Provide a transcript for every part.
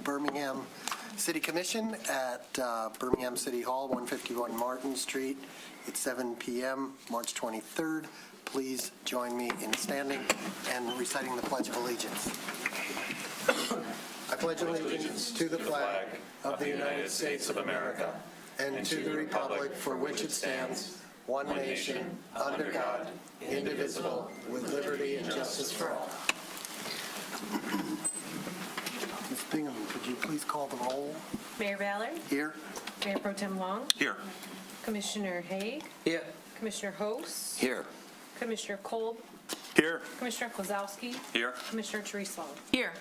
Birmingham City Commission at Birmingham City Hall, 151 Martin Street. It's 7 p.m., March 23rd. Please join me in standing and reciting the Pledge of Allegiance. I pledge allegiance to the flag of the United States of America and to the republic for which it stands, one nation, under God, indivisible, with liberty and justice for all. Ms. Bingham, could you please call the roll? Mayor Ballard? Here. Mayor Pro Tem Long? Here. Commissioner Haig? Here. Commissioner Host? Here. Commissioner Kolb? Here. Commissioner Kozlowski? Here. Commissioner Teresa? Here.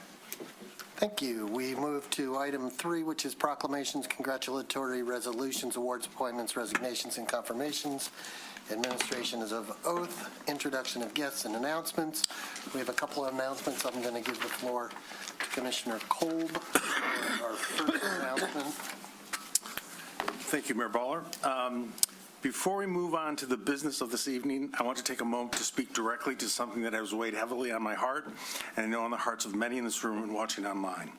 Thank you. We move to item 3, which is proclamations, congratulatory resolutions, awards, appointments, resignations, and confirmations. Administration is of oath, introduction of guests and announcements. We have a couple of announcements. I'm going to give the floor to Commissioner Kolb for our first announcement. Thank you, Mayor Baller. Before we move on to the business of this evening, I want to take a moment to speak directly to something that has weighed heavily on my heart, and I know on the hearts of many in this room and watching online.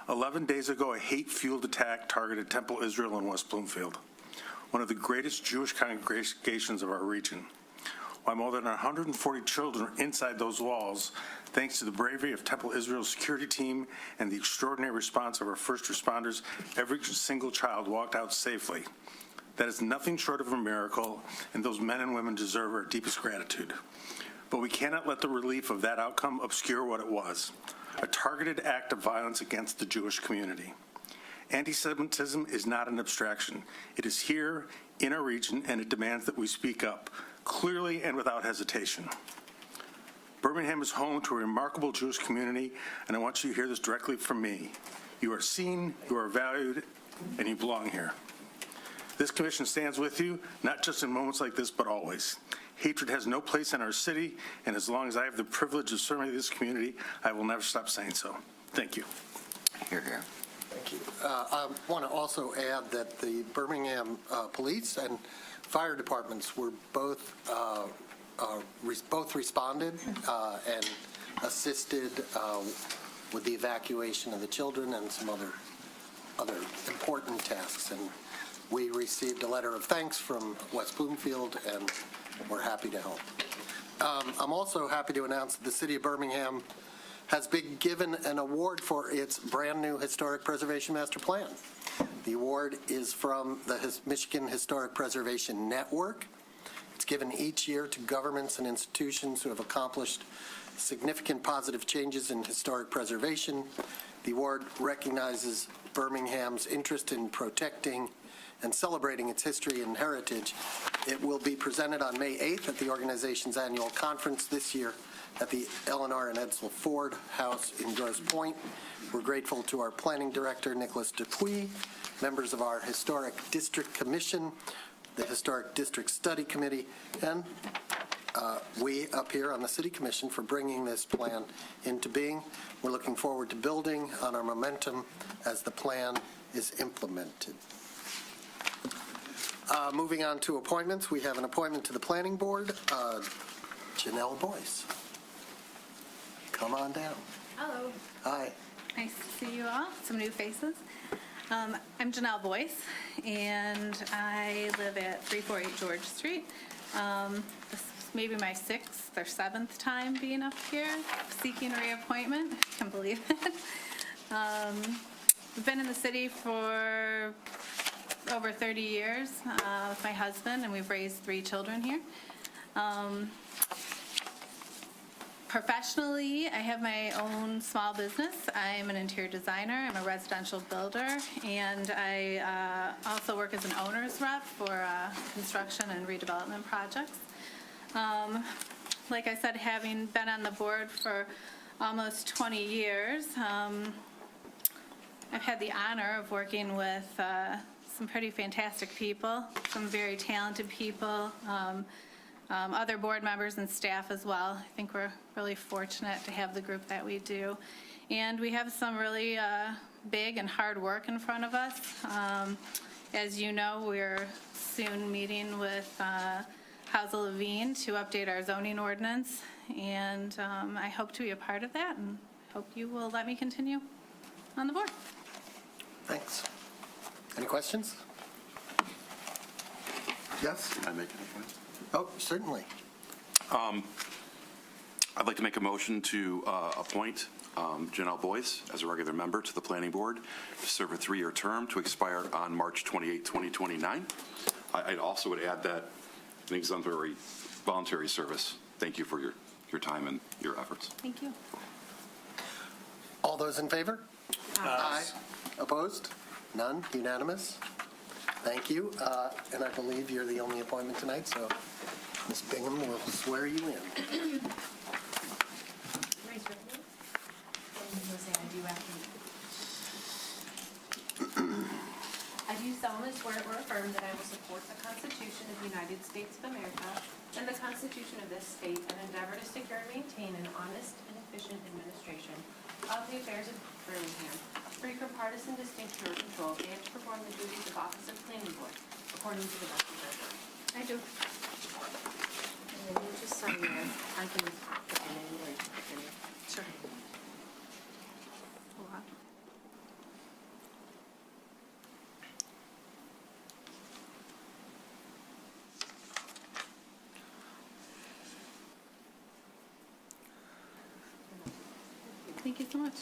11 days ago, a hate-fueled attack targeted Temple Israel in West Bloomfield, one of the greatest Jewish congregations of our region. While more than 140 children are inside those walls, thanks to the bravery of Temple Israel's security team and the extraordinary response of our first responders, every single child walked out safely. That is nothing short of a miracle, and those men and women deserve our deepest gratitude. But we cannot let the relief of that outcome obscure what it was, a targeted act of violence against the Jewish community. Anti-Semitism is not an abstraction. It is here in our region, and it demands that we speak up, clearly and without hesitation. Birmingham is home to a remarkable Jewish community, and I want you to hear this directly from me. You are seen, you are valued, and you belong here. This commission stands with you, not just in moments like this, but always. Hatred has no place in our city, and as long as I have the privilege of serving this community, I will never stop saying so. Thank you. Here, here. Thank you. I want to also add that the Birmingham Police and Fire Departments were both responded and assisted with the evacuation of the children and some other important tasks. And we received a letter of thanks from West Bloomfield, and we're happy to help. I'm also happy to announce that the City of Birmingham has been given an award for its brand new Historic Preservation Master Plan. The award is from the Michigan Historic Preservation Network. It's given each year to governments and institutions who have accomplished significant positive changes in historic preservation. The award recognizes Birmingham's interest in protecting and celebrating its history and heritage. It will be presented on May 8th at the organization's annual conference this year at the Eleanor and Edsel Ford House in Grosse Pointe. We're grateful to our planning director, Nicholas Dupuis, members of our Historic District Commission, the Historic District Study Committee, and we up here on the City Commission for bringing this plan into being. We're looking forward to building on our momentum as the plan is implemented. Moving on to appointments, we have an appointment to the Planning Board. Janelle Boyce. Come on down. Hello. Hi. Nice to see you all. Some new faces. I'm Janelle Boyce, and I live at 348 George Street. This is maybe my 6th or 7th time being up here, seeking a reappointment. I can't believe it. I've been in the city for over 30 years with my husband, and we've raised 3 children here. Professionally, I have my own small business. I'm an interior designer, I'm a residential builder, and I also work as an owner's rep for construction and redevelopment projects. Like I said, having been on the board for almost 20 years, I've had the honor of working with some pretty fantastic people, some very talented people, other board members and staff as well. I think we're really fortunate to have the group that we do. And we have some really big and hard work in front of us. As you know, we're soon meeting with Housel Levine to update our zoning ordinance, and I hope to be a part of that and hope you will let me continue. on the board. Thanks. Any questions? Yes? Can I make an appointment? Oh, certainly. I'd like to make a motion to appoint Janelle Boyce as a regular member to the Planning Board to serve a 3-year term to expire on March 28, 2029. I also would add that an exemplary voluntary service. Thank you for your time and your efforts. Thank you. All those in favor? Aye. Opposed? None? Unanimous? Thank you. And I believe you're the only appointment tonight, so Ms. Bingham will swear you in. Raise your hand. And you will say, I do after me. I do solemnly swear or affirm that I will support the Constitution of the United States of America and the Constitution of this state, and endeavor to secure and maintain an honest and efficient administration of the affairs of Birmingham, free from partisan distinction or control, and to perform the duties of office of planning board according to the best of my ability. I do. And then you just sign there. I can put your name or put your name. Sure. Hold on. Thank you so much.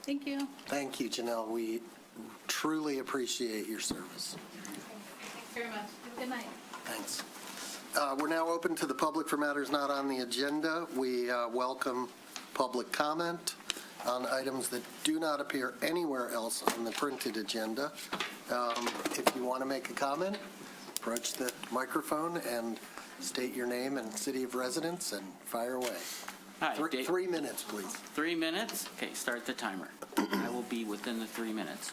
Thank you. Thank you, Janelle. We truly appreciate your service. Thanks very much. Have a good night. Thanks. We're now open to the public for matters not on the agenda. We welcome public comment on items that do not appear anywhere else on the printed agenda. If you want to make a comment, approach the microphone and state your name and city of residence and fire away. Hi, 3 minutes, please. 3 minutes? Okay, start the timer. I will be within the 3 minutes.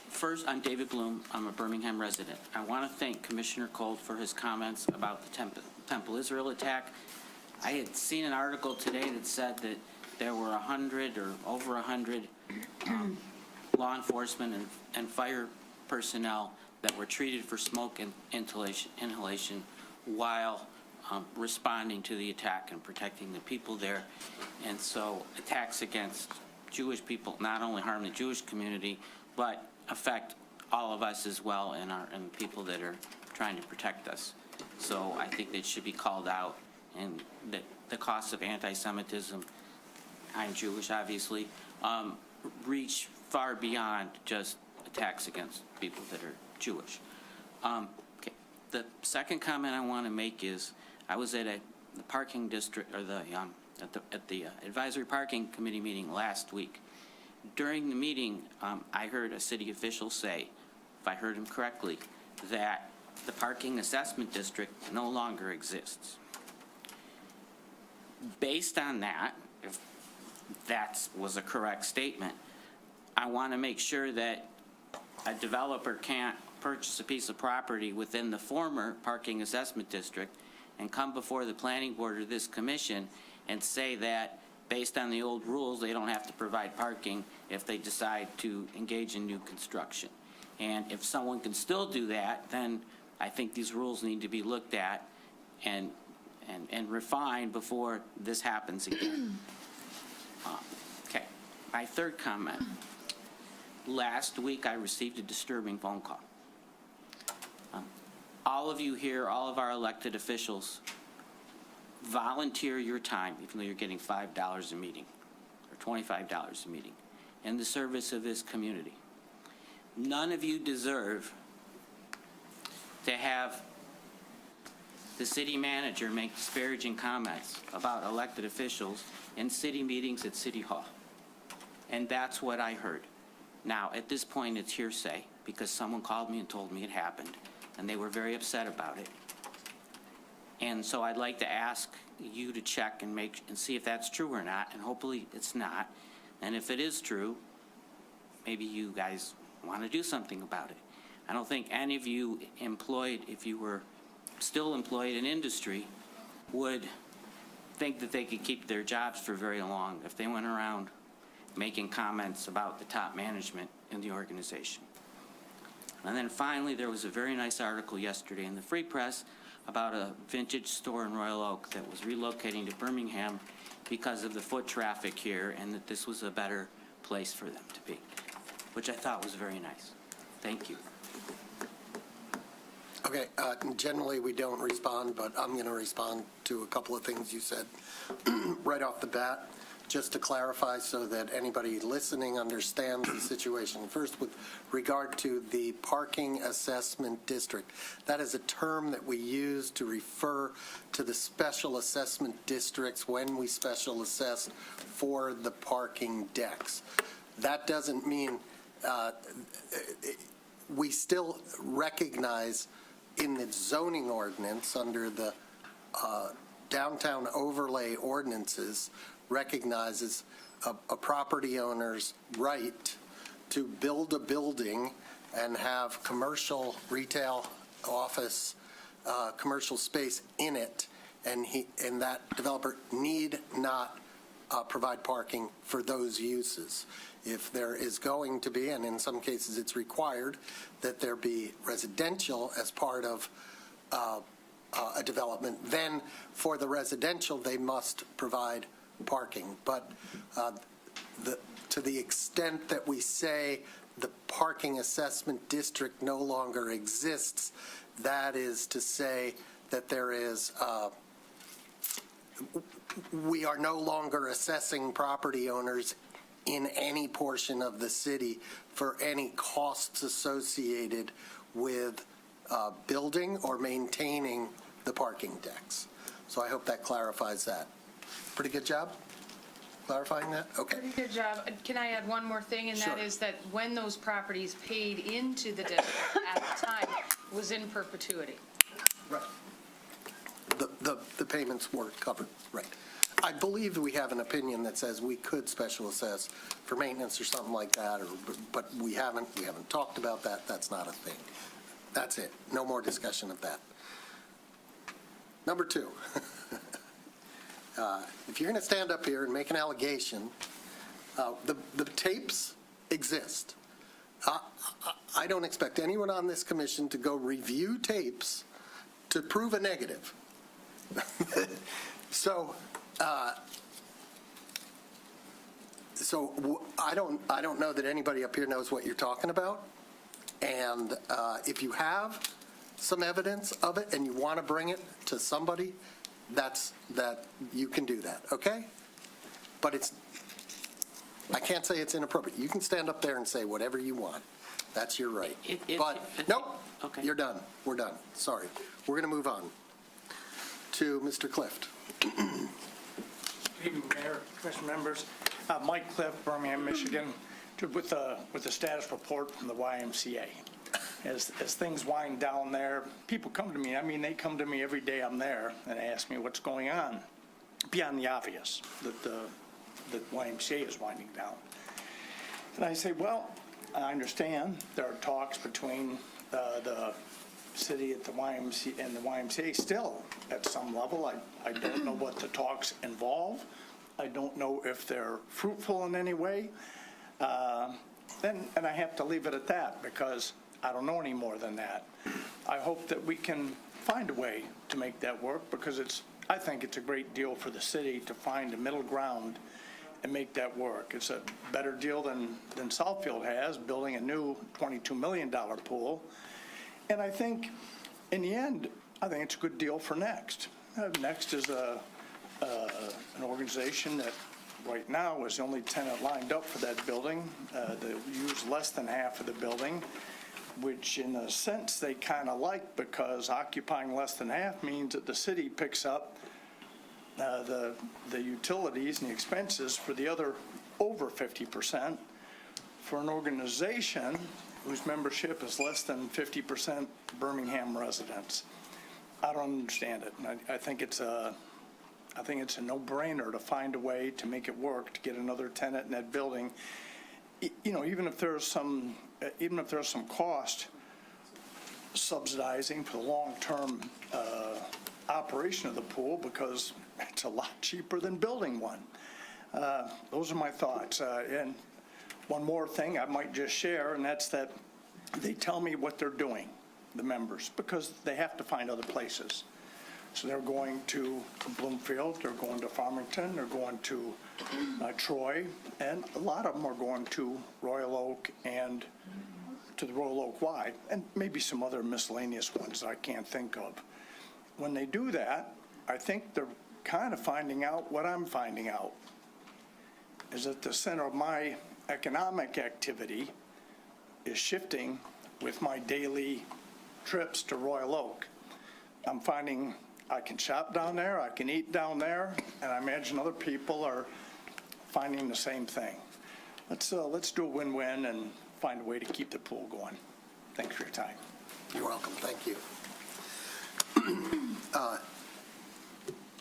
First, I'm David Bloom. I'm a Birmingham resident. I want to thank Commissioner Colt for his comments about the Temple Israel attack. I had seen an article today that said that there were 100 or over 100 law enforcement and fire personnel that were treated for smoke inhalation while responding to the attack and protecting the people there. And so attacks against Jewish people not only harm the Jewish community, but affect all of us as well and the people that are trying to protect us. So I think it should be called out, and that the costs of anti-Semitism, I'm Jewish obviously, reach far beyond just attacks against people that are Jewish. Okay. The second comment I want to make is, I was at the parking district, or at the advisory parking committee meeting last week. During the meeting, I heard a city official say, if I heard him correctly, that the parking assessment district no longer exists. Based on that, if that was a correct statement, I want to make sure that a developer can't purchase a piece of property within the former parking assessment district and come before the planning board or this commission and say that based on the old rules, they don't have to provide parking if they decide to engage in new construction. And if someone can still do that, then I think these rules need to be looked at and refined before this happens again. Okay, my third comment. Last week, I received a disturbing phone call. All of you here, all of our elected officials, volunteer your time, even though you're getting $5 a meeting or $25 a meeting, in the service of this community. None of you deserve to have the city manager make disparaging comments about elected officials in city meetings at City Hall. And that's what I heard. Now, at this point, it's hearsay, because someone called me and told me it happened, and they were very upset about it. And so I'd like to ask you to check and see if that's true or not, and hopefully it's not. And if it is true, maybe you guys want to do something about it. I don't think any of you employed, if you were still employed in industry, would think that they could keep their jobs for very long if they went around making comments about the top management in the organization. And then finally, there was a very nice article yesterday in the Free Press about a vintage store in Royal Oak that was relocating to Birmingham because of the foot traffic here, and that this was a better place place for them to be, which I thought was very nice. Thank you. Okay, generally, we don't respond, but I'm going to respond to a couple of things you said right off the bat, just to clarify so that anybody listening understands the situation. First, with regard to the parking assessment district, that is a term that we use to refer to the special assessment districts when we special assess for the parking decks. That doesn't mean we still recognize in the zoning ordinance under the downtown overlay ordinances recognizes a property owner's right to build a building and have commercial, retail, office, commercial space in it, and that developer need not provide parking for those uses. If there is going to be, and in some cases it's required, that there be residential as part of a development, then for the residential, they must provide parking. But to the extent that we say the parking assessment district no longer exists, that is to say that there is we are no longer assessing property owners in any portion of the city for any costs associated with building or maintaining the parking decks. So I hope that clarifies that. Pretty good job clarifying that? Okay. Pretty good job. Can I add one more thing, and that Sure. is that when those properties paid into the district at the time was in perpetuity. Right. The payments were covered, right. I believe we have an opinion that says we could special assess for maintenance or something like that, but we haven't talked about that. That's not a thing. That's it. No more discussion of that. Number two, if you're going to stand up here and make an allegation, the tapes exist. I don't expect anyone on this commission to go review tapes to prove a negative. So I don't know that anybody up here knows what you're talking about. And if you have some evidence of it and you want to bring it to somebody, that you can do that, okay? But I can't say it's inappropriate. You can stand up there and say whatever you want. That's your right. Nope, okay. You're done. We're done. Sorry. We're going to move on to Mr. Clift. Good evening, Mayor, Commission members. Mike Clift, Birmingham, Michigan, with the status report from the YMCA. As things wind down there, people come to me. I mean, they come to me every day I'm there and ask me what's going on, beyond the obvious, that the YMCA is winding down. And I say, well, I understand there are talks between the city at the YMCA and the YMCA still at some level. I don't know what the talks involve. I don't know if they're fruitful in any way. And I have to leave it at that because I don't know any more than that. I hope that we can find a way to make that work because I think it's a great deal for the city to find a middle ground and make that work. It's a better deal than Southfield has, building a new $22 million pool. And I think, in the end, I think it's a good deal for Next. Next is an organization that right now is the only tenant lined up for that building. They use less than half of the building, which in a sense they kind of like because occupying less than half means that the city picks up the utilities and the expenses for the other over 50%. For an organization whose membership is less than 50% Birmingham residents, I don't understand it. And I think it's a no-brainer to find a way to make it work to get another tenant in that building. You know, even if there's some cost subsidizing for the long-term operation of the pool because it's a lot cheaper than building one. Those are my thoughts. And one more thing I might just share, and that's that they tell me what they're doing, the members, because they have to find other places. So they're going to Bloomfield, they're going to Farmington, they're going to Troy, and a lot of them are going to Royal Oak and to the Royal Oak Y, and maybe some other miscellaneous ones that I can't think of. When they do that, I think they're kind of finding out what I'm finding out, is that the center of my economic activity is shifting with my daily trips to Royal Oak. I'm finding I can shop down there, I can eat down there, and I imagine other people are finding the same thing. Let's do a win-win and find a way to keep the pool going. Thanks for your time. You're welcome. Thank you.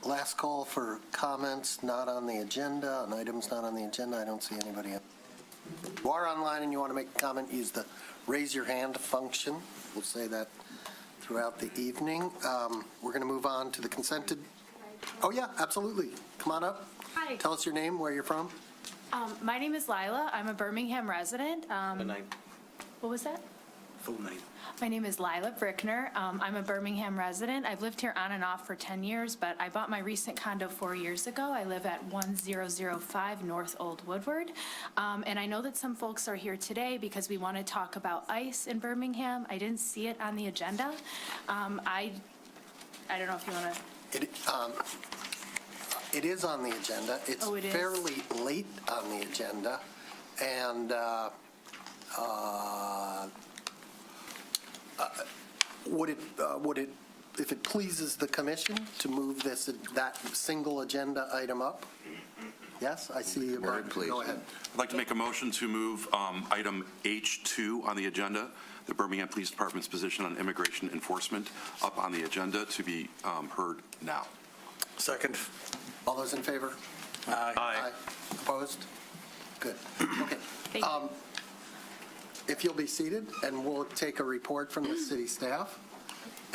Last call for comments not on the agenda, on items not on the agenda. I don't see anybody else. If you are online and you want to make a comment, use the raise your hand function. We'll say that throughout the evening. We're going to move on to the consented. Oh, yeah, absolutely. Come on up. Hi. Tell us your name, where you're from. My name is Lila. I'm a Birmingham resident. What was that? Full name. My name is Lila Brickner. I'm a Birmingham resident. I've lived here on and off for 10 years, but I bought my recent condo 4 years ago. I live at 1005 North Old Woodward. And I know that some folks are here today because we want to talk about ICE in Birmingham. I didn't see it on the agenda. I don't know if you want to. It is on the agenda. It's Oh, it is? fairly late on the agenda, and would it, if it pleases the commission, to move that single agenda item up? Yes, I see you. Very pleased. Go ahead. I'd like to make a motion to move item H2 on the agenda, the Birmingham Police Department's position on immigration enforcement, up on the agenda to be heard now. Second. All those in favor? Aye. Opposed? Good. Okay. Thank you. If you'll be seated, and we'll take a report from the city staff.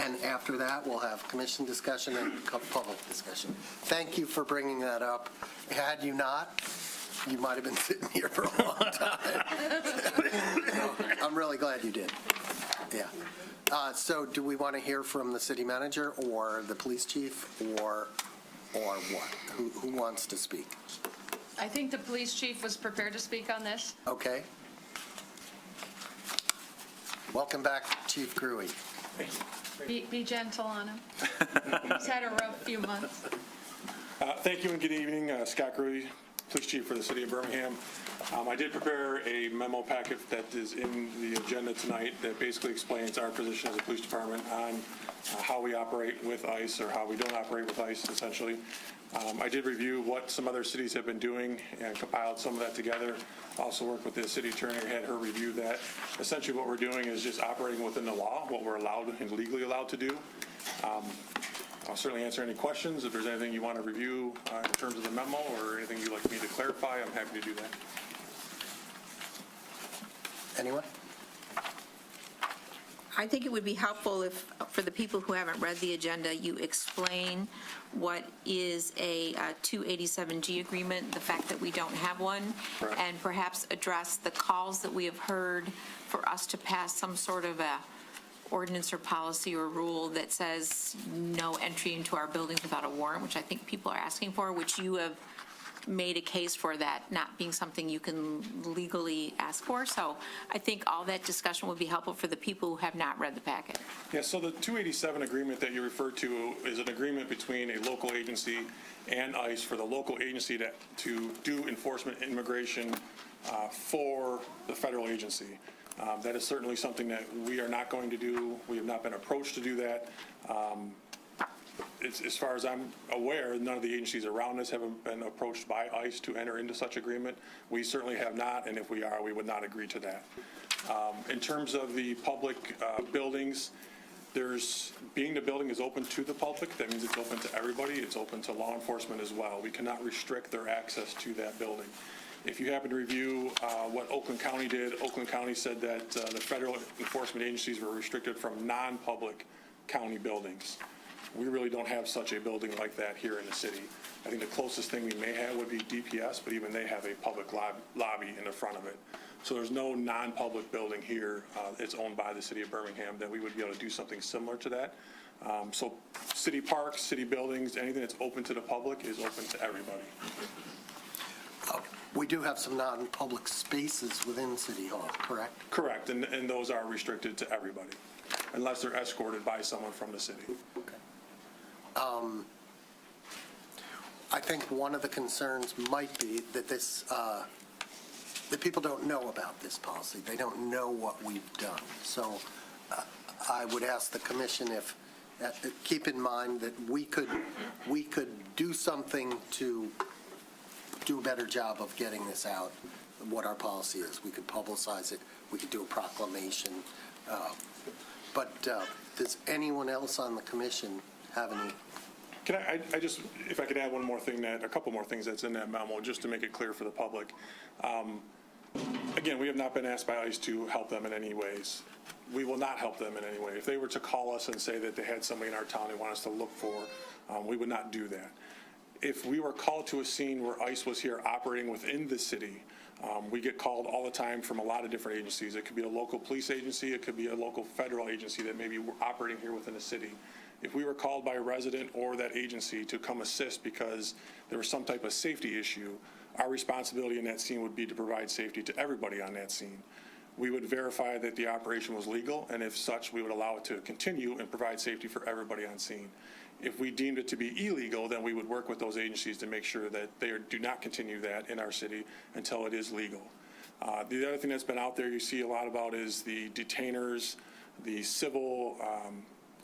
And after that, we'll have commission discussion and public discussion. Thank you for bringing that up. Had you not, you might have been sitting here for a long time. I'm really glad you did. Yeah. So do we want to hear from the city manager or the police chief or what? Who wants to speak? I think the police chief was prepared to speak on this. Okay. Welcome back, Chief Gruey. Be gentle on him. He's had a rough few months. Thank you and good evening. Scott Gruey, Police Chief for the City of Birmingham. I did prepare a memo packet that is in the agenda tonight that basically explains our position as a police department on how we operate with ICE or how we don't operate with ICE, essentially. I did review what some other cities have been doing and compiled some of that together. Also worked with the city attorney, had her review that. Essentially what we're doing is just operating within the law, what we're allowed and legally allowed to do. I'll certainly answer any questions. If there's anything you want to review in terms of the memo or anything you'd like me to clarify, I'm happy to do that. Anyone? I think it would be helpful if, for the people who haven't read the agenda, you explain what is a 287G agreement, the fact that we don't have one, Correct. and perhaps address the calls that we have heard for us to pass some sort of a ordinance or policy or rule that says no entry into our buildings without a warrant, which I think people are asking for, which you have made a case for that not being something you can legally ask for. So I think all that discussion would be helpful for the people who have not read the packet. Yeah, so the 287 agreement that you referred to is an agreement between a local agency and ICE for the local agency to do enforcement immigration for the federal agency. That is certainly something that we are not going to do. We have not been approached to do that. As far as I'm aware, none of the agencies around us have been approached by ICE to enter into such agreement. We certainly have not, and if we are, we would not agree to that. In terms of the public buildings, being the building is open to the public, that means it's open to everybody. It's open to law enforcement as well. We cannot restrict their access to that building. If you happen to review what Oakland County did, Oakland County said that the federal enforcement agencies were restricted from non-public county buildings. We really don't have such a building like that here in the city. I think the closest thing we may have would be DPS, but even they have a public lobby in the front of it. So there's no non-public building here. It's owned by the city of Birmingham that we would be able to do something similar to that. So city parks, city buildings, anything that's open to the public is open to everybody. We do have some non-public spaces within City Hall, correct? Correct, and those are restricted to everybody, unless they're escorted by someone from the city. I think one of the concerns might be that this, that people don't know about this policy. They don't know what we've done. So I would ask the commission if, keep in mind that we could do something to do a better job of getting this out, what our policy is. We could publicize it. We could do a proclamation. But does anyone else on the commission have any? Can I just, if I could add one more thing, a couple more things that's in that memo, just to make it clear for the public. Again, we have not been asked by ICE to help them in any ways. We will not help them in any way. If they were to call us and say that they had somebody in our town they want us to look for, we would not do that. If we were called to a scene where ICE was here operating within the city, we get called all the time from a lot of different agencies. It could be a local police agency. It could be a local federal agency that may be operating here within the city. If we were called by a resident or that agency to come assist because there was some type of safety issue, our responsibility in that scene would be to provide safety to everybody on that scene. We would verify that the operation was legal, and if such, we would allow it to continue and provide safety for everybody on scene. If we deemed it to be illegal, then we would work with those agencies to make sure that they do not continue that in our city until it is legal. The other thing that's been out there you see a lot about is the detainers, the civil,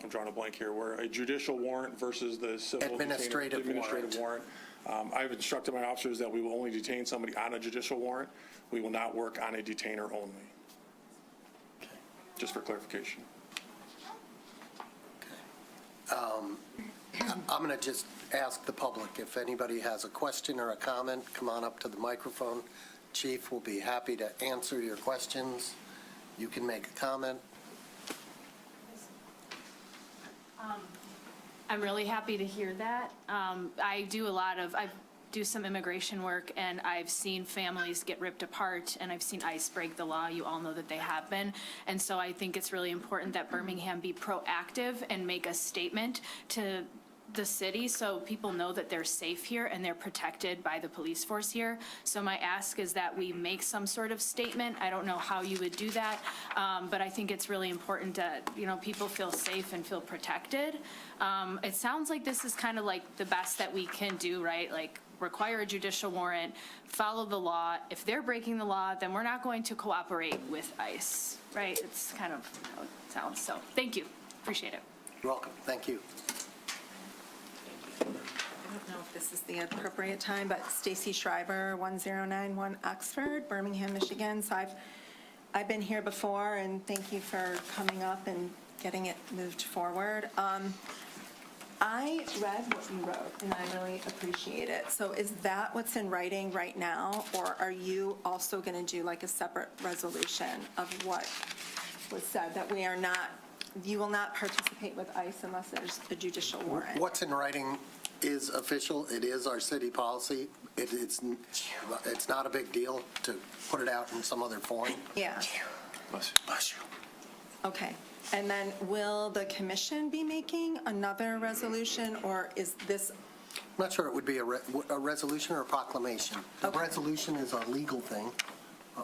I'm drawing a blank here, where a judicial warrant versus the civil Administrative warrant. I've instructed my officers that we will only detain somebody on a judicial warrant. We will not work on a detainer only. Just for clarification. I'm going to just ask the public if anybody has a question or a comment, come on up to the microphone. Chief will be happy to answer your questions. You can make a comment. I'm really happy to hear that. I do some immigration work, and I've seen families get ripped apart, and I've seen ICE break the law. You all know that they have been. And so I think it's really important that Birmingham be proactive and make a statement to the city so people know that they're safe here and they're protected by the police force here. So my ask is that we make some sort of statement. I don't know how you would do that, but I think it's really important that, people feel safe and feel protected. It sounds like this is kind of like the best that we can do, right? Like, require a judicial warrant, follow the law. If they're breaking the law, then we're not going to cooperate with ICE, right? It's kind of how it sounds. So thank you. Appreciate it. You're welcome. Thank you. I don't know if this is the appropriate time, but Stacy Schreiber, 1091 Oxford, Birmingham, Michigan. So I've been here before, and thank you for coming up and getting it moved forward. I read what you wrote, and I really appreciate it. So is that what's in writing right now, or are you also going to do like a separate resolution of what was said, that you will not participate with ICE unless there's a judicial warrant? What's in writing is official. It is our city policy. It's not a big deal to put it out in some other form. Yeah. Bless you. Okay. And then will the commission be making another resolution, or is this? I'm not sure it would be a resolution or a proclamation. A Okay. resolution is a legal thing.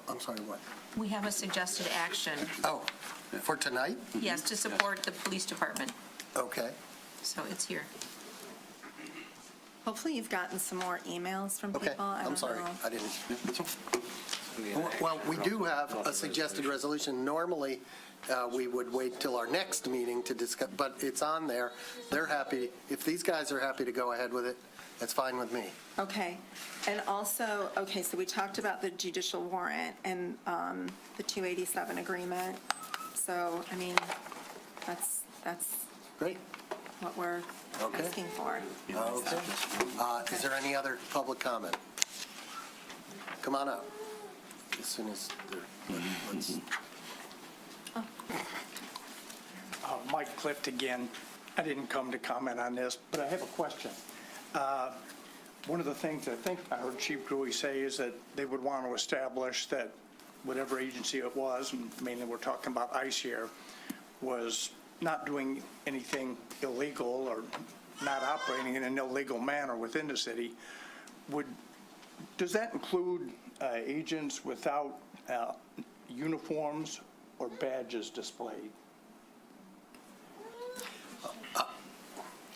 I'm sorry, what? We have a suggested action, Oh, for tonight? yes, to support the police department. Okay. So it's here. Hopefully you've gotten some more emails from people. Okay, I I'm don't sorry. know. I didn't. Well, we do have a suggested resolution. Normally, we would wait till our next meeting to discuss, but it's on there. They're happy. If these guys are happy to go ahead with it, that's fine with me. Okay. And also, okay, so we talked about the judicial warrant and the 287 agreement. So, I mean, that's Great. what we're Okay. asking for. Okay. Is there any other public comment? Come on up. As soon as let's. Mike Clift again. I didn't come to comment on this, but I have a question. One of the things I think I heard Chief Gruey say is that they would want to establish that whatever agency it was, and mainly we're talking about ICE here, was not doing anything illegal or not operating in an illegal manner within the city, does that include agents without uniforms or badges displayed?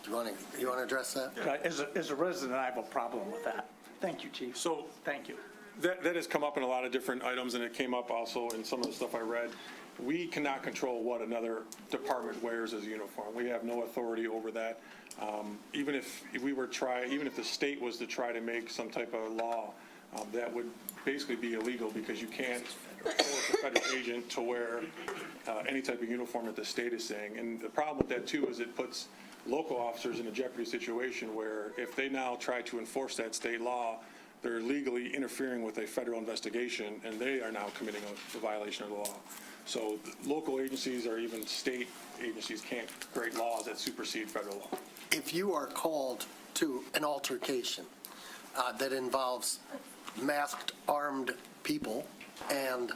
You want to address that? As a resident, I have a problem with that. Thank you, Chief. So Thank you. that has come up in a lot of different items, and it came up also in some of the stuff I read. We cannot control what another department wears as a uniform. We have no authority over that. Even if the state was to try to make some type of law, that would basically be illegal because you can't force a federal agent to wear any type of uniform that the state is saying. And the problem with that too is it puts local officers in a jeopardy situation where if they now try to enforce that state law, they're legally interfering with a federal investigation, and they are now committing a violation of the law. So local agencies or even state agencies can't create laws that supersede federal law. If you are called to an altercation that involves masked, armed people and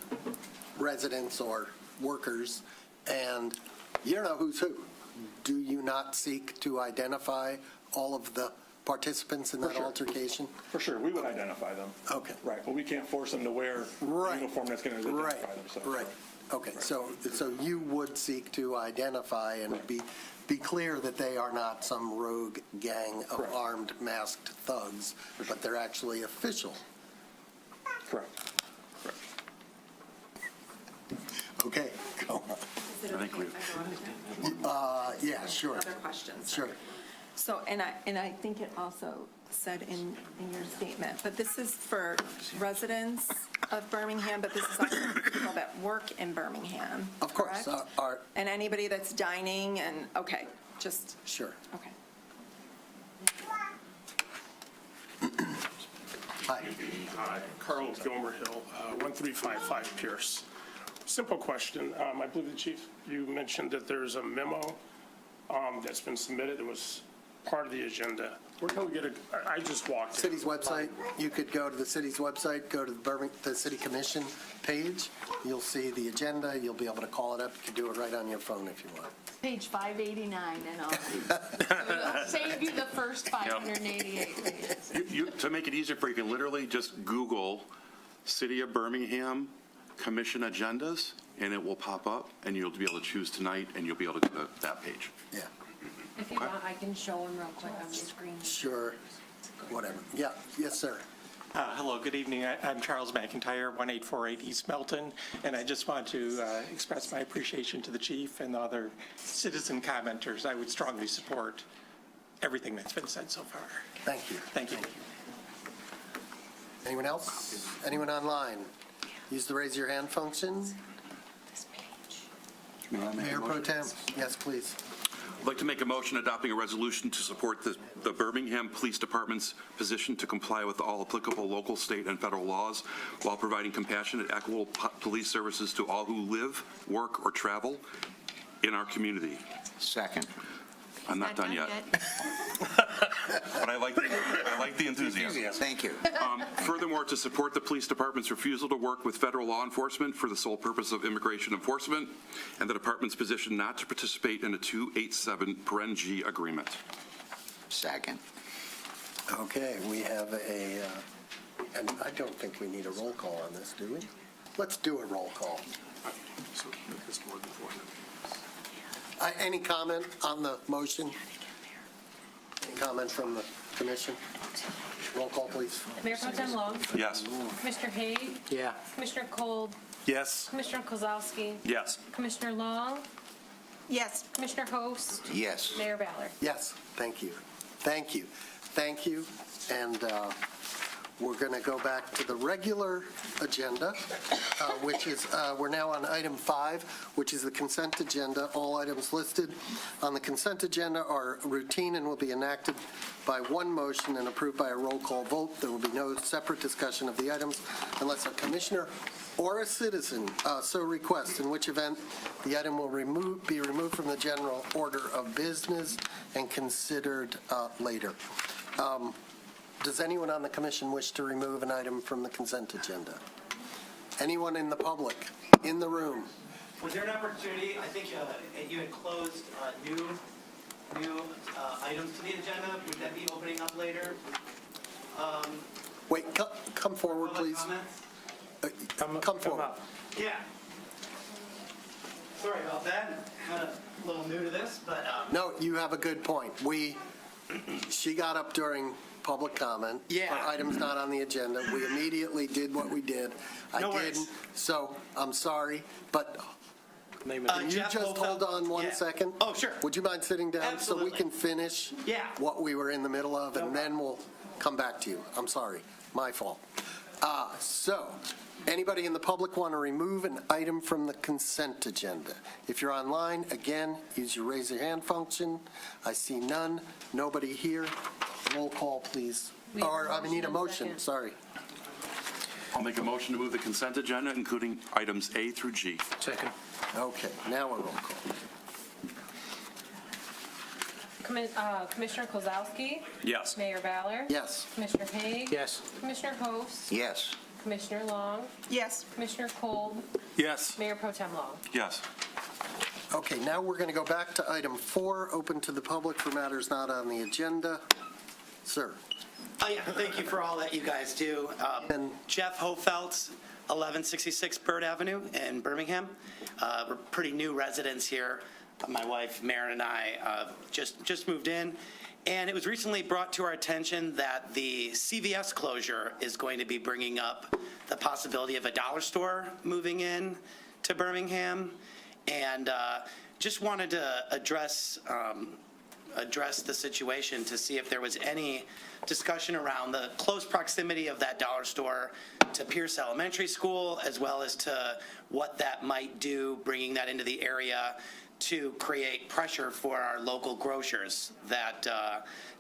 residents or workers, and you don't know who's who, do you not seek to identify all of the participants in that sure. altercation? For sure, we would identify them. Okay. Right, but we can't force them to wear a uniform that's going to identify themselves. Right. Okay, so you would seek to identify and be clear that they are not some rogue gang of Correct. armed, masked thugs, but they're actually official. Correct. Okay, go on. Is it I think okay we- if I go on to Yeah, sure. other questions? Sure. So, and I think it also said in your statement, but this is for residents of Birmingham, but this is also for people that work in Birmingham. Of course, correct? And anybody that's dining and, okay, just, Sure. okay. Hi. Hi, Carlos Gilmer Hill, 1355 Pierce. Simple question. I believe the chief, you mentioned that there's a memo that's been submitted that was part of the agenda. Where can we get I just walked in. City's website, you could go to the city's website, go to the City Commission page. You'll see the agenda. You'll be able to call it up. You can do it right on your phone if you want. Page 589 and all. It'll save you the first 588 pages. To make it easier for you, you can literally just Google City of Birmingham Commission agendas, and it will pop up, and you'll be able to choose tonight, and you'll be able to go to that page. Yeah, If you want, I can show them real quick on the screen. sure, whatever. Yeah, yes, sir. Hello, good evening. I'm Charles McIntyre, 1848 East Melton, and I just want to express my appreciation to the chief and the other citizen commenters. I would strongly support everything that's been said so far. Thank you. Thank you. Anyone else? Anyone online? Use the raise your hand function. Mayor Pro Tem, yes, please. I'd like to make a motion adopting a resolution to support the Birmingham Police Department's position to comply with all applicable local, state, and federal laws while providing compassionate, equitable police services to all who live, work, or travel in our community. Second. I'm not done yet. But I like the enthusiasm. Thank you. Furthermore, to support the police department's refusal to work with federal law enforcement for the sole purpose of immigration enforcement, and the department's position not to participate in a 287 agreement. Second. Okay, we have and I don't think we need a roll call on this, do we? Let's do a roll call. Any comment on the motion? Any comment from the commission? Roll call, please. Mayor Pro Tem Long, Yes. Commissioner Haig, Yeah. Commissioner Kold, Yes. Commissioner Kozlowski, Yes. Commissioner Long, Yes. Commissioner Host, Yes. Mayor Ballard. Yes, thank you. Thank you. Thank you. And we're going to go back to the regular agenda, which is, we're now on item 5, which is the consent agenda. All items listed on the consent agenda are routine and will be enacted by one motion and approved by a roll call vote. There will be no separate discussion of the items unless a commissioner or a citizen so requests, in which event the item will be removed from the general order of business and considered later. Does anyone on the commission wish to remove an item from the consent agenda? Anyone in the public, in the room? Was there an opportunity, I think you had closed new items to the agenda, would that be opening up later? Wait, come forward, Public please. comments? Come forward. Yeah. Sorry about that, kind of a little new to this, but. No, you have a good point. She got up during public comment. Yeah. For items not on the agenda. We immediately did what we did. I No worries. didn't, so I'm sorry, but can you Jeff just hold Hofeld? on one Yeah. second? Oh, sure. Would you mind sitting down so we Absolutely. can finish Yeah. what we were in the middle of, and then we'll come back to you? I'm sorry, my fault. So, anybody in the public want to remove an item from the consent agenda? If you're online, again, use your raise your hand function. I see none. Nobody here. Roll call, please. Or, I need a motion, sorry. I'll make a motion to move the consent agenda, including items A through G. Second. Okay, now a roll call. Commissioner Kozlowski? Yes. Mayor Ballard? Yes. Commissioner Haig? Yes. Commissioner Host? Yes. Commissioner Long? Yes. Commissioner Kolb? Yes. Mayor Pro Tem Long? Yes. Okay, now we're going to go back to item 4, open to the public for matters not on the agenda. Sir. Oh, yeah, thank you for all that you guys do. And- Jeff Hofelt, 1166 Bird Avenue in Birmingham. We're pretty new residents here. My wife, Maren, and I just moved in. And it was recently brought to our attention that the CVS closure is going to be bringing up the possibility of a dollar store moving in to Birmingham. And just wanted to address the situation to see if there was any discussion around the close proximity of that dollar store to Pierce Elementary School, as well as to what that might do, bringing that into the area to create pressure for our local grocers. That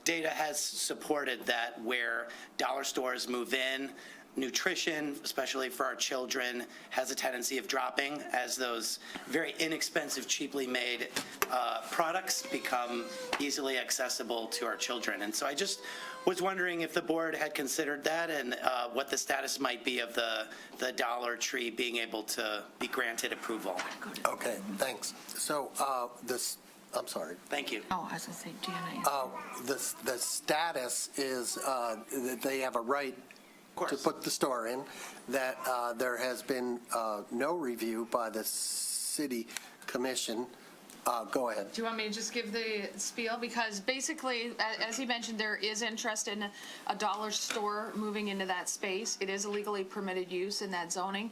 data has supported that where dollar stores move in, nutrition, especially for our children, has a tendency of dropping as those very inexpensive, cheaply made products become easily accessible to our children. And so I just was wondering if the board had considered that and what the status might be of the Dollar Tree being able to be granted approval. Okay, thanks. So, I'm sorry. Thank you. Oh, I was going to say, do you have The status is that they have a right to put the store in, that there has been no review by the city commission. Go ahead. Do you want me to just give the spiel? Because basically, as he mentioned, there is interest in a dollar store moving into that space. It is a legally permitted use in that zoning.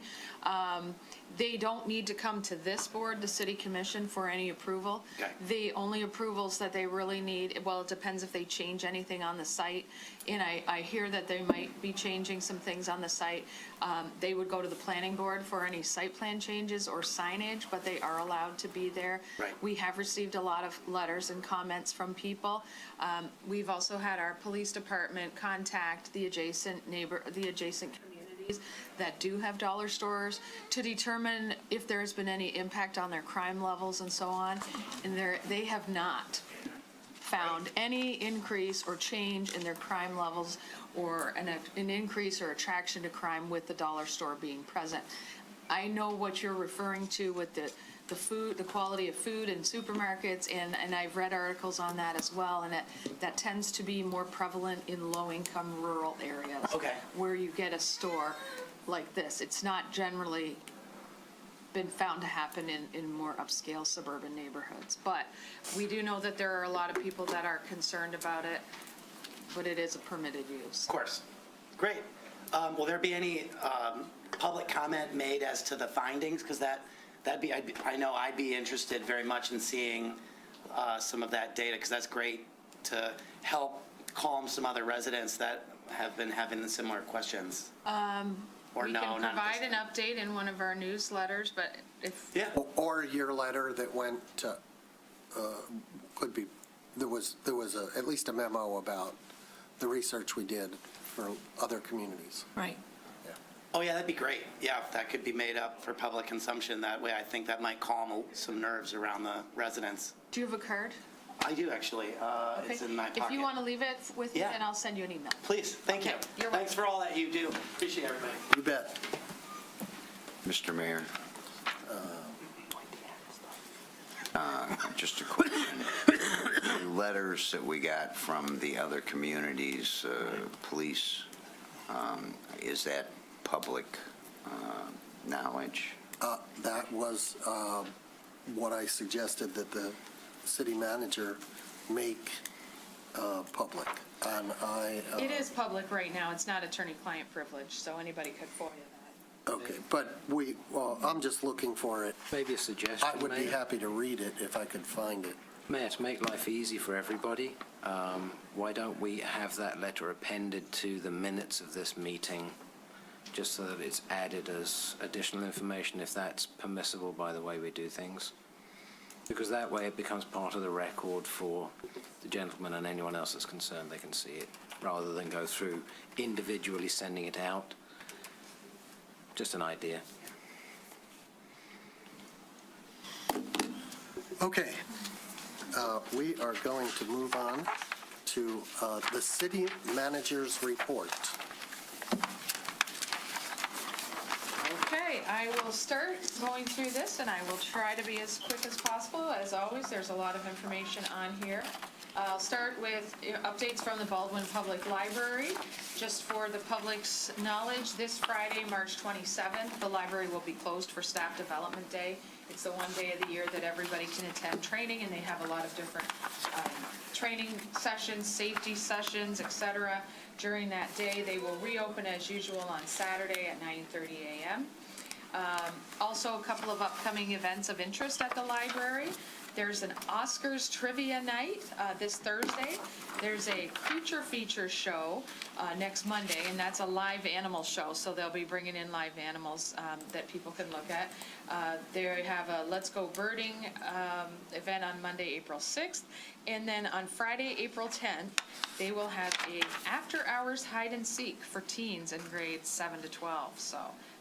They don't need to come to this board, the city commission, for any approval. Okay. The only approvals that they really need, well, it depends if they change anything on the site. And I hear that they might be changing some things on the site. They would go to the planning board for any site plan changes or signage, but they are allowed to be there. Right. We have received a lot of letters and comments from people. We've also had our police department contact the adjacent communities that do have dollar stores to determine if there's been any impact on their crime levels and so on. And they have not found any increase or change in their crime levels or an increase or attraction to crime with the dollar store being present. I know what you're referring to with the food, the quality of food in supermarkets, and I've read articles on that as well, and that tends to be more prevalent in low-income rural areas. Okay. Where you get a store like this. It's not generally been found to happen in more upscale suburban neighborhoods. But we do know that there are a lot of people that are concerned about it, but it is a permitted use. Of course. Great. Will there be any public comment made as to the findings? Because I know I'd be interested very much in seeing some of that data, because that's great to help calm some other residents that have been having similar questions. Or We no, can not at provide this an update in one of our newsletters, but if, Yeah. Or your letter that went to, could be, there was at least a memo about the research we did for other communities. Right. Oh, yeah, that'd be great. Yeah, if that could be made up for public consumption that way, I think that might calm some nerves around the residents. do you have a card? I do, actually. It's Okay. in my pocket. If you want to leave it with me, Yeah. then I'll send you an email. Please, thank you. Okay, you're Thanks for all that you do. Appreciate everybody. You bet. Mr. Mayor. Just a question. The letters that we got from the other communities, police, is that public knowledge? That was what I suggested that the city manager make public. And It is public right now. It's not attorney-client privilege, so anybody could FOIA that. Okay, but I'm just looking for it. Maybe a suggestion, I would be Mayor? happy to read it if I could find it. Mayor, to make life easy for everybody, why don't we have that letter appended to the minutes of this meeting, just so that it's added as additional information, if that's permissible by the way we do things? Because that way it becomes part of the record for the gentleman and anyone else that's concerned. They can see it, rather than go through individually sending it out. Just an idea. Okay. We are going to move on to the city manager's report. Okay, I will start going through this, and I will try to be as quick as possible. As always, there's a lot of information on here. I'll start with updates from the Baldwin Public Library. Just for the public's knowledge, this Friday, March 27th, the library will be closed for Staff Development Day. It's the one day of the year that everybody can attend training, and they have a lot of different training sessions, safety sessions, et cetera. During that day, they will reopen as usual on Saturday at 9:30 a.m. Also, a couple of upcoming events of interest at the library. There's an Oscars trivia night this Thursday. There's a creature feature show next Monday, and that's a live animal show, so they'll be bringing in live animals that people can look at. They have a Let's Go Birding event on Monday, April 6th, and then on Friday, April 10th, they will have a after-hours hide-and-seek for teens in grades 7 to 12, so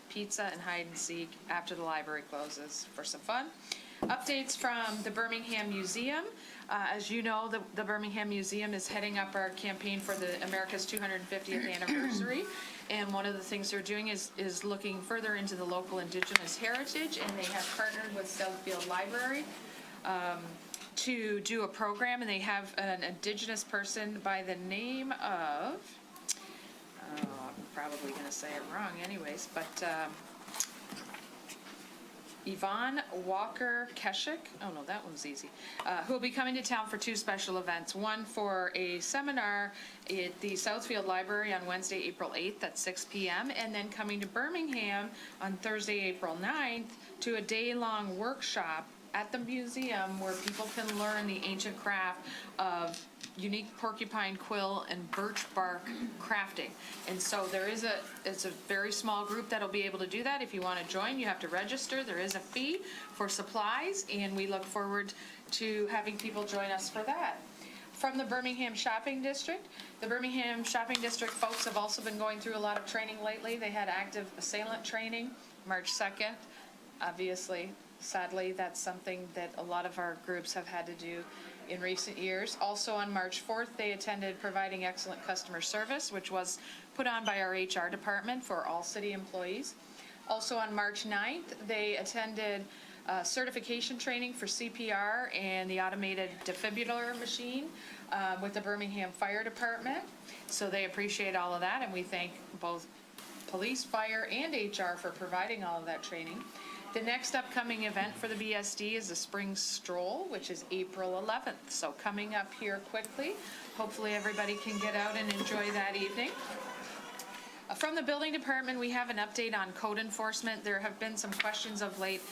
pizza and hide-and-seek after the library closes for some fun. Updates from the Birmingham Museum. As you know, the Birmingham Museum is heading up our campaign for the America's 250th anniversary. And one of the things they're doing is looking further into the local indigenous heritage, and they have partnered with Southfield Library to do a program, and they have an indigenous person by the name of, I'm probably going to say it wrong anyways, but Yvonne Walker-Keshik, oh no, that one's easy, who will be coming to town for two special events. One for a seminar at the Southfield Library on Wednesday, April 8th at 6 p.m., and then coming to Birmingham on Thursday, April 9th to a day-long workshop at the museum where people can learn the ancient craft of unique porcupine quill and birch bark crafting. And so it's a very small group that'll be able to do that. If you want to join, you have to register. There is a fee for supplies, and we look forward to having people join us for that. From the Birmingham Shopping District, the Birmingham Shopping District folks have also been going through a lot of training lately. They had active assailant training March 2nd. Obviously, sadly, that's something that a lot of our groups have had to do in recent years. Also on March 4th, they attended Providing Excellent Customer Service, which was put on by our HR department for all city employees. Also on March 9th, they attended certification training for CPR and the automated defibrillator machine with the Birmingham Fire Department. So they appreciate all of that, and we thank both police, fire, and HR for providing all of that training. The next upcoming event for the BSD is the Spring Stroll, which is April 11th. So coming up here quickly. Hopefully everybody can get out and enjoy that evening. From the building department, we have an update on code enforcement. There have been some questions of late.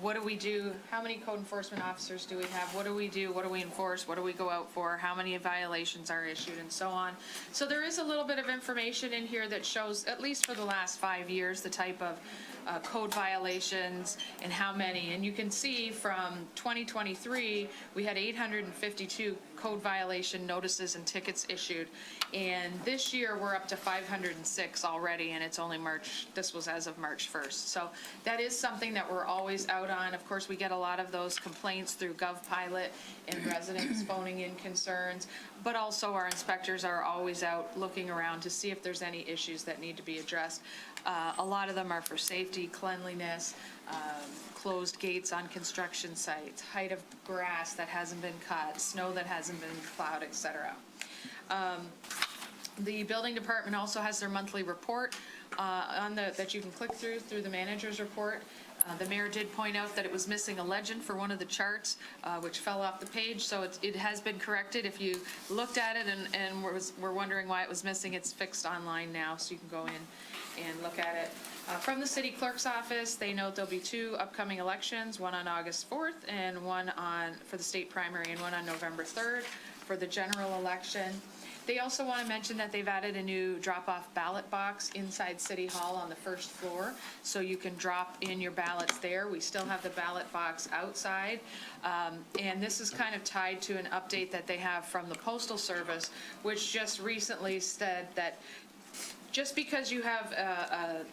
What do we do? How many code enforcement officers do we have? What do we do? What do we enforce? What do we go out for? How many violations are issued, and so on. So there is a little bit of information in here that shows, at least for the last 5 years, the type of code violations and how many. And you can see from 2023, we had 852 code violation notices and tickets issued. And this year, we're up to 506 already, and it's only March, this was as of March 1st. So that is something that we're always out out on. Of course, we get a lot of those complaints through GovPilot and residents phoning in concerns, but also our inspectors are always out looking around to see if there's any issues that need to be addressed. A lot of them are for safety, cleanliness, closed gates on construction sites, height of grass that hasn't been cut, snow that hasn't been plowed, et cetera. The building department also has their monthly report that you can click through the manager's report. The mayor did point out that it was missing a legend for one of the charts, which fell off the page, so it has been corrected. If you looked at it and were wondering why it was missing, it's fixed online now, so you can go in and look at it. From the city clerk's office, they note there'll be 2 upcoming elections, one on August 4th and one for the state primary, and one on November 3rd for the general election. They also want to mention that they've added a new drop-off ballot box inside City Hall on the first floor, so you can drop in your ballots there. We still have the ballot box outside, and this is kind of tied to an update that they have from the Postal Service, which just recently said that just because you have a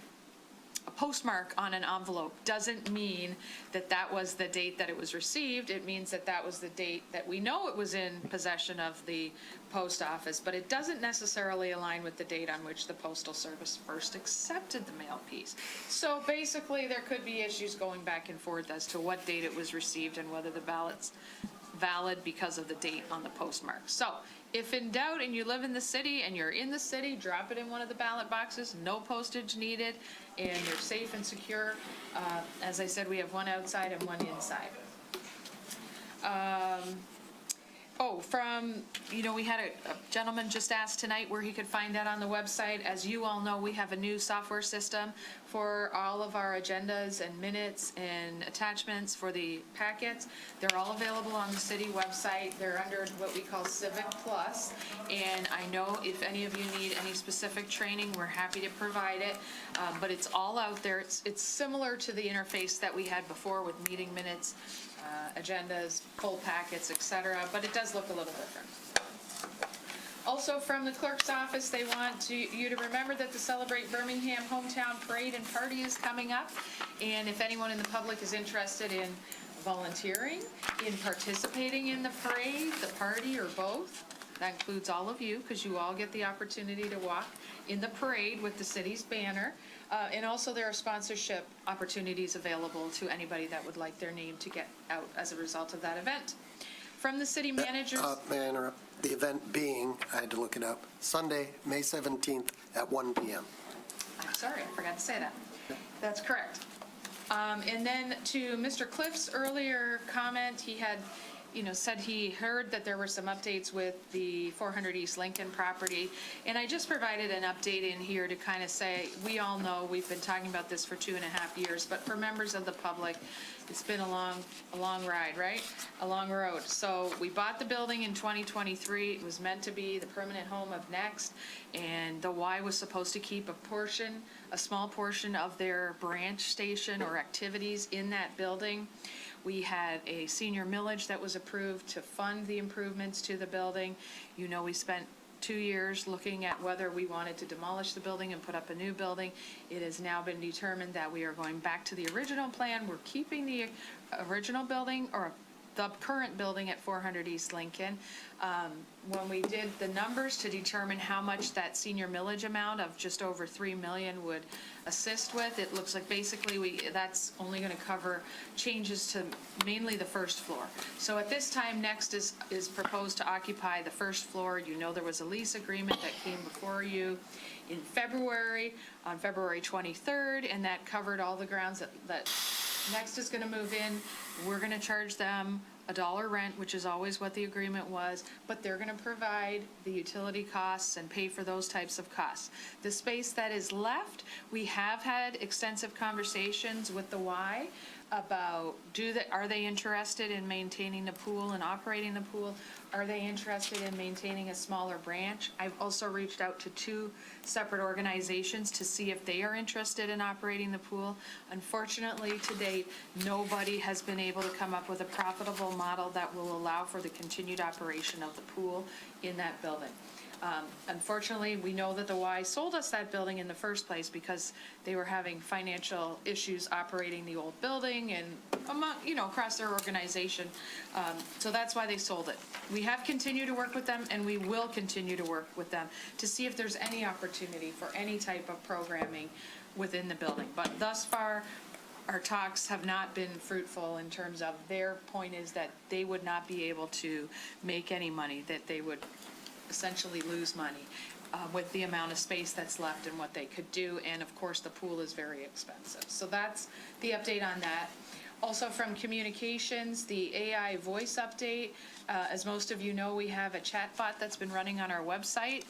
postmark on an envelope doesn't mean that that was the date that it was received. It means that that was the date that we know it was in possession of the post office, but it doesn't necessarily align with the date on which the Postal Service first accepted the mail piece. So basically, there could be issues going back and forth as to what date it was received and whether the ballot's valid because of the date on the postmark. So if in doubt and you live in the city and you're in the city, drop it in one of the ballot boxes, no postage needed, and you're safe and secure. As I said, we have one outside and one inside. We had a gentleman just asked tonight where he could find that on the website. As you all know, we have a new software system for all of our agendas and minutes and attachments for the packets. They're all available on the city website. They're under what we call Civic Plus. And I know if any of you need any specific training, we're happy to provide it. But it's all out there. It's similar to the interface that we had before with meeting minutes, agendas, full packets, et cetera, but it does look a little different. Also, from the clerk's office, they want you to remember that the Celebrate Birmingham Hometown Parade and Party is coming up, and if anyone in the public is interested in volunteering, in participating in the parade, the party, or both, that includes all of you, because you all get the opportunity to walk in the parade with the city's banner. And also there are sponsorship opportunities available to anybody that would like their name to get out as a result of that event. From the city managers. May I interrupt? The event being, I had to look it up, Sunday, May 17th at 1 p.m. I'm sorry, I forgot to say that. That's correct. And then to Mr. Cliff's earlier comment, he had said he heard that there were some updates with the 400 East Lincoln property. And I just provided an update in here to kind of say, we all know we've been talking about this for 2.5 years, but for members of the public, it's been a long ride, right? A long road. So we bought the building in 2023. It was meant to be the permanent home of Next, and the Y was supposed to keep a small portion of their branch station or activities in that building. We had a senior millage that was approved to fund the improvements to the building. We spent 2 years looking at whether we wanted to demolish the building and put up a new building. It has now been determined that we are going back to the original plan. We're keeping the original building, or the current building at 400 East Lincoln. When we did the numbers to determine how much that senior millage amount of just over $3 million would assist with, it looks like basically that's only going to cover changes to mainly the first floor. So at this time, Next is proposed to occupy the first floor. There was a lease agreement that came before you in February, on February 23rd, and that covered all the grounds that Next is going to move in. We're going to charge them $1 rent, which is always what the agreement was, but they're going to provide the utility costs and pay for those types of costs. The space that is left, we have had extensive conversations with the Y about are they interested in maintaining the pool and operating the pool? Are they interested in maintaining a smaller branch? I've also reached out to 2 separate organizations to see if they are interested in operating the pool. Unfortunately, to date, nobody has been able to come up with a profitable model that will allow for the continued operation of the pool in that building. Unfortunately, we know that the Y sold us that building in the first place because they were having financial issues operating the old building and across their organization. So that's why they sold it. We have continued to work with them, and we will continue to work with them to see if there's any opportunity for any type of programming within the building. But thus far, our talks have not been fruitful in terms of their point is that they would not be able to make any money, that they would essentially lose money with the amount of space that's left and what they could do. And of course, the pool is very expensive. So that's the update on that. Also from communications, the AI voice update. As most of you know, we have a chatbot that's been running on our website.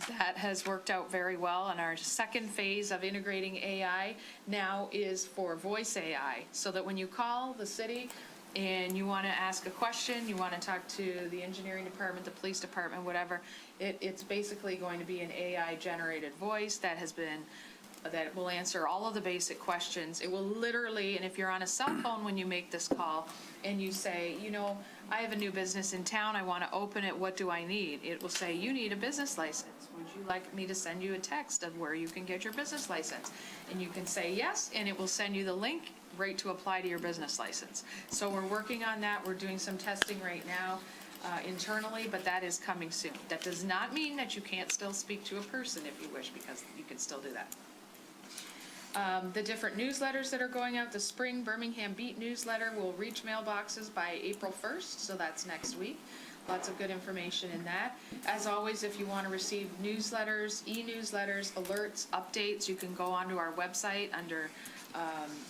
That has worked out very well, and our second phase of integrating AI now is for voice AI, so that when you call the city and you want to ask a question, you want to talk to the engineering department, the police department, whatever, it's basically going to be an AI-generated voice that will answer all of the basic questions. It will literally, and if you're on a cell phone when you make this call and you say, I have a new business in town, I want to open it, what do I need? It will say, you need a business license. Would you like me to send you a text of where you can get your business license? And you can say yes, and it will send you the link right to apply to your business license. So we're working on that. We're doing some testing right now internally, but that is coming soon. That does not mean that you can't still speak to a person if you wish, because you can still do that. The different newsletters that are going out, the Spring Birmingham Beat newsletter will reach mailboxes by April 1st, so that's next week. Lots of good information in that. As always, if you want to receive newsletters, e-newsletters, alerts, updates, you can go onto our website under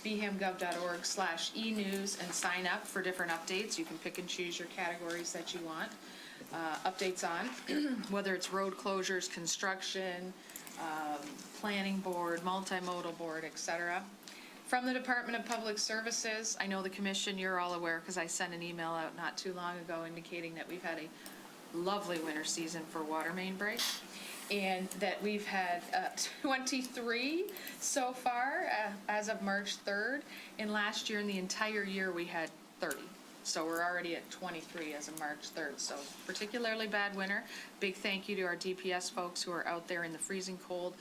bhamgov.org/e-news and sign up for different updates. You can pick and choose your categories that you want updates on, whether it's road closures, construction, planning board, multimodal board, et cetera. From the Department of Public Services, I know the commission, you're all aware because I sent an email out not too long ago indicating that we've had a lovely winter season for water main break, and that we've had 23 so far as of March 3rd, and last year in the entire year we had 30. So we're already at 23 as of March 3rd. So particularly bad winter. Big thank you to our DPS folks who are out there in the freezing cold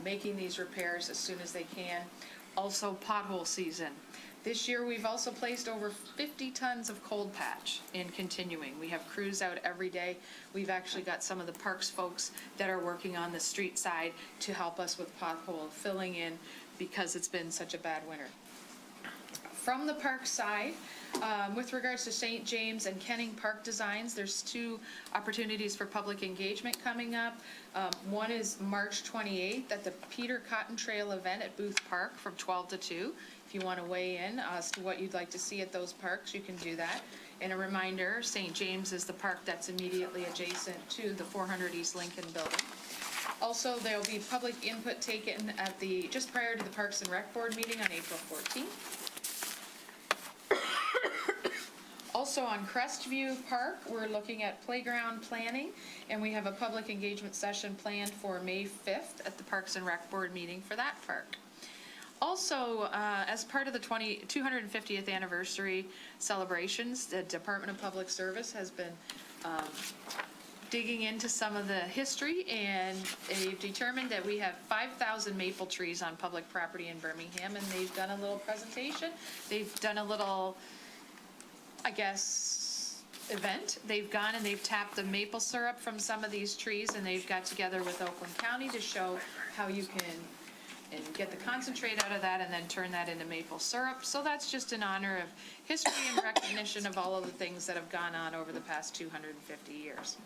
making these repairs as soon as they can. Also pothole season. This year we've also placed over 50 tons of cold patch in continuing. We have crews out every day. We've actually got some of the parks folks that are working on the street side to help us with pothole filling in because it's been such a bad winter. From the park side, with regards to St. James and Kenning Park designs, there's two opportunities for public engagement coming up. One is March 28th at the Peter Cotton Trail event at Booth Park from 12 to 2. If you want to weigh in as to what you'd like to see at those parks, you can do that. And a reminder, St. James is the park that's immediately adjacent to the 400 East Lincoln building. Also, there'll be public input taken at just prior to the Parks and Rec Board meeting on April 14th. Also on Crestview Park, we're looking at playground planning, and we have a public engagement session planned for May 5th at the Parks and Rec Board meeting for that park. Also, as part of the 250th anniversary celebrations, the Department of Public Service has been digging into some of the history, and they've determined that we have 5,000 maple trees on public property in Birmingham, and they've done a little presentation. They've done a little, I guess, event. They've gone and they've tapped the maple syrup from some of these trees, and they've got together with Oakland County to show how you can get the concentrate out of that and then turn that into maple syrup. So that's just in honor of history and recognition of all of the things that have gone on over the past 250 years.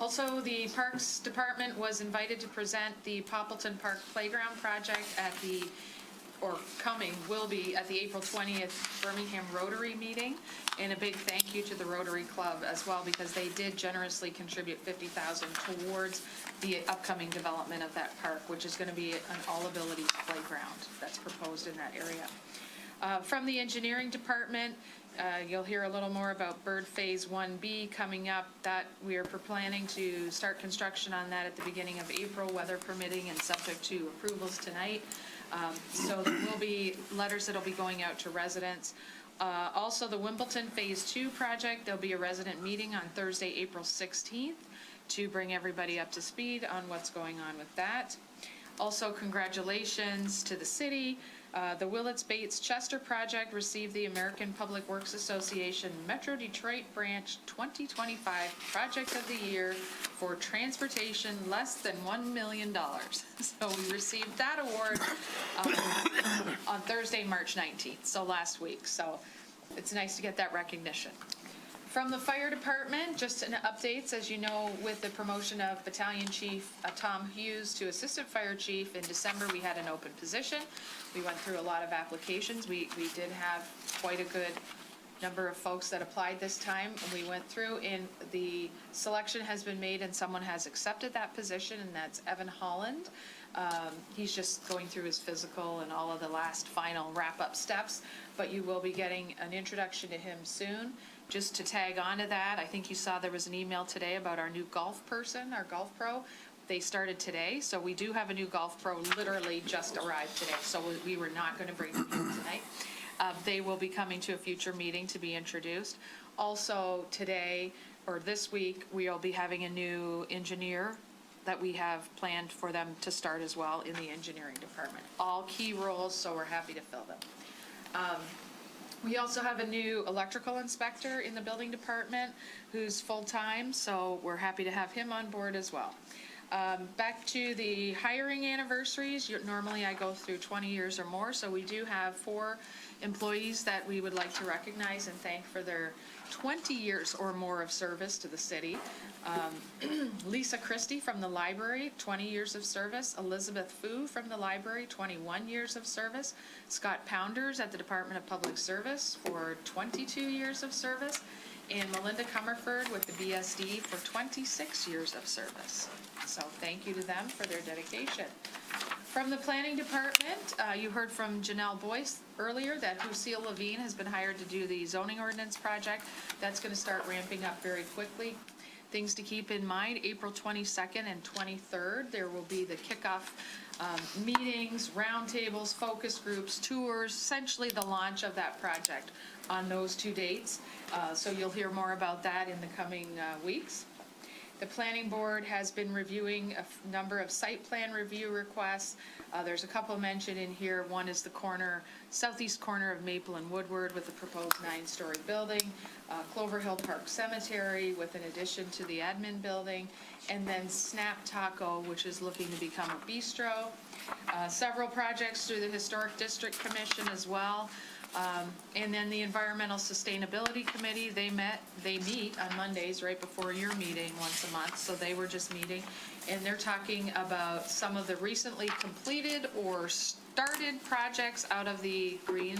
Also, the Parks Department was invited to present the Poppleton Park Playground project will be at the April 20th Birmingham Rotary meeting. And a big thank you to the Rotary Club as well, because they did generously contribute $50,000 towards the upcoming development of that park, which is going to be an all-abilities playground that's proposed in that area. From the engineering department, you'll hear a little more about Bird Phase 1B coming up. That we are planning to start construction on that at the beginning of April, weather permitting and subject to approvals tonight. So there will be letters that will be going out to residents. Also, the Wimbledon Phase 2 project, there'll be a resident meeting on Thursday, April 16th to bring everybody up to speed on what's going on with that. Also, congratulations to the city. The Willits Bates Chester project received the American Public Works Association Metro Detroit Branch 2025 Project of the Year for transportation less than $1 million. So we received that award on Thursday, March 19th, so last week. So it's nice to get that recognition. From the fire department, just an updates, as you know, with the promotion of Battalion Chief Tom Hughes to Assistant Fire Chief in December, we had an open position. We went through a lot of applications. We did have quite a good number of folks that applied this time. We went through and the selection has been made and someone has accepted that position, and that's Evan Holland. He's just going through his physical and all of the last final wrap-up steps, but you will be getting an introduction to him soon. Just to tag on to that, I think you saw there was an email today about our new golf person, our golf pro. They started today, so we do have a new golf pro literally just arrived today, so we were not going to bring them in tonight. They will be coming to a future meeting to be introduced. Also today, or this week, we will be having a new engineer that we have planned for them to start as well in the engineering department. All key roles, so we're happy to fill them. We also have a new electrical inspector in the building department who's full-time, so we're happy to have him on board as well. Back to the hiring anniversaries. Normally I go through 20 years or more, so we do have 4 employees that we would like to recognize and thank for their 20 years or more of service to the city. Lisa Christie from the library, 20 years of service. Elizabeth Fu from the library, 21 years of service. Scott Pounders at the Department of Public Service for 22 years of service. And Melinda Comerford with the BSD for 26 years of service. So thank you to them for their dedication. From the planning department, you heard from Janelle Boyce earlier that Lucille Levine has been hired to do the zoning ordinance project. That's going to start ramping up very quickly. Things to keep in mind, April 22nd and 23rd, there will be the kickoff meetings, roundtables, focus groups, tours, essentially the launch of that project on those 2 dates. So you'll hear more about that in the coming weeks. The planning board has been reviewing a number of site plan review requests. There's a couple mentioned in here. One is the southeast corner of Maple and Woodward with the proposed 9-story building, Clover Hill Park Cemetery with an addition to the admin building, and then Snap Taco, which is looking to become a bistro. Several projects through the Historic District Commission as well. And then the Environmental Sustainability Committee, they meet on Mondays right before your meeting once a month, so they were just meeting, and they're talking about some of the recently completed or started projects out of the green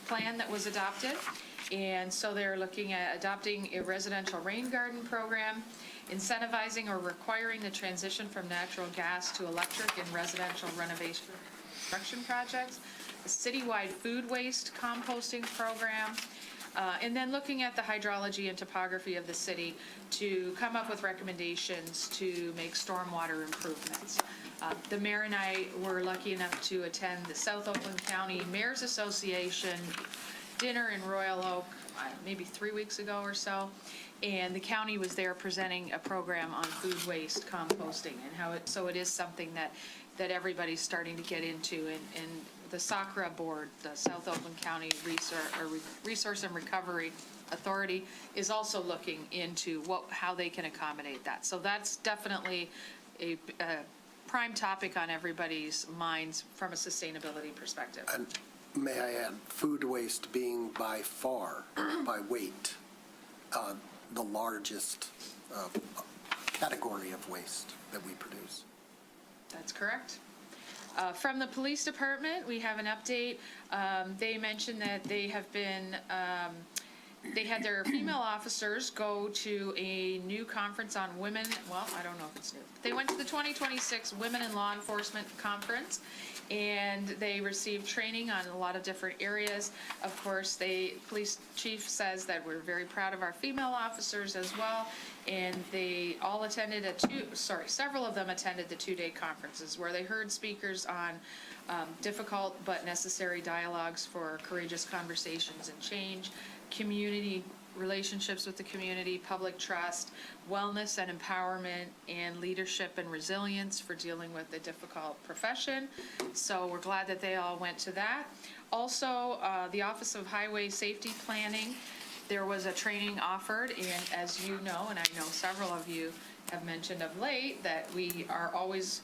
plan that was adopted. And so they're looking at adopting a residential rain garden program, incentivizing or requiring the transition from natural gas to electric in residential renovation construction projects, a citywide food waste composting program, and then looking at the hydrology and topography of the city to come up with recommendations to make stormwater improvements. The mayor and I were lucky enough to attend the South Oakland County Mayor's Association dinner in Royal Oak maybe 3 weeks ago or so, and the county was there presenting a program on food waste composting and how it is something that everybody's starting to get into, and the SACRA board, the South Oakland County Resource and Recovery Authority, is also looking into how they can accommodate that. So that's definitely a prime topic on everybody's minds from a sustainability perspective. And may I add, food waste being by far, by weight, the largest category of waste that we produce. That's correct. From the police department, we have an update. They mentioned that they have been, they had their female officers go to a new conference on women. Well, I don't know if it's new. They went to the 2026 Women in Law Enforcement Conference, and they received training on a lot of different areas. Of course, police chief says that we're very proud of our female officers as well, and they all attended several of them attended the 2-day conferences where they heard speakers on difficult but necessary dialogues for courageous conversations and change, community relationships with the community, public trust, wellness and empowerment, and leadership and resilience for dealing with a difficult profession. So we're glad that they all went to that. Also, the Office of Highway Safety Planning, there was a training offered, and as you know, and I know several of you have mentioned of late, that we are always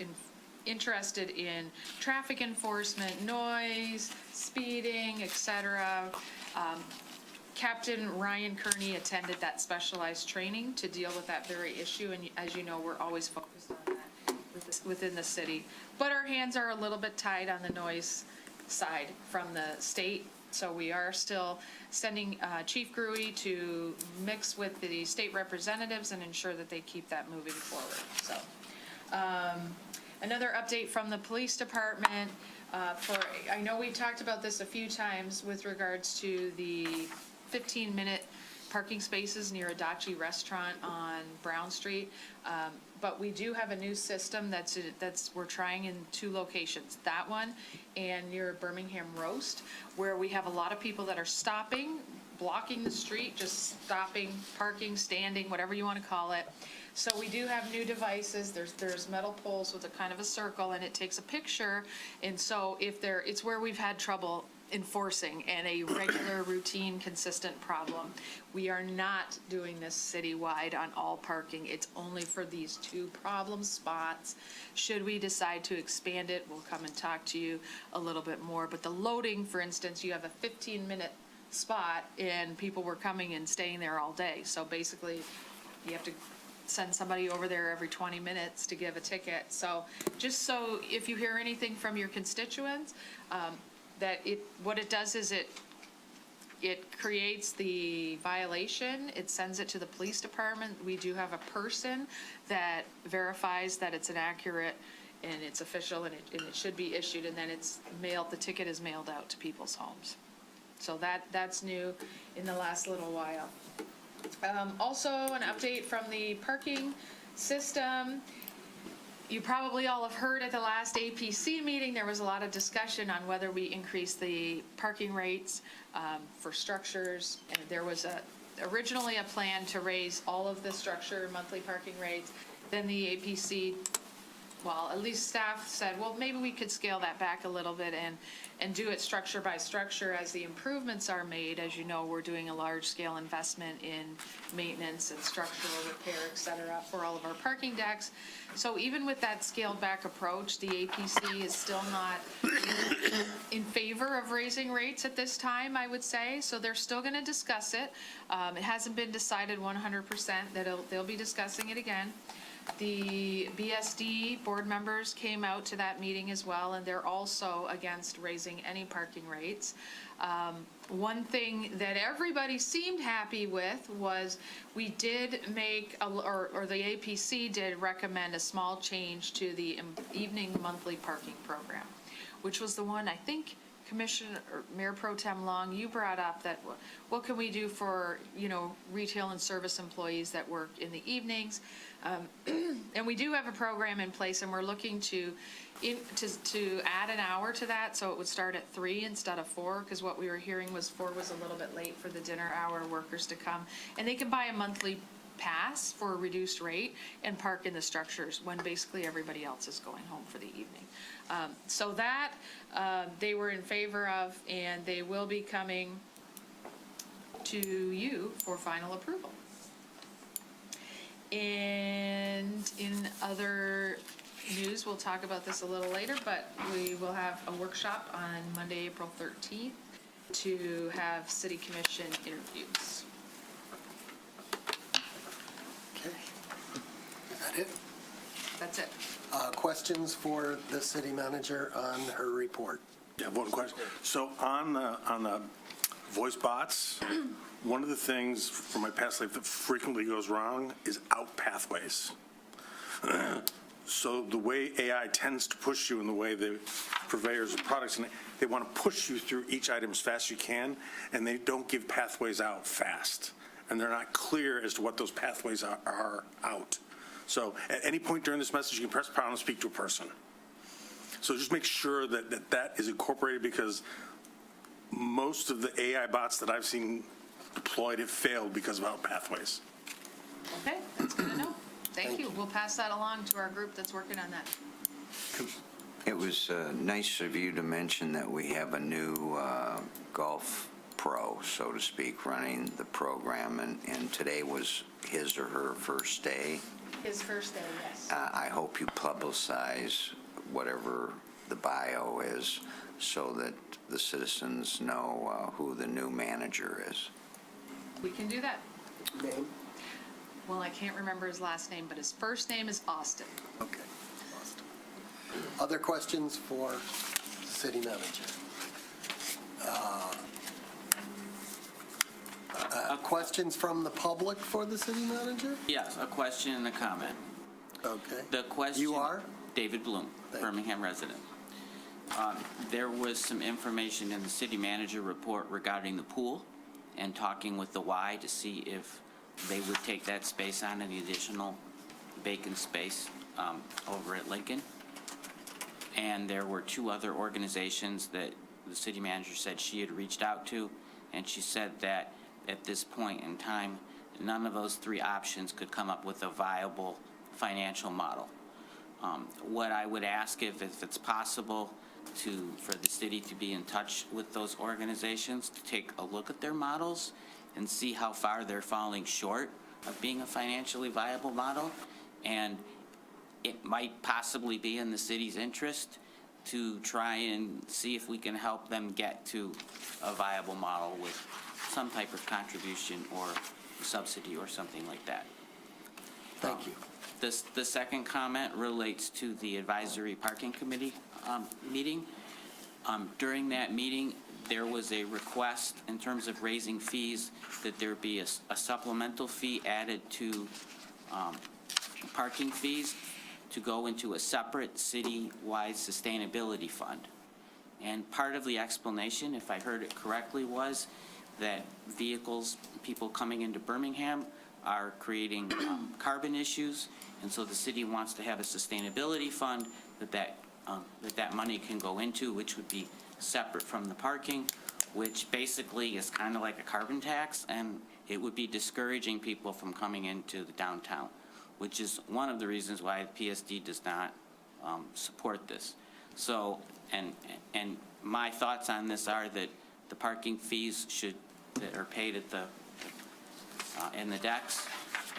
interested in traffic enforcement, noise, speeding, et cetera. Captain Ryan Kearney attended that specialized training to deal with that very issue, and as you know, we're always focused on that within the city. But our hands are a little bit tied on the noise side from the state, so we are still sending Chief Gruey to mix with the state representatives and ensure that they keep that moving forward. So, another update from the police department. I know we talked about this a few times with regards to the 15-minute parking spaces near Adachi Restaurant on Brown Street. But we do have a new system we're trying in 2 locations. That one and near Birmingham Roast, where we have a lot of people that are stopping, blocking the street, just stopping, parking, standing, whatever you want to call it. So we do have new devices. There's metal poles with a kind of a circle, and it takes a picture. And so it's where we've had trouble enforcing and a regular, routine, consistent problem. We are not doing this citywide on all parking. It's only for these 2 problem spots. Should we decide to expand it, we'll come and talk to you a little bit more. But the loading, for instance, you have a 15-minute spot and people were coming and staying there all day. So basically, you have to send somebody over there every 20 minutes to give a ticket. So just so if you hear anything from your constituents, what it does is it creates the violation, it sends it to the police department. We do have a person that verifies that it's an accurate and it's official and it should be issued, and then it's mailed, the ticket is mailed out to people's homes. So that's new in the last little while. Also, an update from the parking system. You probably all have heard at the last APC meeting, there was a lot of discussion on whether we increase the parking rates for structures. And there was originally a plan to raise all of the structure monthly parking rates. Then the APC, well, at least staff said, well, maybe we could scale that back a little bit and do it structure by structure as the improvements are made. As you know, we're doing a large-scale investment in maintenance and structural repair, et cetera, for all of our parking decks. So even with that scaled-back approach, the APC is still not in favor of raising rates at this time, I would say. So they're still going to discuss it. It hasn't been decided 100% that they'll be discussing it again. The BSD board members came out to that meeting as well, and they're also against raising any parking rates. One thing that everybody seemed happy with was we did make, or the APC did recommend a small change to the evening monthly parking program, which was the one I think Commissioner or Mayor Pro Tem Long, you brought up that what can we do for, retail and service employees that work in the evenings? And we do have a program in place, and we're looking to add an hour to that, so it would start at 3 instead of 4, because what we were hearing was 4 was a little bit late for the dinner hour workers to come. And they can buy a monthly pass for a reduced rate and park in the structures when basically everybody else is going home for the evening. So that they were in favor of, and they will be coming to you for final approval. And in other news, we'll talk about this a little later, but we will have a workshop on Monday, April 13th to have city commission interviews. Okay. Is that it? That's it. Questions for the city manager on her report? Yeah, one question. So on the voice bots, one of the things from my past life that frequently goes wrong is out pathways. So the way AI tends to push you in the way the purveyors of products, and they want to push you through each item as fast as you can, and they don't give pathways out fast. And they're not clear as to what those pathways are out. So at any point during this message, you can press pound and speak to a person. So just make sure that is incorporated, because most of the AI bots that I've seen deployed have failed because of our pathways. Okay, that's good to know. Thank you. We'll pass that along to our group that's working on that. It was nice of you to mention that we have a new golf pro, so to speak, running the program, and today was his or her first day. His first day, yes. I hope you publicize whatever the bio is so that the citizens know who the new manager is. We can do that. Name? Well, I can't remember his last name, but his first name is Austin. Okay. Other questions for the city manager? Questions from the public for the city manager? Yes, a question and a comment. Okay. The question. You are? David Bloom, Birmingham resident. There was some information in the city manager report regarding the pool and talking with the Y to see if they would take that space on, any additional vacant space over at Lincoln. And there were two other organizations that the city manager said she had reached out to, and she said that at this point in time, none of those three options could come up with a viable financial model. What I would ask if it's possible for the city to be in touch with those organizations, to take a look at their models and see how far they're falling short of being a financially viable model. And it might possibly be in the city's interest to try and see if we can help them get to a viable model with some type of contribution or subsidy or something like that. Thank you. The second comment relates to the advisory parking committee meeting. During that meeting, there was a request in terms of raising fees that there be a supplemental fee added to parking fees to go into a separate city-wide sustainability fund. And part of the explanation, if I heard it correctly, was that vehicles, people coming into Birmingham, are creating carbon issues, and so the city wants to have a sustainability fund that money can go into, which would be separate from the parking, which basically is kind of like a carbon tax, and it would be discouraging people from coming into the downtown, which is one of the reasons why the PSD does not support this. So, and my thoughts on this are that the parking fees that are paid at in the decks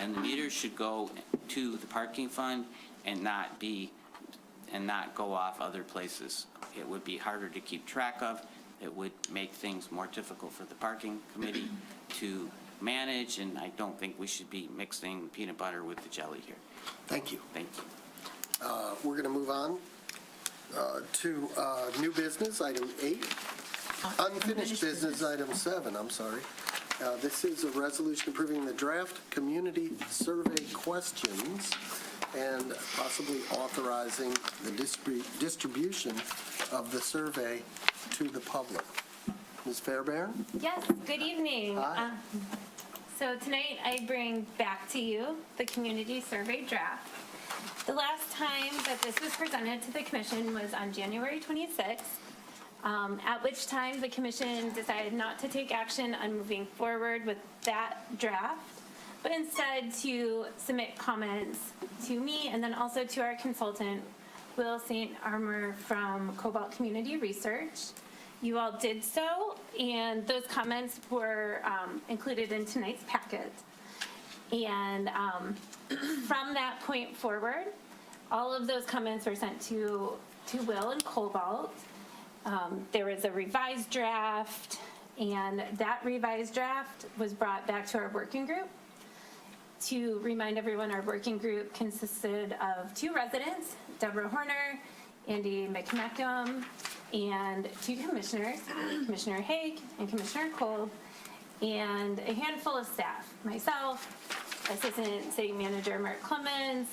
and the meters should go to the parking fund and not go off other places. It would be harder to keep track of. It would make things more difficult for the parking committee to manage, and I don't think we should be mixing peanut butter with the jelly here. Thank you. Thank you. We're going to move on to new business, item 8. Unfinished business, item 7, I'm sorry. This is a resolution approving the draft community survey questions and possibly authorizing the distribution of the survey to the public. Ms. Fairbairn? Yes, good evening. Hi. So tonight I bring back to you the community survey draft. The last time that this was presented to the commission was on January 26th, at which time the commission decided not to take action on moving forward with that draft, but instead to submit comments to me and then also to our consultant, Will St. Armour from Cobalt Community Research. You all did so, and those comments were included in tonight's packet. And from that point forward, all of those comments were sent to Will and Cobalt. There was a revised draft, and that revised draft was brought back to our working group. To remind everyone, our working group consisted of 2 residents, Deborah Horner, Andy McMeckham, and 2 commissioners, Commissioner Haig and Commissioner Kolb, and a handful of staff, myself, Assistant City Manager Mark Clemens,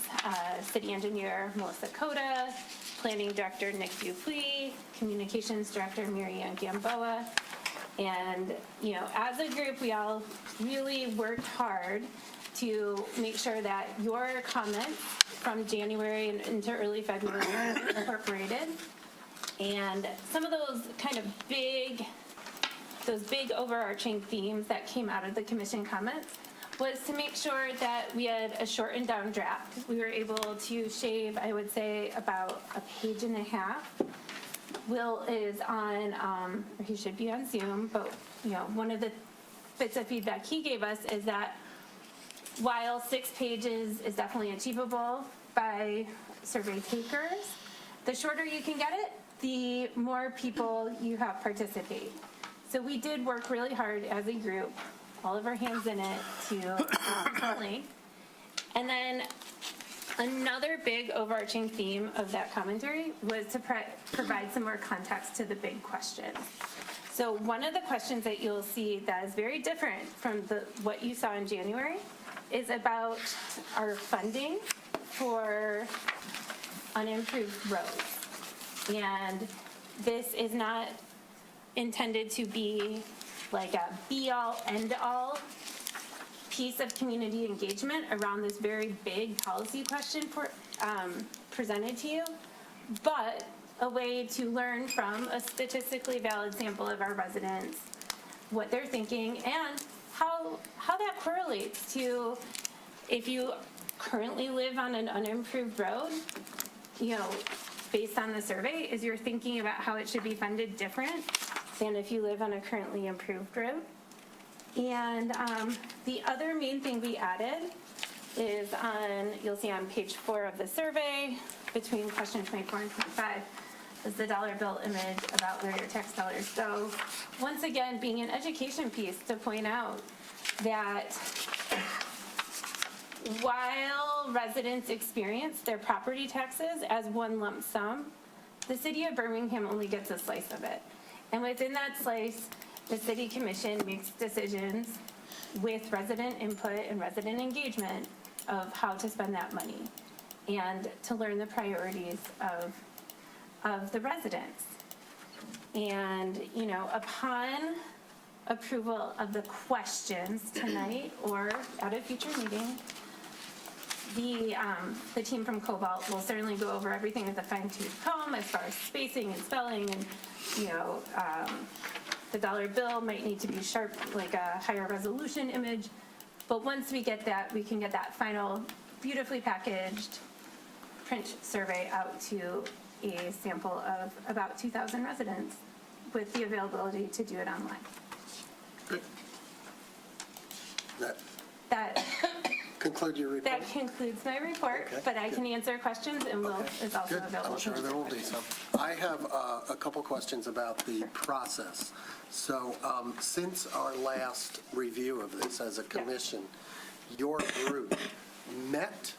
City Engineer Melissa Coda, Planning Director Nick Dupuis, Communications Director Mary Ann Gamboa. And, as a group, we all really worked hard to make sure that your comments from January and into early February were incorporated. And some of those kind of big those big overarching themes that came out of the commission comments was to make sure that we had a shortened down draft. We were able to shave, I would say, about a page and a half. Will is on, or he should be on Zoom, but one of the bits of feedback he gave us is that while 6 pages is definitely achievable by survey takers, the shorter you can get it, the more people you have participate. So we did work really hard as a group, all of our hands in it, to length. And then another big overarching theme of that commentary was to provide some more context to the big questions. So one of the questions that you'll see that is very different from what you saw in January is about our funding for unimproved roads. And this is not intended to be like a be-all, end-all piece of community engagement around this very big policy question presented to you, but a way to learn from a statistically valid sample of our residents what they're thinking and how that correlates to if you currently live on an unimproved road, based on the survey, is you're thinking about how it should be funded different than if you live on a currently improved road. And the other main thing we added is you'll see on page 4 of the survey, between question 24 and 25, is the dollar bill image about where your tax dollars go. Once again, being an education piece to point out that while residents experience their property taxes as one lump sum, the city of Birmingham only gets a slice of it. And within that slice, the city commission makes decisions with resident input and resident engagement of how to spend that money and to learn the priorities of the residents. And, upon approval of the questions tonight or at a future meeting, the team from Cobalt will certainly go over everything with a fine-tooth comb as far as spacing and spelling and, the dollar bill might need to be sharp, like a higher resolution image. But once we get that, we can get that final beautifully packaged print survey out to a sample of about 2,000 residents with the availability to do it online. Good. That conclude your report? That concludes my report, Okay, but I good. can answer questions and is also Good. available. I'm sure to there will answer be some. questions. I have a couple questions about the process. So since our last review of this as a commission, your group met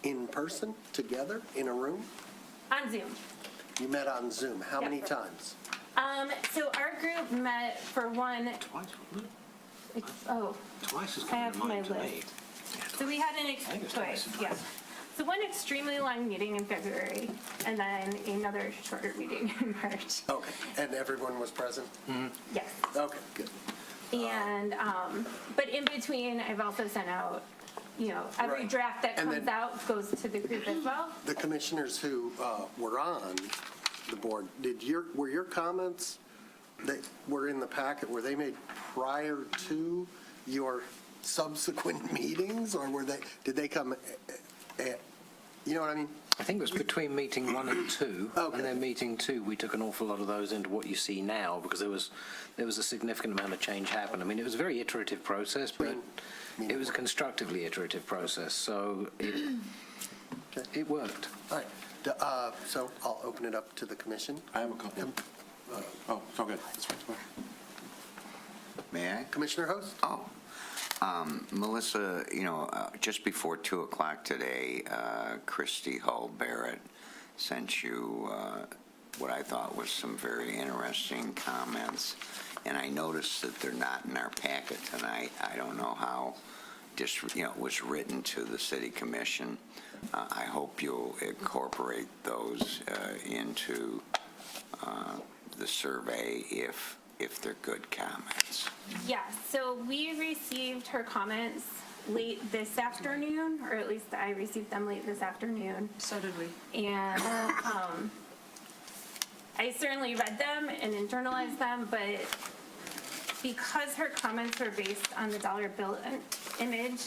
in person together in a room? On Zoom. You met on Zoom. How many Yep. times? So our group met for one. Twice, wasn't it? Twice is I coming have to my mind to me. list. So we had I think it's twice, twice. yeah. So one extremely long meeting in February, and then another shorter meeting in March. Okay. And everyone was present? Yes. Okay, good. And, but in between, I've also sent out, every Right. draft that And comes then- out goes to the group as well. The commissioners who were on the board, were your comments that were in the packet, were they made prior to your subsequent meetings, or did they come, you know what I mean? I think it was between meeting 1 and 2, Okay. and then meeting 2, we took an awful lot of those into what you see now, because there was a significant amount of change happen. I mean, it was a very iterative process, but it was a constructively iterative process, so it worked. All right. So I'll open it up to the commission. I have a couple. Oh, it's all good. That's fine. May I? Commissioner Host? Oh, Melissa, just before 2 o'clock today, Christy Hull Barrett sent you what I thought was some very interesting comments, and I noticed that they're not in our packet tonight. I don't know how it was written to the city commission. I hope you'll incorporate those into the survey if they're good comments. Yeah, so we received her comments late this afternoon, or at least I received them late this afternoon. So did we. And I certainly read them and internalized them, but because her comments were based on the dollar bill image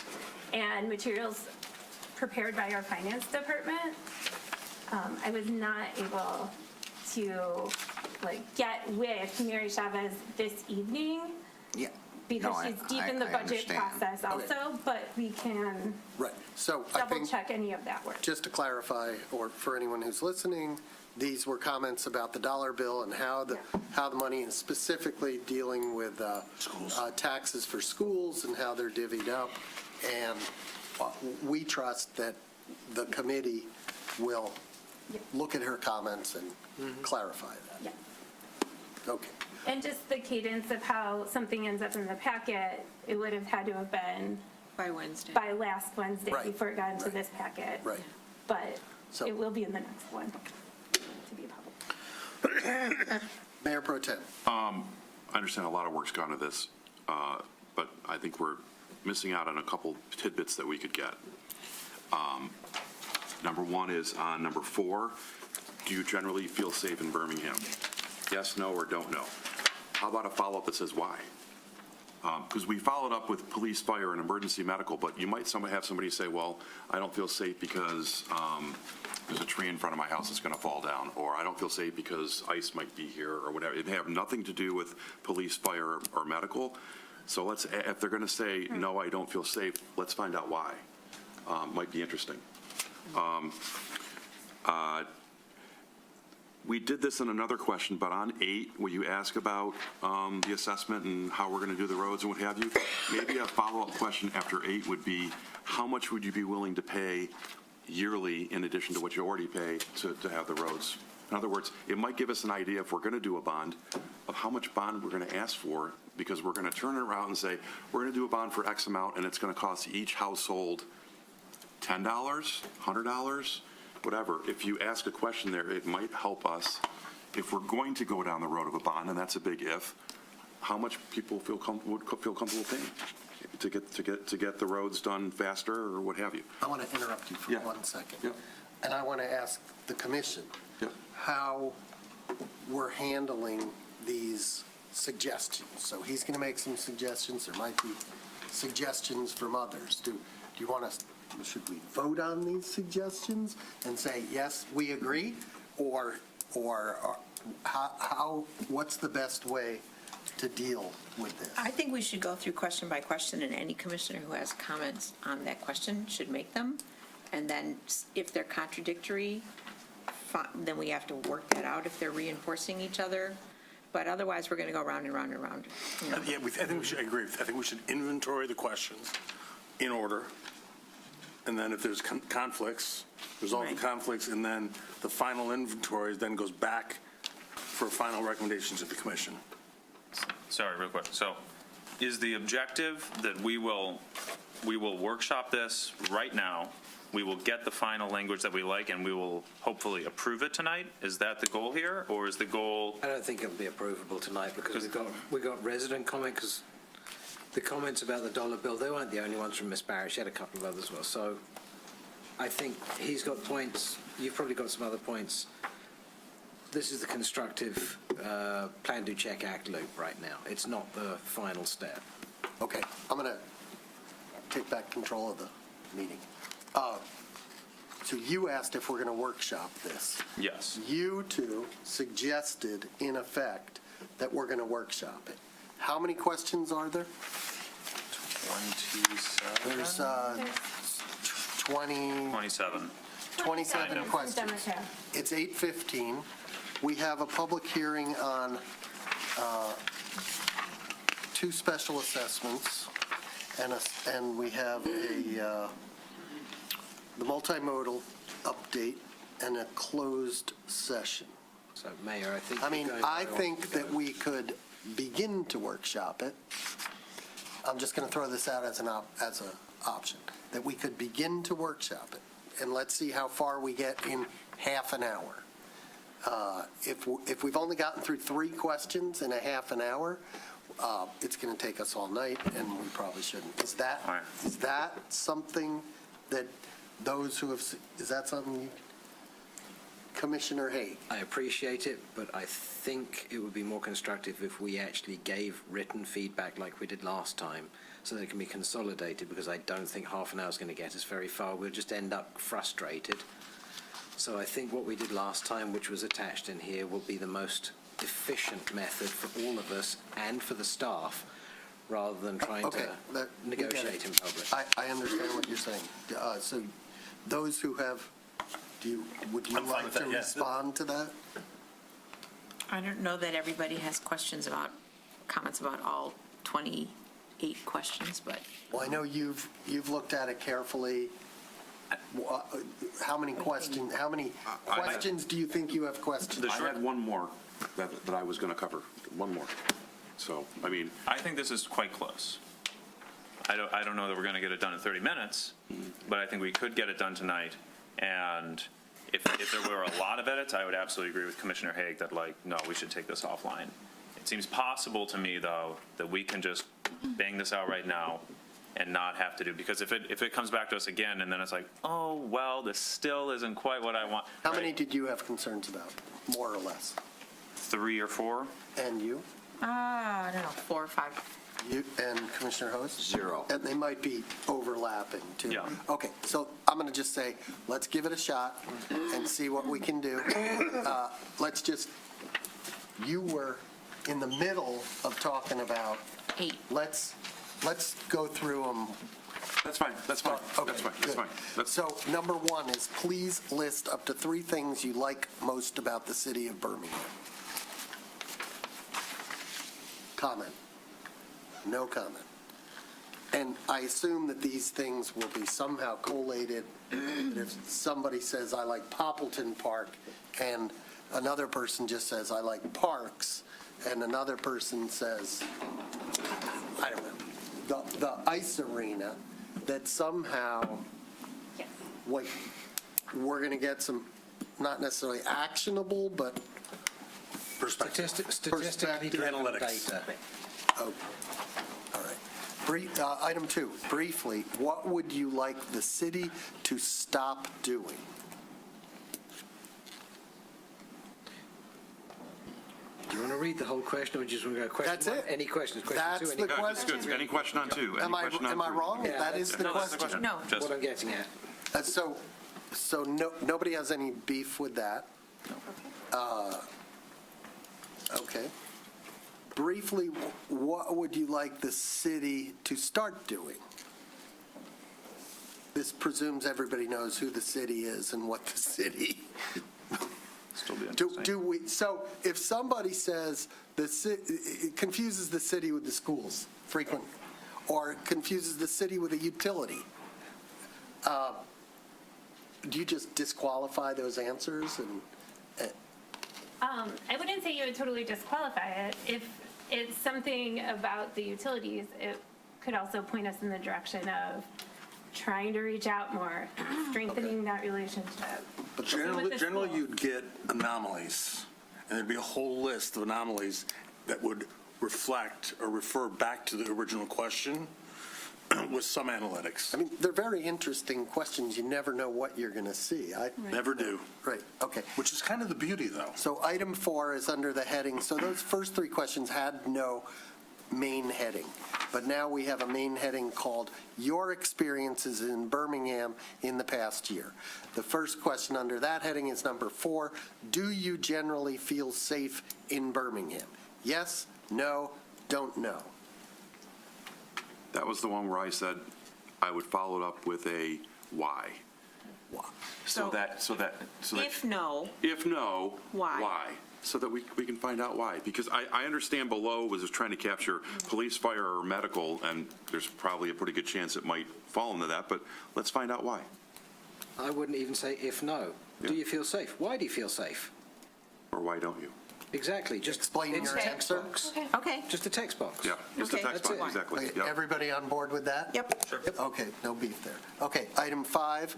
and materials prepared by our finance department, I was not able to get with Mary Chavez this evening Yeah. because No, she's deep in the I budget understand. process also, but we can Right. So I double think, check any of that work. just to clarify, or for anyone who's listening, these were comments about the dollar bill and how the money is specifically dealing with taxes for schools and how they're divvied up. And we trust that the committee will look at her comments and clarify that. Yeah. Okay. And just the cadence of how something ends up in the packet, it would have had to have been By Wednesday. by last Wednesday Right. before it got into Right. this packet. Right. But So- it will be in the next one to be public. Mayor Pro Tem. I understand a lot of work's gone into this, but I think we're missing out on a couple tidbits that we could get. Number one is on number 4, do you generally feel safe in Birmingham? Yes, no, or don't know. How about a follow-up that says why? Because we followed up with police, fire, and emergency medical, but you might have somebody say, well, I don't feel safe because there's a tree in front of my house that's going to fall down, or I don't feel safe because ice might be here, or whatever. It may have nothing to do with police, fire, or medical. So if they're going to say, no, I don't feel safe, let's find out why. Might be interesting. We did this in another question, but on 8, where you ask about the assessment and how we're going to do the roads and what have you, maybe a follow-up question after 8 would be, how much would you be willing to pay yearly in addition to what you already pay to have the roads? In other words, it might give us an idea, if we're going to do a bond, of how much bond we're going to ask for, because we're going to turn it around and say, we're going to do a bond for X amount, and it's going to cost each household $10, $100, whatever. If you ask a question there, it might help us, if we're going to go down the road of a bond, and that's a big if, how much people would feel comfortable paying to get the roads done faster or what have you. I want to interrupt you for 1 second. Yeah. And I want to ask the commission how we're handling these suggestions. So he's going to make some suggestions. There might be suggestions from others. Do you want us, should we vote on these suggestions and say, yes, we agree? Or what's the best way to deal with this? I think we should go through question by question, and any commissioner who has comments on that question should make them. And then if they're contradictory, then we have to work that out if they're reinforcing each other. But otherwise, we're going to go round and round and round. You know? Yeah, I think we should, I agree. I think we should inventory the questions in order. And then if there's conflicts, resolve the conflicts, and then the final inventory then goes back for final recommendations to the commission. Sorry, real quick. So is the objective that we will workshop this right now, we will get the final language that we like, and we will hopefully approve it tonight? Is that the goal here, or is the goal? I don't think it'll be approvable tonight because we got resident comment, because the comments about the dollar bill, they weren't the only ones from Ms. Barrett. She had a couple of others as well. So I think he's got points. You've probably got some other points. This is the constructive plan, do, check, act loop right now. It's not the final step. Okay, I'm going to take back control of the meeting. So you asked if we're going to workshop this. Yes. You two suggested, in effect, that we're going to workshop it. How many questions are there? 27. There's 27 questions. It's 8:15. We have a public hearing on 2 special assessments, and we have the multimodal update and a closed session. So, Mayor, I think that we could begin to workshop it. I'm just going to throw this out as an option, that we could begin to workshop it, and let's see how far we get in half an hour. If we've only gotten through 3 questions in a half an hour, it's going to take us all night, and we probably shouldn't. Is that something that those who have, is that something you? Commissioner Haig. I appreciate it, but I think it would be more constructive if we actually gave written feedback like we did last time, so that it can be consolidated, because I don't think half an hour is going to get us very far. We'll just end up frustrated. So I think what we did last time, which was attached in here, will be the most efficient method for all of us and for the staff, rather than trying Okay, to negotiate in public. I understand what you're saying. So those who have, would you I'm fine like with to that, yeah. respond to that? I don't know that everybody has comments about all 28 questions, but Well, I know you've looked at it carefully. How many questions do you think you have questions? I had one more that I was going to cover, one more. So, I mean, I think this is quite close. I don't know that we're going to get it done in 30 minutes, but I think we could get it done tonight. And if there were a lot of edits, I would absolutely agree with Commissioner Haig that, like, no, we should take this offline. It seems possible to me, though, that we can just bang this out right now and not have to do, because if it comes back to us again and then it's like, oh, well, this still isn't quite what I want. How many did you have concerns about, more or less? 3 or 4? And you? I don't know, 4 or 5. You and Commissioner Host? 0. And they might be overlapping, too. Yeah. Okay, so I'm going to just say, let's give it a shot and see what we can do. You were in the middle of talking about 8. Let's go through them. that's fine, that's fine, Okay, that's fine, that's good. fine. So number 1 is please list up to 3 things you like most about the city of Birmingham. Comment? No comment. And I assume that these things will be somehow collated. That if somebody says, I like Poppleton Park, and another person just says, I like parks, and another person says, I don't know, the ice arena, that somehow, like, we're going to get some, not necessarily actionable, but Statistically driven Analytics. data. Oh, all right. Item 2, briefly, what would you like the city to stop doing? Do you want to read the whole question, or do you just want to go question That's one? it. Any questions? Question That's 2? Any the Good, question. that's good. Any question on 2? Any Am I question on wrong? Yeah, That is the No, that's the question? No. Just- What I'm getting at. So nobody has any beef with that? Okay. Briefly, what would you like the city to start doing? This presumes everybody knows who the city is and what the city. Still be interesting. Do we? So if somebody says it confuses the city with the schools frequent, or it confuses the city with a utility, do you just disqualify those answers? And I wouldn't say you would totally disqualify it. If it's something about the utilities, it could also point us in the direction of trying to reach out more, strengthening that relationship. but Generally, you'd get anomalies, and there'd be a whole list of anomalies that would reflect or refer back to the original question with some analytics. I mean, they're very interesting questions. You never know what you're going to see. Never do. Right, okay. Which is kind of the beauty, though. So item 4 is under the heading, so those first 3 questions had no main heading, but now we have a main heading called Your Experiences in Birmingham in the Past Year. The first question under that heading is number 4, do you generally feel safe in Birmingham? Yes, no, don't know. That was the one where I said I would follow it up with a why. Why? So If no, why? So that we can find out why. Because I understand below was just trying to capture police, fire, or medical, and there's probably a pretty good chance it might fall into that, but let's find out why. I wouldn't even say if no. Do Yeah. you feel safe? Why do you feel safe? Or why don't you? Exactly. Just Explain it's your a text answer. box. okay. Just a text box. Yeah, just a Okay. text That's box, it. exactly. Okay, Yep. everybody on board with that? Yep. Yep. Okay, no beef there. Okay, item 5,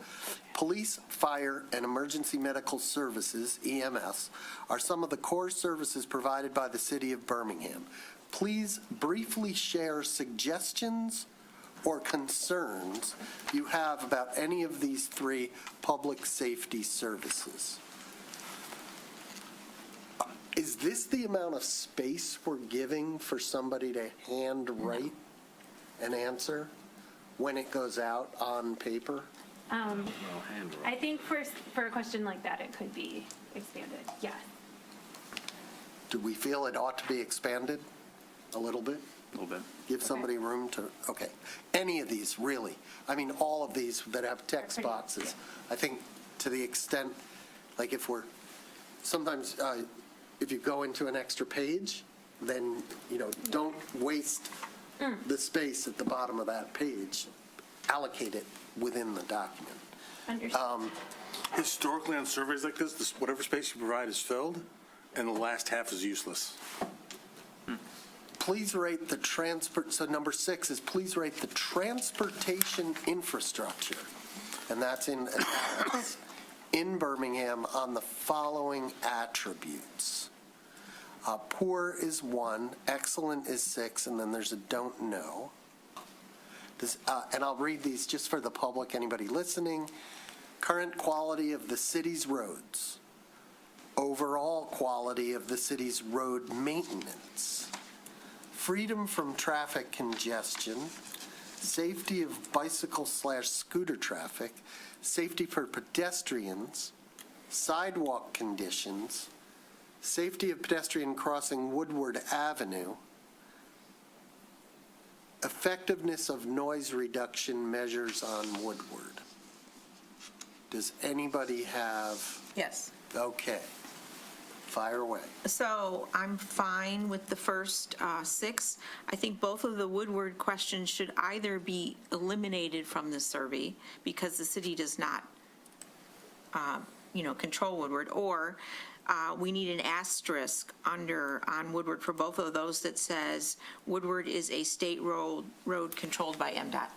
police, fire, and emergency medical services, EMS, are some of the core services provided by the city of Birmingham. Please briefly share suggestions or concerns you have about any of these 3 public safety services. Is this the amount of space we're giving for somebody to handwrite an answer when it goes out on paper? I think for a question like that, it could be expanded, yes. Do we feel it ought to be expanded a little bit? A little bit. Give somebody room to, okay. Any of these, really. I mean, all of these that have text boxes. I think to the extent, like if we're, sometimes if you go into an extra page, then, don't waste the space at the bottom of that page. Allocate it within the document. Understood. Historically, on surveys like this, whatever space you provide is filled, and the last half is useless. Please rate the so number 6 is please rate the transportation infrastructure, and that's in Birmingham on the following attributes. Poor is 1, excellent is 6, and then there's a don't know. And I'll read these just for the public, anybody listening. Current quality of the city's roads. Overall quality of the city's road maintenance. Freedom from traffic congestion. Safety of bicycle/scooter traffic. Safety for pedestrians. Sidewalk conditions. Safety of pedestrian crossing Woodward Avenue. Effectiveness of noise reduction measures on Woodward. Does anybody have? Yes. Okay. Fire away. So I'm fine with the first 6. I think both of the Woodward questions should either be eliminated from the survey because the city does not, control Woodward, or we need an asterisk on Woodward for both of those that says Woodward is a state road controlled by MDOT.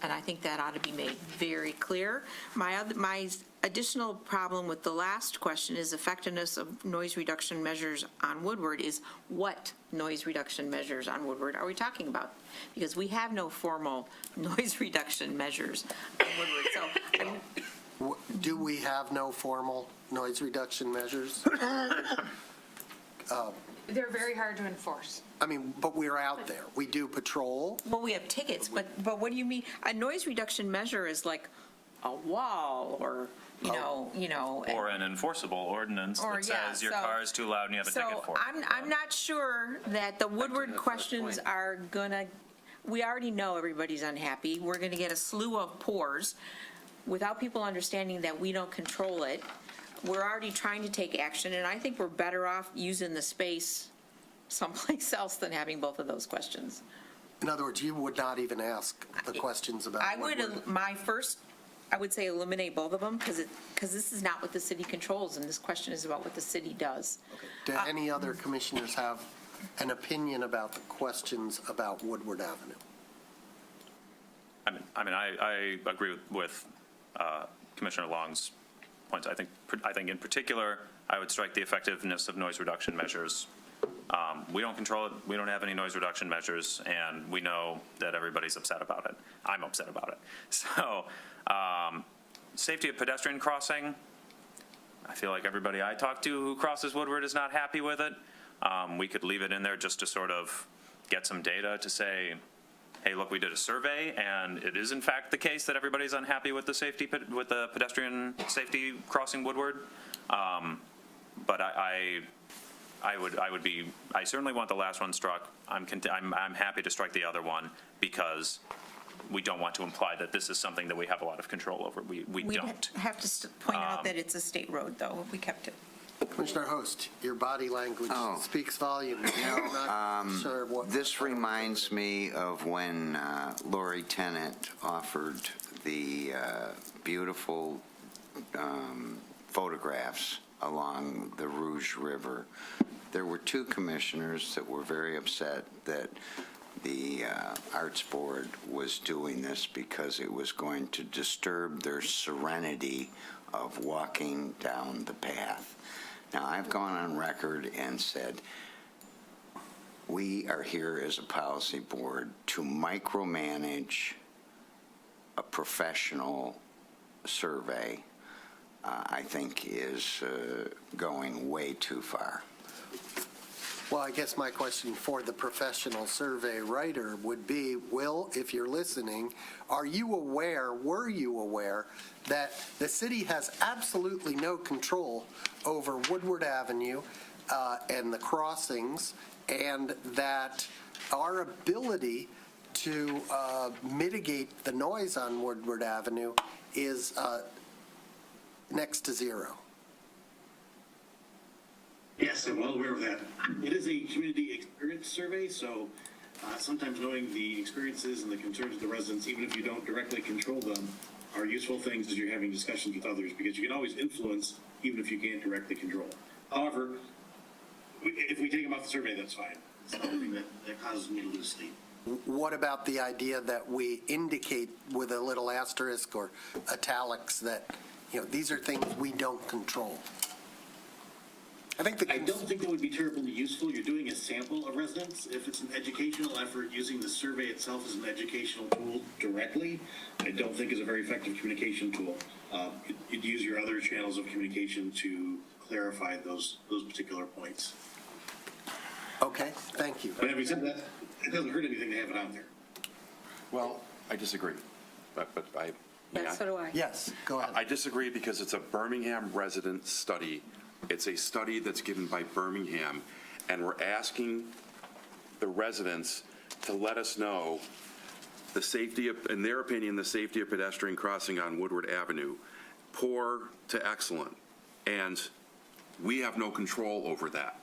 And I think that ought to be made very clear. My additional problem with the last question is effectiveness of noise reduction measures on Woodward is what noise reduction measures on Woodward are we talking about? Because we have no formal noise reduction measures on Woodward. So do we have no formal noise reduction measures? They're very hard to enforce. I mean, but we're out there. We do patrol. Well, we have tickets, but what do you mean? A noise reduction measure is like a wall or, Or an enforceable ordinance Or, that yeah, says your so- car is too loud and you have a ticket for it. I'm not sure that the Woodward questions are gonna, we already know everybody's unhappy. We're gonna get a slew of pours without people understanding that we don't control it. We're already trying to take action, and I think we're better off using the space someplace else than having both of those questions. In other words, you would not even ask the questions about I Woodward. I would say eliminate both of them because this is not what the city controls, and this question is about what the city does. Do any other commissioners have an opinion about the questions about Woodward Avenue? I agree with Commissioner Long's points. I think in particular, I would strike the effectiveness of noise reduction measures. We don't control it. We don't have any noise reduction measures, and we know that everybody's upset about it. I'm upset about it. So, safety of pedestrian crossing, I feel like everybody I talk to who crosses Woodward is not happy with it. We could leave it in there just to sort of get some data to say, hey, look, we did a survey, and it is in fact the case that everybody's unhappy with the pedestrian safety crossing Woodward. But I certainly want the last one struck. I'm happy to strike the other one because we don't want to imply that this is something that we have a lot of control over. We don't. We have to point out that it's a state road, though, if we kept it. Commissioner Host, your body language speaks volumes. I'm not sure what. This reminds me of when Lori Tennant offered the beautiful photographs along the Rouge River. There were 2 commissioners that were very upset that the Arts Board was doing this because it was going to disturb their serenity of walking down the path. Now, I've gone on record and said, we are here as a policy board to micromanage a professional survey, I think is going way too far. Well, I guess my question for the professional survey writer would be, Will, if you're listening, were you aware that the city has absolutely no control over Woodward Avenue and the crossings, and that our ability to mitigate the noise on Woodward Avenue is next to zero? Yes, I'm well aware of that. It is a community experience survey, so sometimes knowing the experiences and the concerns of the residents, even if you don't directly control them, are useful things as you're having discussions with others, because you can always influence even if you can't directly control. However, if we take them off the survey, that's fine. It's not anything that causes me to lose sleep. What about the idea that we indicate with a little asterisk or italics that, these are things we don't control? I don't think that would be terribly useful. You're doing a sample of residents. If it's an educational effort, using the survey itself as an educational tool directly, I don't think is a very effective communication tool. You'd use your other channels of communication to clarify those particular points. Okay, thank you. But having said that, it doesn't hurt anything to have it out there. Well, I disagree, but I... Yes, so do I. Yes, go ahead. I disagree because it's a Birmingham resident study. It's a study that's given by Birmingham, and we're asking the residents to let us know the safety of, in their opinion, the safety of pedestrian crossing on Woodward Avenue, poor to excellent, and we have no control over that.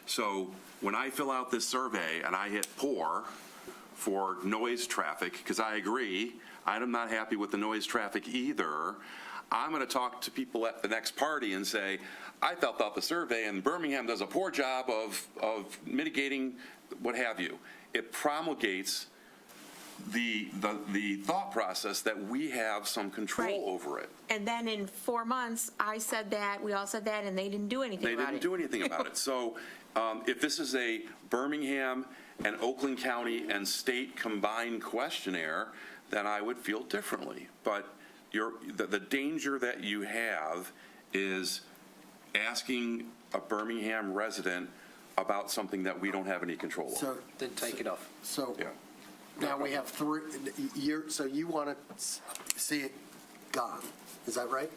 So when I fill out this survey and I hit poor for noise traffic, because I agree, I'm not happy with the noise traffic either, I'm going to talk to people at the next party and say, I filled out the survey and Birmingham does a poor job of mitigating what have you. It promulgates the thought process that we have some control over it. And then in 4 months, I said that, we all said that, and they didn't do anything about it. They didn't do anything about it. So if this is a Birmingham and Oakland County and state combined questionnaire, then I would feel differently. But the danger that you have is asking a Birmingham resident about something that we don't have any control over. So Then take it off. So Yeah. now we have three, so you want to see it gone, is that right?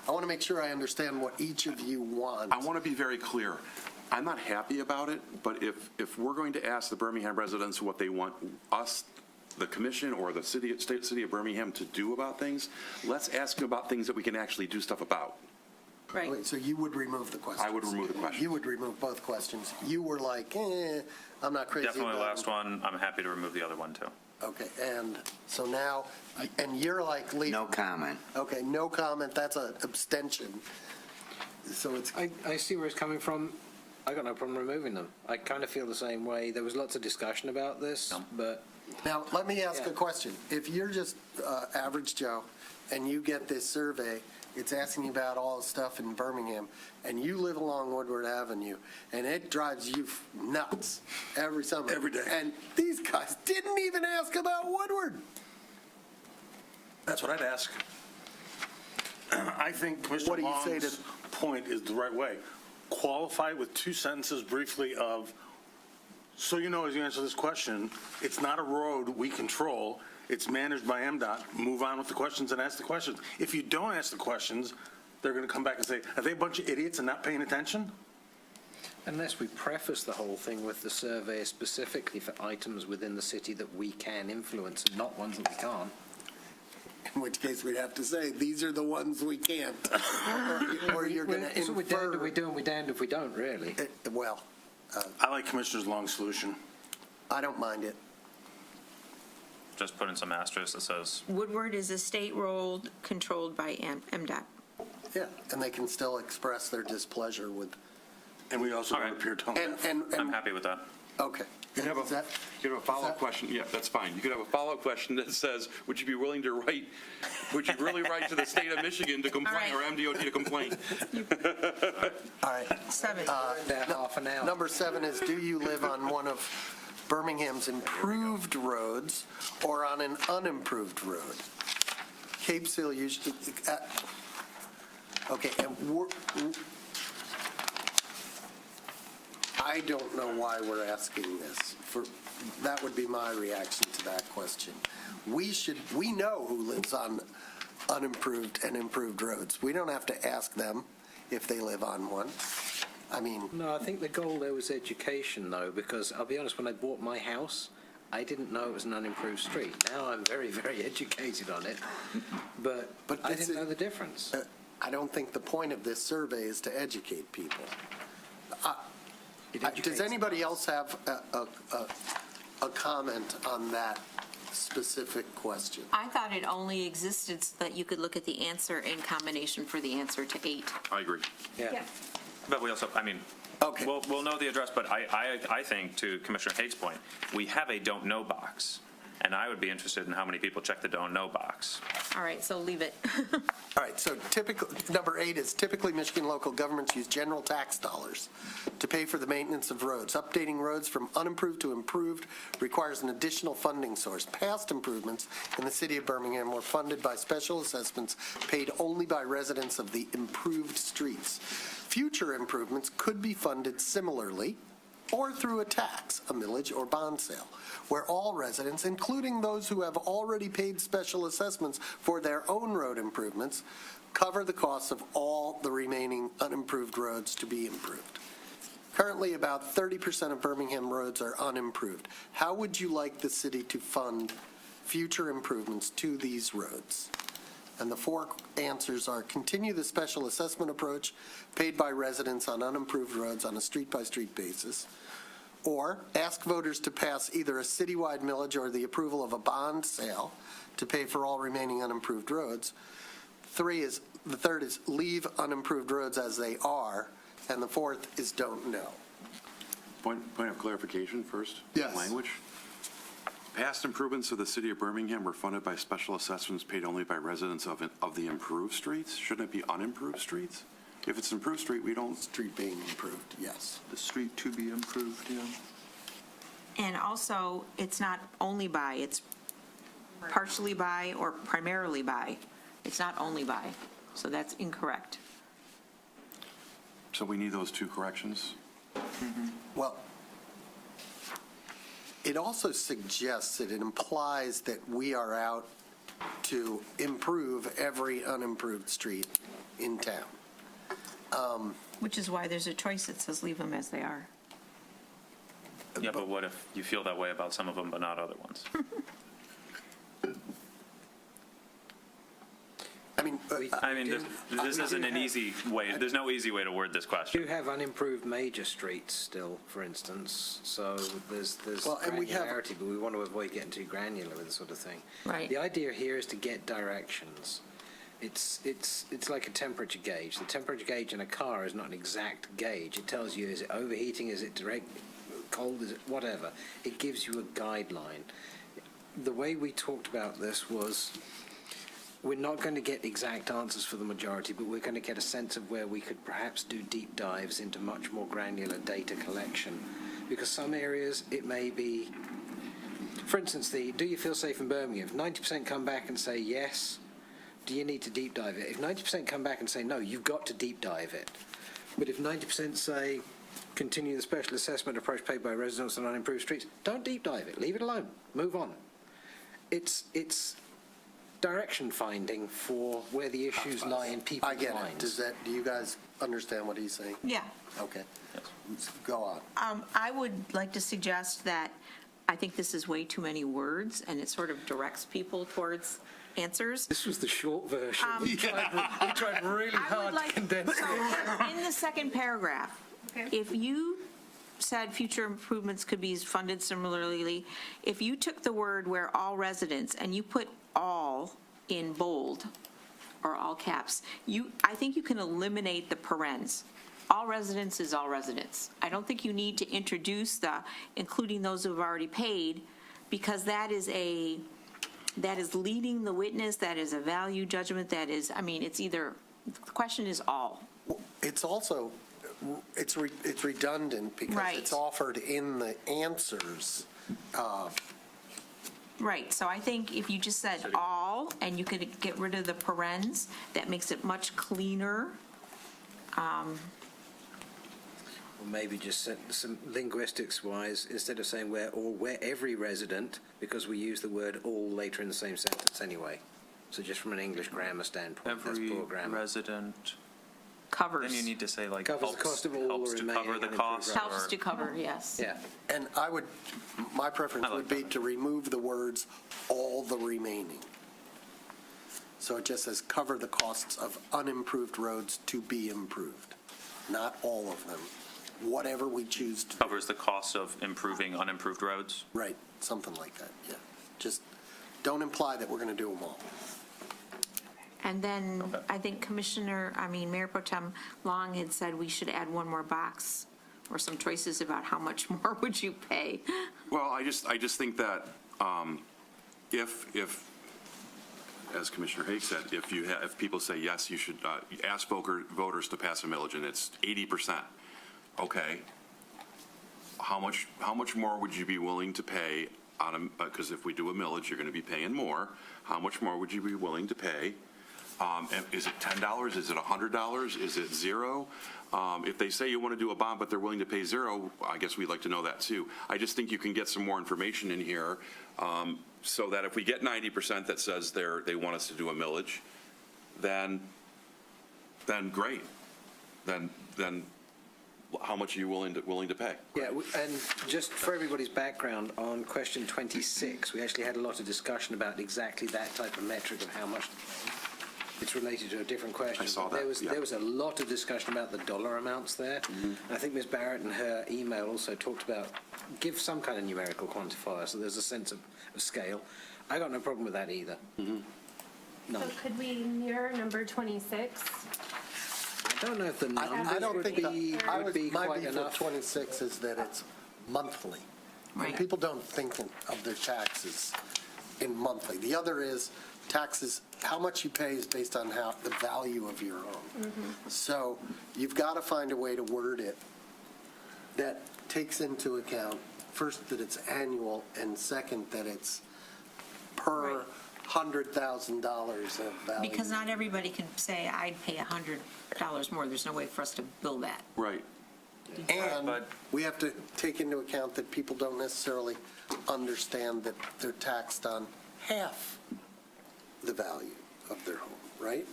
I want to make sure I understand what each of you want. I want to be very clear. I'm not happy about it, but if we're going to ask the Birmingham residents what they want us, the commission or the city of Birmingham to do about things, let's ask them about things that we can actually do stuff about. Right. Wait, so you would remove the questions? I would remove the questions. You would remove both questions. You were like, I'm not crazy Definitely the about last one. I'm happy to remove the other one, too. Okay, and so now, and you're like, leave. No comment. Okay, no comment, that's an abstention. So it's, I see where it's coming from. I got no problem removing them. I kind of feel the same way. There was lots of discussion about this, but... now, let me ask a Yeah. question. If you're just average Joe, and you get this survey, it's asking you about all the stuff in Birmingham, and you live along Woodward Avenue, and it drives you nuts every summer. Every day. And these guys didn't even ask about Woodward. That's what I'd ask. I think Commissioner What do you say Long's point is the right way. Qualify with 2 sentences briefly of, so you know as you answer this question, it's not a road we control, it's managed by MDOT. Move on with the questions and ask the questions. If you don't ask the questions, they're going to come back and say, are they a bunch of idiots and not paying attention? Unless we preface the whole thing with the survey specifically for items within the city that we can influence, and not ones that we can't. In which case, we'd have to say, these are the ones we can't. Or you're going to So we're damned if we infer. do and we're damned if we don't, really. Well, I like Commissioner Long's solution. I don't mind it. Just put in some asterisk that says, Woodward is a state road controlled by MDOT. Yeah, and they can still express their displeasure with, And we also All don't right. appear tone and, I'm happy with that. okay. You could have Is that- you could have a follow-up question. Yeah, that's fine. You could have a follow-up question that says, would you be willing to write, would you really write to the state of Michigan to complain, or MDOT to complain? All right. 7. Half an hour. Number 7 is, do you live on one of Birmingham's improved roads or on an unimproved road? Cape Seal usually, I don't know why we're asking this. That would be my reaction to that question. We know who lives on unimproved and improved roads. We don't have to ask them if they live on one. I mean... No, I think the goal there was education, though, because I'll be honest, when I bought my house, I didn't know it was an unimproved street. Now I'm very, very educated on it, but I didn't know the difference. I don't think the point of this survey is to educate people. Does anybody else have a comment on that specific question? I thought it only existed so that you could look at the answer in combination for the answer to 8. I agree. Yeah. But we also, I mean, okay. We'll know the address, but I think, to Commissioner Haig's point, we have a don't know box, and I would be interested in how many people check the don't know box. All right, so leave it. All right, so number 8 is typically Michigan local governments use general tax dollars to pay for the maintenance of roads. Updating roads from unimproved to improved requires an additional funding source. Past improvements in the city of Birmingham were funded by special assessments paid only by residents of the improved streets. Future improvements could be funded similarly or through a tax, a millage or bond sale, where all residents, including those who have already paid special assessments for their own road improvements, cover the costs of all the remaining unimproved roads to be improved. Currently, about 30% of Birmingham roads are unimproved. How would you like the city to fund future improvements to these roads? And the 4 answers are: continue the special assessment approach paid by residents on unimproved roads on a street-by-street basis, or ask voters to pass either a citywide millage or the approval of a bond sale to pay for all remaining unimproved roads. The third is leave unimproved roads as they are, and the 4th is don't know. Point of clarification first. Yes. Language. Past improvements of the city of Birmingham were funded by special assessments paid only by residents of the improved streets. Shouldn't it be unimproved streets? If it's improved street, we don't... Street being improved, yes. The street to be improved, yeah. And also, it's not only by, it's partially by or primarily by. It's not only by, so that's incorrect. So we need those 2 corrections? Well, it also suggests that it implies that we are out to improve every unimproved street in town. Which is why there's a choice that says leave them as they are. Yeah, but what if you feel that way about some of them but not other ones? This isn't an easy way, there's no easy way to word this question. We do have unimproved major streets still, for instance, so there's granularity, but we want to avoid getting too granular with this sort of thing. Right. The idea here is to get directions. It's like a temperature gauge. The temperature gauge in a car is not an exact gauge. It tells you, is it overheating, is it direct, cold, is it whatever. It gives you a guideline. The way we talked about this was, we're not going to get exact answers for the majority, but we're going to get a sense of where we could perhaps do deep dives into much more granular data collection. Because some areas, it may be, for instance, do you feel safe in Birmingham? If 90% come back and say yes, do you need to deep dive it? If 90% come back and say no, you've got to deep dive it. But if 90% say continue the special assessment approach paid by residents on unimproved streets, don't deep dive it. Leave it alone. Move on. It's direction finding for where the issues lie in people's minds. I get it. Do you guys understand what he's saying? Yeah. Okay. Go on. I would like to suggest that I think this is way too many words, and it sort of directs people towards answers. This was the short version. We tried really hard to condense it. In the second paragraph, if you said future improvements could be funded similarly, if you took the word where all residents and you put all in bold or all caps, I think you can eliminate the parens. All residents is all residents. I don't think you need to introduce including those who have already paid, because that is leading the witness, that is a value judgment, it's either, the question is all. It's also, it's redundant because it's offered in the answers. Right, so I think if you just said all, and you could get rid of the parens, that makes it much cleaner. Or maybe just some linguistics-wise, instead of saying where every resident, because we use the word all later in the same sentence anyway. So just from an English grammar standpoint, that's Every poor grammar. resident, Covers. then you need to say like Covers the cost of all helps to remaining cover the unimproved cost. roads. Helps to cover, yes. Yeah. And my preference would be to remove the words "all the remaining." So it just says cover the costs of unimproved roads to be improved, not all of them, whatever we choose to. Covers the cost of improving unimproved roads. Right, something like that, yeah. Just don't imply that we're going to do them all. And then I think Mayor Pro Tem Long had said we should add one more box or some choices about how much more would you pay? Well, I just think that if, as Commissioner Haig said, if people say, yes, you should ask voters to pass a millage, and it's 80%, okay, how much more would you be willing to pay on because if we do a millage, you're going to be paying more. How much more would you be willing to pay? And is it $10? Is it $100? Is it zero? If they say you want to do a bond, but they're willing to pay zero, I guess we'd like to know that too. I just think you can get some more information in here so that if we get 90% that says they want us to do a millage, then great. Then how much are you willing to pay? Yeah, and just for everybody's background, on question 26, we actually had a lot of discussion about exactly that type of metric of how much. It's related to a different question. I saw that, There was a lot of discussion about the dollar amounts there. And I think Ms. Barrett in her email also talked about give some kind of numerical quantifier so there's a sense of scale. I got no problem with that either. None. So could we mirror number 26? I don't know if the numbers I don't would think be my quite beef with enough. 26 is that it's monthly. And Right. people don't think of their taxes in monthly. The other is taxes, how much you pay is based on the value of your home. So you've got to find a way to word it that takes into account, first, that it's annual, and second, that it's per $100,000 of value. Because not everybody can say, I'd pay $100 more. There's no way for us to bill that. Right. And we have to take into account that people don't necessarily understand that they're taxed on half the value of their home, right?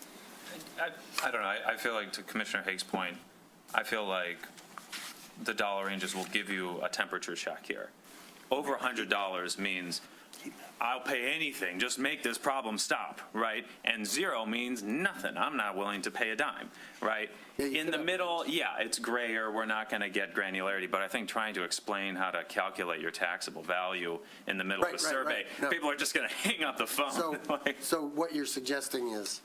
I don't know. I feel like, to Commissioner Haig's point, I feel like the dollar ranges will give you a temperature check here. Over $100 means I'll pay anything, just make this problem stop, right? And zero means nothing. I'm not willing to pay a dime, right? In the middle, yeah, it's grayer. We're not going to get granularity, but I think trying to explain how to calculate your taxable value in the middle of a survey, No. people are just going to hang up the phone. So what you're suggesting is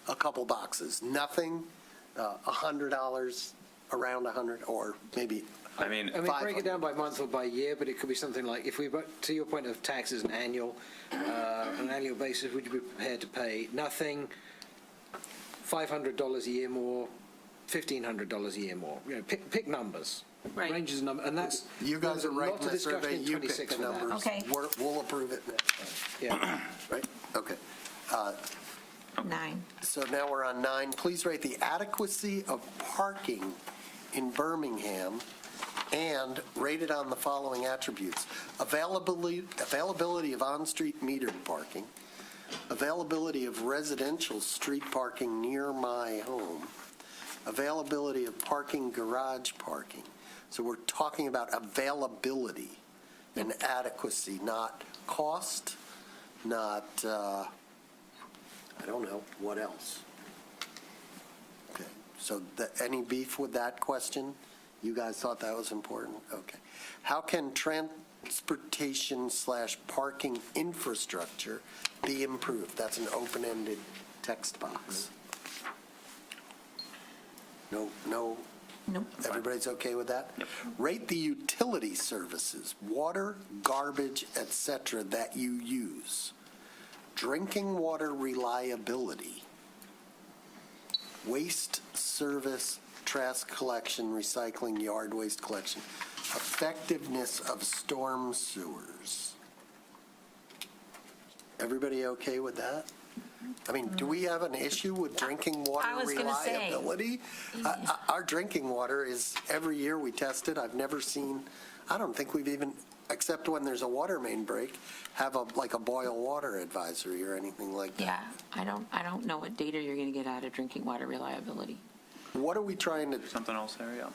a couple boxes, nothing, $100, around 100, or maybe I mean, break it down by month or by year, but it could be something like, if we, to your point of taxes an annual basis, would you be prepared to pay nothing, $500 a year more, $1,500 a year more? You know, pick numbers. Right. Ranges of numbers, and that's. You guys are writing the survey, you pick 26 the for that. numbers. Okay. We'll approve it next time. Yeah. Right? Okay. 9. So now we're on 9. Please rate the adequacy of parking in Birmingham and rate it on the following attributes: availability of on-street metered parking, availability of residential street parking near my home, availability of parking garage parking. So we're talking about availability and adequacy, not cost, not, I don't know, what else? Okay, so any beef with that question? You guys thought that was important? Okay. How can transportation/parking infrastructure be improved? That's an open-ended text box. No. Nope. Everybody's okay with that? Yep. Rate the utility services, water, garbage, etc., that you use. Drinking water reliability, waste service, trash collection, recycling, yard waste collection, effectiveness of storm sewers. Everybody okay with that? I mean, do we have an issue with drinking water I was gonna say. reliability? Our drinking water is, every year we test it, I've never seen, I don't think we've even, except when there's a water main break, have a boil water advisory or anything like that. Yeah, I don't know what data you're going to get out of drinking water reliability. What are we trying to, Something else there, yeah.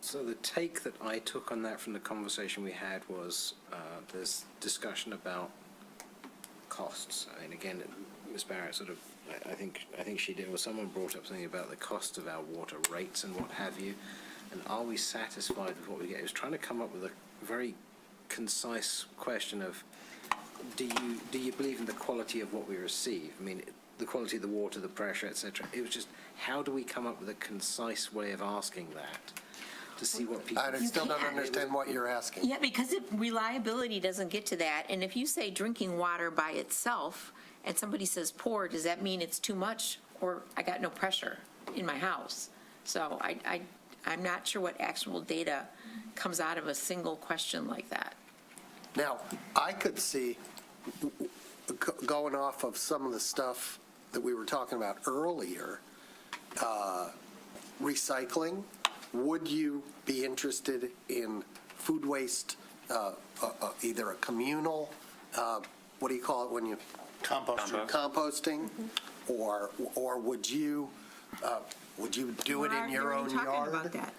So the take that I took on that from the conversation we had was there's discussion about costs. And again, Ms. Barrett sort of, I think she did, or someone brought up something about the cost of our water rates and what have you. And are we satisfied with what we get? It was trying to come up with a very concise question of, do you believe in the quality of what we receive? I mean, the quality of the water, the pressure, et cetera. It was just, how do we come up with a concise way of asking that to see what people... I still don't understand what you're asking. Yeah, because reliability doesn't get to that. And if you say drinking water by itself and somebody says poor, does that mean it's too much or I got no pressure in my house? So I'm not sure what actionable data comes out of a single question like that. Now, I could see, going off of some of the stuff that we were talking about earlier, recycling, would you be interested in food waste, either a communal, what do you call it when you? Composting, or would you do it in your own yard? We're already talking about that.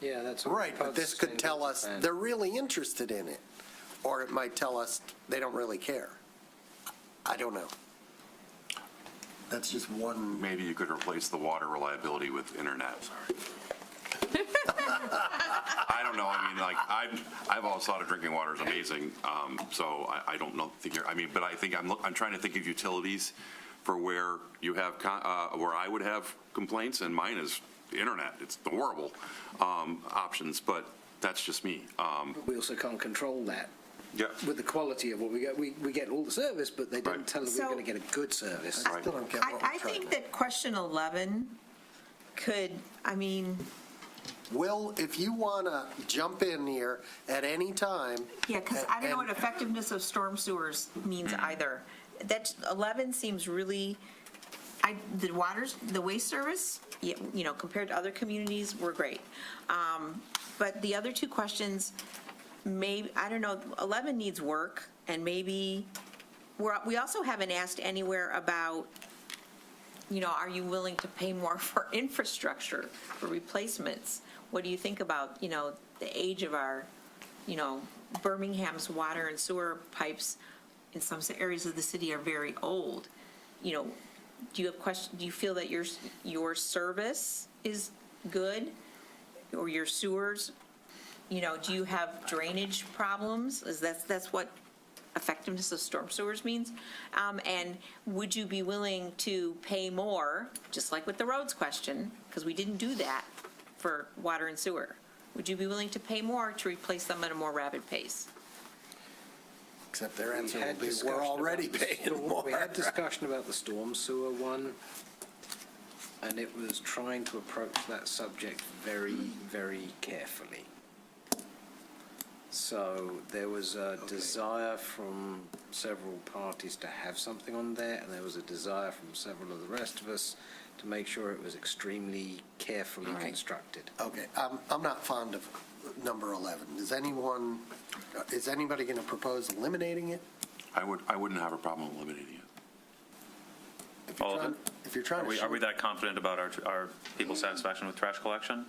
Yeah, that's what Right, but this could tell us they're really interested in it, or it might tell us they don't really care. I don't know. That's just one. Maybe you could replace the water reliability with internet. I don't know. I mean, like, I've always thought of drinking water is amazing. So I don't know. But I think I'm trying to think of utilities for where you have, where I would have complaints, and mine is internet. It's horrible options, but that's just me. We also can't control that. Yeah. With the quality of what we get. We get all the service, but they don't tell us we're going to get a good service. I still don't get what we're I trying think to. that question 11 could, Will, if you want to jump in here at any time. Yeah, because I don't know what effectiveness of storm sewers means either. That 11 seems really, the waste service, compared to other communities, we're great. But the other two questions, maybe, I don't know, 11 needs work, and maybe, we also haven't asked anywhere about, are you willing to pay more for infrastructure, for replacements? What do you think about, the age of our, Birmingham's water and sewer pipes in some areas of the city are very old. Do you feel that your service is good, or your sewers? Do you have drainage problems? That's what effectiveness of storm sewers means. And would you be willing to pay more, just like with the roads question, because we didn't do that for water and sewer? Would you be willing to pay more to replace them at a more rapid pace? Except their answer would be, we're already paying more. We had discussion about the storm sewer one, and it was trying to approach that subject very, very carefully. So there was a desire from several parties to have something on there, and there was a desire from several of the rest of us to make sure it was extremely carefully constructed. Okay, I'm not fond of number 11. Is anybody going to propose eliminating it? I wouldn't have a problem eliminating it. If you're trying to Are we that confident about our people's satisfaction with trash collection?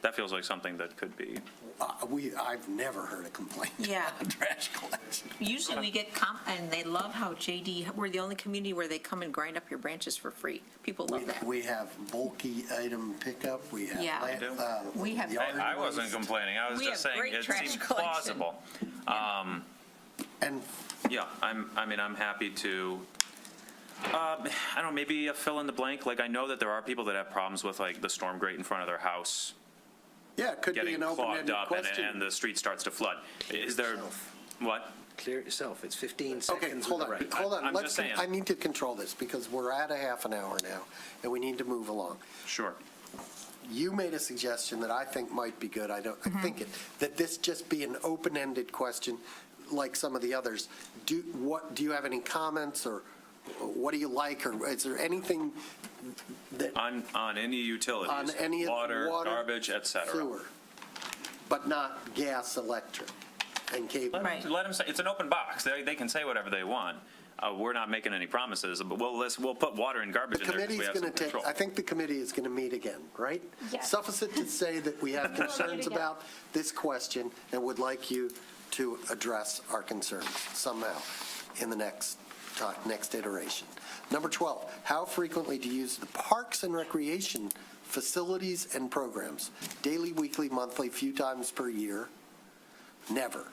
That feels like something that could be. I've never heard a complaint Yeah. about trash collection. Usually we get and they love how we're the only community where they come and grind up your branches for free. People love that. We have bulky item pickup. We have. Yeah. We have. I wasn't complaining. I was We just have saying great it trash seemed collection. plausible. And yeah, I'm happy to. I don't know, maybe a fill in the blank. Like, I know that there are people that have problems with, like, the storm grate in front of their house yeah, it could be getting an clogged open-ended up question. and the street starts to flood. Is there, what? Clear it yourself. It's 15 Okay, seconds. hold on. Hold on. I'm just saying. I need to control this because we're at a half an hour now, and we need to move along. Sure. You made a suggestion that I think might be good. I think that this just be an open-ended question. like some of the others, do you have any comments, or what do you like, or is there anything that On any utilities? on any of water, garbage, et cetera. sewer, but not gas, electric, and cable? Let them say, it's an open box. They can say whatever they want. We're not making any promises, but we'll put water and garbage in there because we have some control. I think the committee is going to meet again, right? Yes. Suffice it to say that we have concerns again. about this question and would like you to address our concerns somehow in the next iteration. Number 12, how frequently do you use the parks and recreation facilities and programs? Daily, weekly, monthly, few times per year? Never.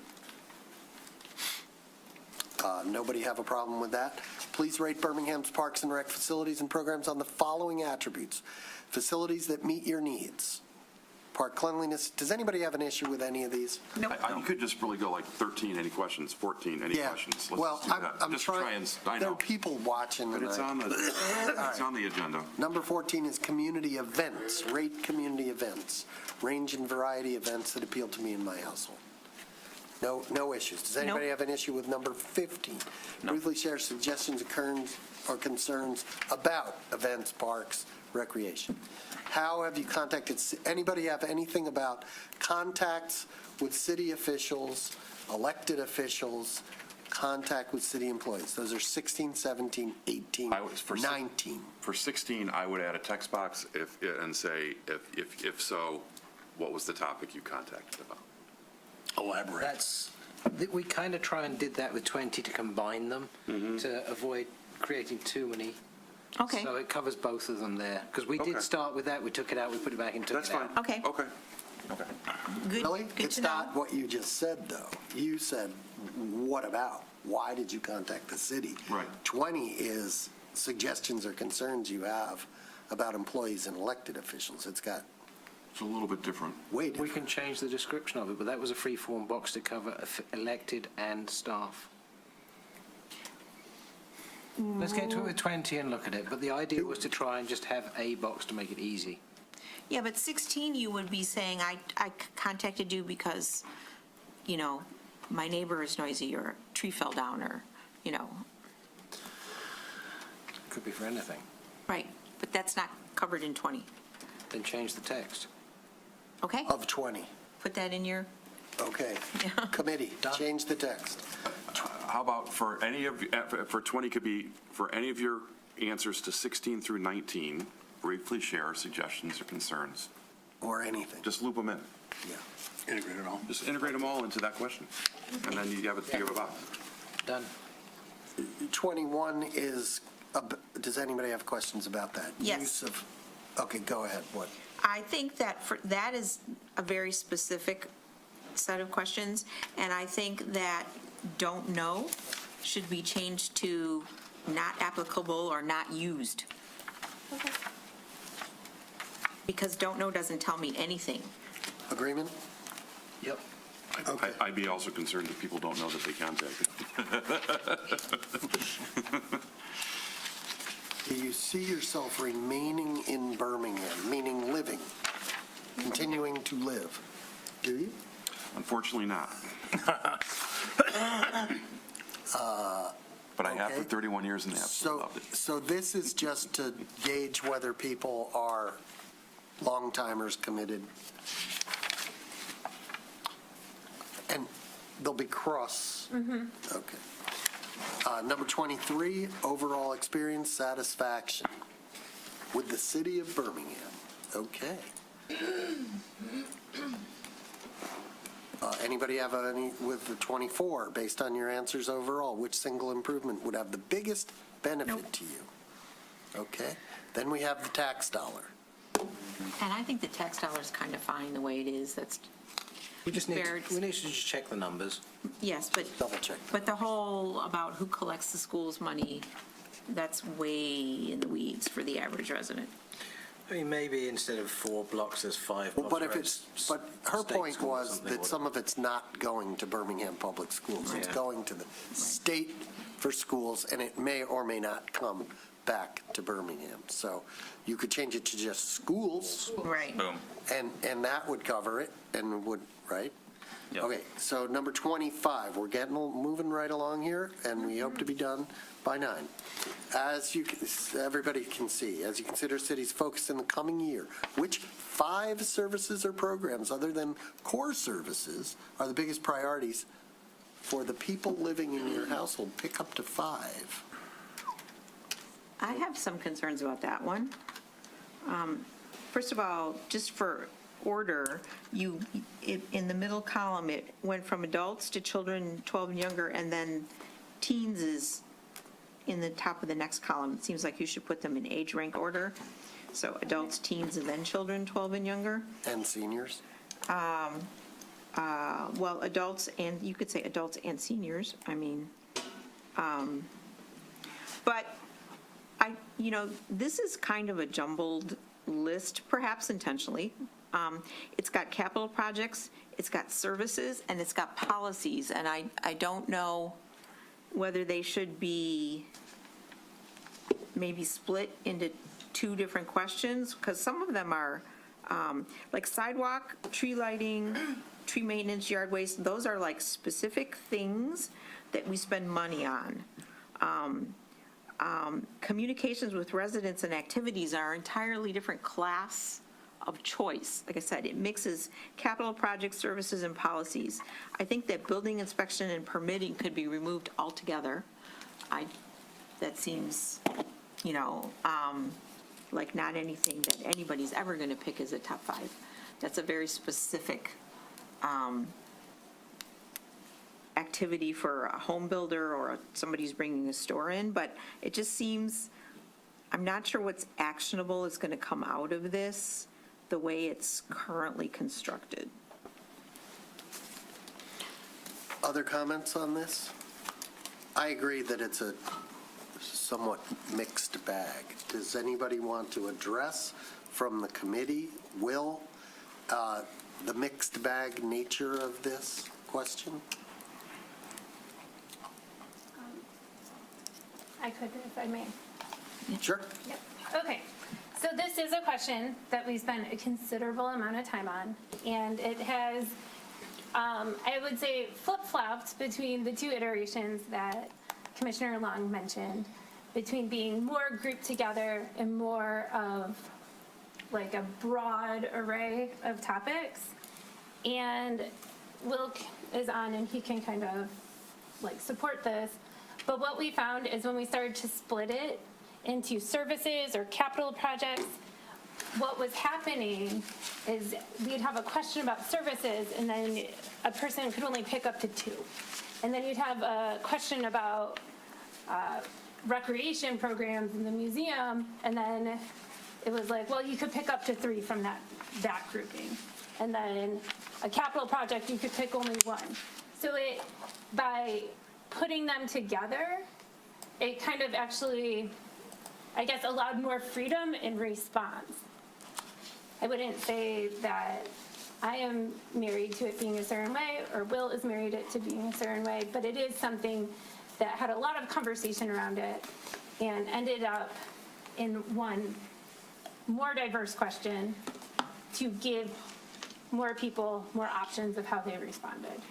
Nobody have a problem with that? Please rate Birmingham's parks and rec facilities and programs on the following attributes. Facilities that meet your needs. Park cleanliness. Does anybody have an issue with any of these? No. You could just really go like 13, any questions, 14, any questions. Let's Well, just do that. I'm Just trying, I there know. are people watching. But it's on the agenda. Number 14 is community events. Rate community events. Range and variety events that appeal to me and my household. No issues. Does anybody have an issue with number 15? Briefly share suggestions, or concerns about events, parks, recreation. How have you contacted, anybody have anything about contacts with city officials, elected officials, contact with city employees? Those are 16, 17, 18, 19. For 16, I would add a text box and say, if so, what was the topic you contacted about? Elaborate. We kind of try and did that with 20 to combine them to avoid creating too many. Okay. So it covers both of them there. Because we did start with that, we took it out, we put it back and took it out. Okay. Okay. Really? Good It's to know. not what you just said, though. You said, what about? Why did you contact the city? Right. 20 is suggestions or concerns you have about employees and elected officials. It's a little bit different. Way different. We can change the description of it, but that was a free-form box to cover elected and staff. Let's get to it with 20 and look at it, but the idea was to try and just have a box to make it easy. Yeah, but 16, you would be saying, I contacted you because, my neighbor is noisy, or a tree fell down, or, Could be for anything. Right, but that's not covered in 20. Then change the text. Okay, Of 20. put that in your, Okay. Committee, change the text. How about for 20 could be, for any of your answers to 16 through 19, briefly share suggestions or concerns. Or anything. Just loop them in. Yeah. Integrate it all. Just integrate them all into that question. And then you have a box. Done. 21 is, does anybody have questions about that? Yes. Okay, go ahead. What? I think that is a very specific set of questions, and I think that don't know should be changed to not applicable or not used. Because don't know doesn't tell me anything. Agreement? Yep. Okay. I'd be also concerned if people don't know that they contacted. Do you see yourself remaining in Birmingham, meaning living, continuing to live? Do you? Unfortunately not. But I have for 31 years and absolutely loved it. So this is just to gauge whether people are long-timers committed. And they'll be cross. Okay. Number 23, overall experience satisfaction with the city of Birmingham. Okay. Anybody have any with the 24, based on your answers overall? Which single improvement would have the biggest benefit to you? Okay. Then we have the tax dollar. And I think the tax dollar is kind of fine the way it is. That's We need fair. to just check the numbers. Yes, but Double check. But the whole about who collects the school's money, that's way in the weeds for the average resident. I mean, maybe instead of 4 blocks, there's 5 blocks. But her state point school or was something, that some of it's not going to Birmingham Public Schools. It's Yeah. going to the state for schools, and it may or may not come back to Birmingham. So you could change it to just schools. Right. Boom. And that would cover it, and would, right? Yep. Okay, so number 25, we're moving right along here, and we hope to be done by 9. Everybody can see, as you consider city's focus in the coming year, which 5 services or programs other than core services are the biggest priorities for the people living in your household? Pick up to 5. I have some concerns about that one. First of all, just for order, in the middle column, it went from adults to children 12 and younger, and then teens is in the top of the next column. It seems like you should put them in age rank order. So adults, teens, and then children 12 and younger. And seniors? Well, adults, and you could say adults and seniors, I mean. But this is kind of a jumbled list, perhaps intentionally. It's got capital projects, it's got services, and it's got policies, and I don't know whether they should be maybe split into 2 different questions, because some of them are like sidewalk, tree lighting, tree maintenance, yard waste. Those are like specific things that we spend money on. Communications with residents and activities are entirely different class of choice. Like I said, it mixes capital project services and policies. I think that building inspection and permitting could be removed altogether. That seems, like not anything that anybody's ever going to pick as a top 5. That's a very specific activity for a home builder or somebody's bringing a store in, but it just seems, I'm not sure what's actionable is going to come out of this, the way it's currently constructed. Other comments on this? I agree that it's a somewhat mixed bag. Does anybody want to address from the committee, the mixed bag nature of this question? I could, if I may. Sure. Yep. Okay. So this is a question that we spent a considerable amount of time on, and it has, I would say, flip-flopped between the 2 iterations that Commissioner Long mentioned, between being more grouped together and more of like a broad array of topics. And Wilk is on, and he can kind of like support this. But what we found is when we started to split it into services or capital projects, what was happening is we'd have a question about services, and then a person could only pick up to 2. And then you'd have a question about recreation programs in the museum, and then it was like, well, you could pick up to 3 from that grouping. And then a capital project, you could pick only 1. So by putting them together, it kind of actually, I guess, allowed more freedom in response. I wouldn't say that I am married to it being a certain way, or Will is married to being a certain way, but it is something that had a lot of conversation around it and ended up in one more diverse question to give more people more options of how they responded.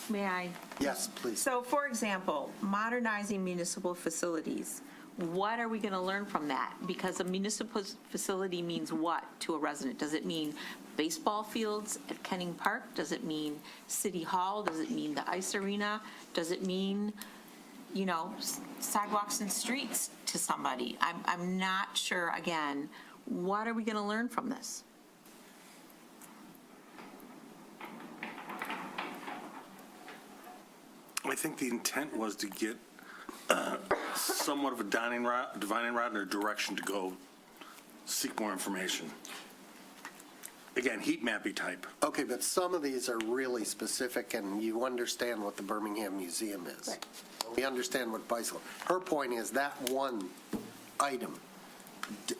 May I? Yes, please. So, for example, modernizing municipal facilities. What are we going to learn from that? Because a municipal facility means what to a resident? Does it mean baseball fields at Kenning Park? Does it mean City Hall? Does it mean the ice arena? Does it mean, sidewalks and streets to somebody? I'm not sure, again, what are we going to learn from this? I think the intent was to get somewhat of a divining rod or direction to go seek more information. Again, heat mappy type. Okay, but some of these are really specific, and you understand what the Birmingham Museum is. Right. We understand what bicycle. Her point is that one item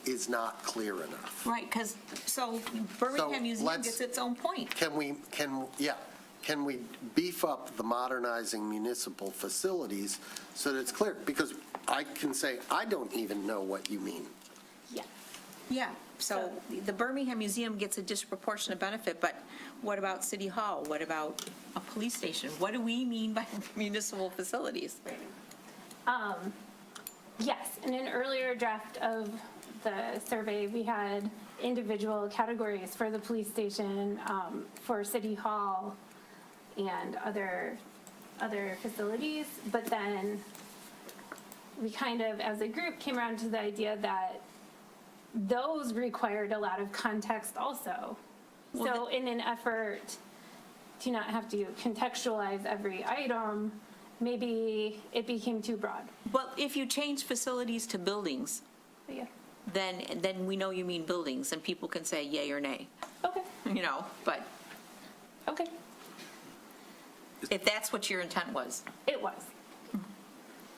is not clear enough. Right, because, Birmingham Museum let's- gets its own point. Can we beef up the modernizing municipal facilities so that it's clear? Because I can say, I don't even know what you mean. Yeah. Yeah, So the Birmingham Museum gets a disproportionate benefit, but what about City Hall? What about a police station? What do we mean by municipal facilities? Yes, in an earlier draft of the survey, we had individual categories for the police station, for City Hall, and other facilities. But then we kind of, as a group, came around to the idea that those required a lot of context also. So in an effort to not have to contextualize every item, maybe it became too broad. Well, if you change facilities to buildings, Yeah. then we know you mean buildings, and people can say yay or nay. Okay. But Okay. if that's what your intent was. It was.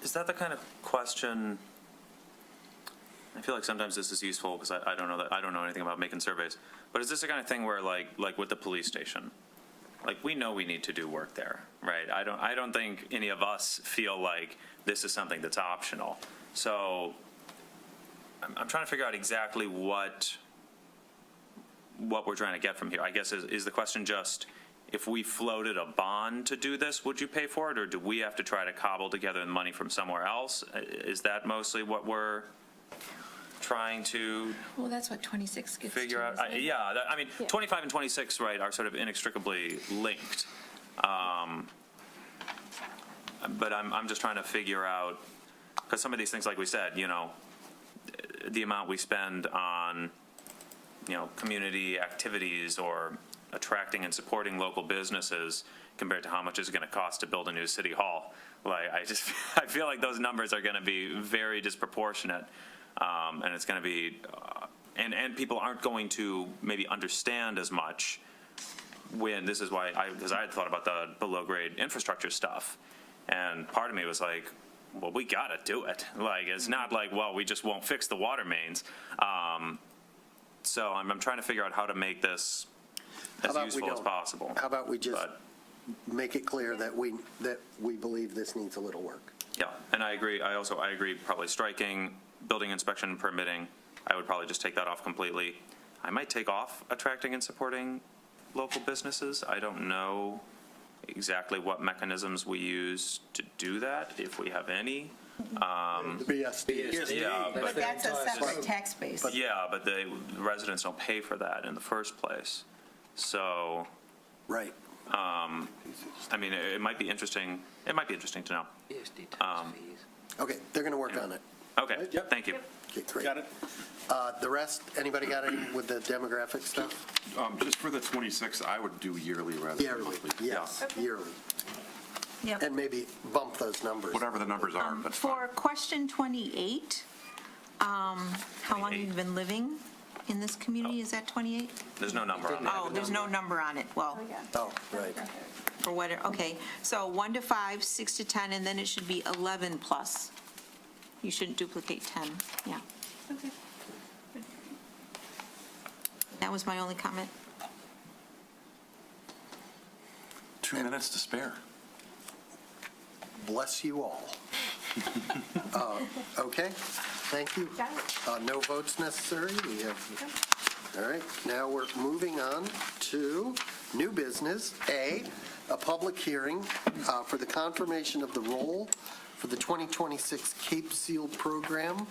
Is that the kind of question, I feel like sometimes this is useful because I don't know anything about making surveys, but is this the kind of thing where like with the police station, like we know we need to do work there, right? I don't think any of us feel like this is something that's optional. So I'm trying to figure out exactly what we're trying to get from here. I guess is the question just, if we floated a bond to do this, would you pay for it, or do we have to try to cobble together the money from somewhere else? Is that mostly what we're trying to Well, that's what 26 gets figure out? Yeah, I mean, 25 and 26, right, are sort of inextricably linked. But I'm just trying to figure out, because some of these things, like we said, the amount we spend on, community activities or attracting and supporting local businesses compared to how much it's going to cost to build a new city hall. Like, I feel like those numbers are going to be very disproportionate, and it's going to be, and people aren't going to maybe understand as much when this is why because I had thought about the below grade infrastructure stuff, and part of me was like, well, we got to do it. Like, it's not like, well, we just won't fix the water mains. So I'm trying to figure out how to make this as useful as possible. How about we just make it clear that we believe this needs a little work? Yeah, and I agree. I agree, probably striking building inspection and permitting. I would probably just take that off completely. I might take off attracting and supporting local businesses. I don't know exactly what mechanisms we use to do that, if we have any. BSD. Yeah, But that's a separate tax base. Yeah, but the residents don't pay for that in the first place. So, right. I mean, it might be interesting. It might be interesting to know. Okay, they're going to work on it. Okay, thank you. Okay, great. Got it? The rest, anybody got any with the demographic stuff? Just for the 26, I would do yearly rather than Yearly, monthly. yes, yearly. Yep. And maybe bump those numbers. Whatever the numbers are, that's fine. For question 28, how long have you been living in this community? Is that 28? There's no number on that. Oh, there's no number on it. Well, Oh, right. for what, okay. So 1 to 5, 6 to 10, and then it should be 11 plus. You shouldn't duplicate 10, yeah. Okay. That was my only comment. 2 minutes to spare. Bless you all. Okay, thank you. No votes necessary. We have, all right, now we're moving on to new business. A public hearing for the confirmation of the role for the 2026 Cape Seal program.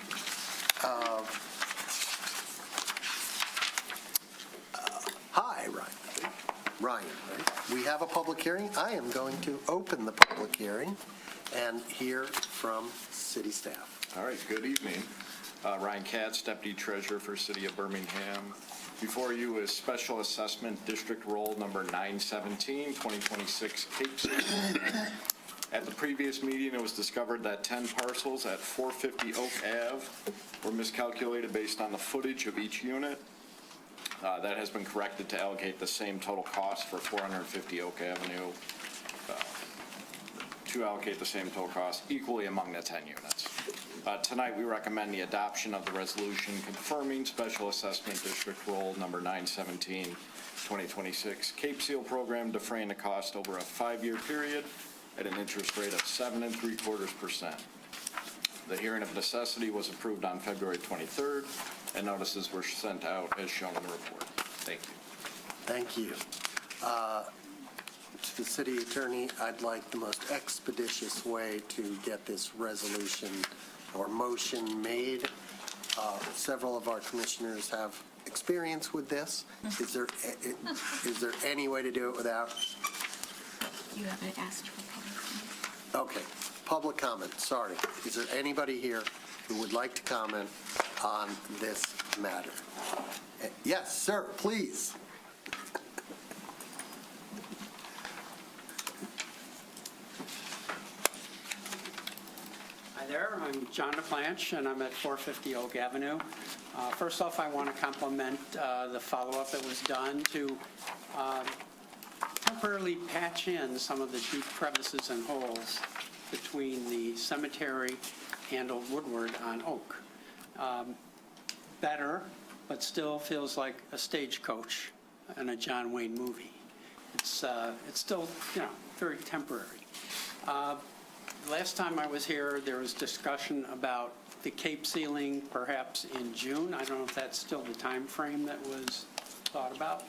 Hi, Ryan. Ryan, right? We have a public hearing. I am going to open the public hearing and hear from city staff. All right, good evening. Ryan Katz, Deputy Treasurer for City of Birmingham. Before you is Special Assessment District Roll Number 917, 2026 Cape Seal. At the previous meeting, it was discovered that 10 parcels at 450 Oak Ave were miscalculated based on the footage of each unit. That has been corrected to allocate the same total cost for 450 Oak Avenue, to allocate the same total cost equally among the 10 units. Tonight, we recommend the adoption of the resolution confirming Special Assessment District Roll Number 917, 2026 Cape Seal program defraying the cost over a 5-year period at an interest rate of 7.75%. The hearing of necessity was approved on February 23rd, and notices were sent out as shown in the report. Thank you. Thank you. To the city attorney, I'd like the most expeditious way to get this resolution or motion made. Several of our commissioners have experience with this. Is there any way to do it without? You haven't asked for public comment. Okay, public comment, sorry. Is there anybody here who would like to comment on this matter? Yes, sir, please. Hi there, I'm John DePlanch, and I'm at 450 Oak Avenue. First off, I want to compliment the follow-up that was done to temporarily patch in some of the deep crevices and holes between the cemetery and Old Woodward on Oak. Better, but still feels like a stagecoach in a John Wayne movie. It's still, very temporary. Last time I was here, there was discussion about the Cape ceiling perhaps in June. I don't know if that's still the time frame that was thought about.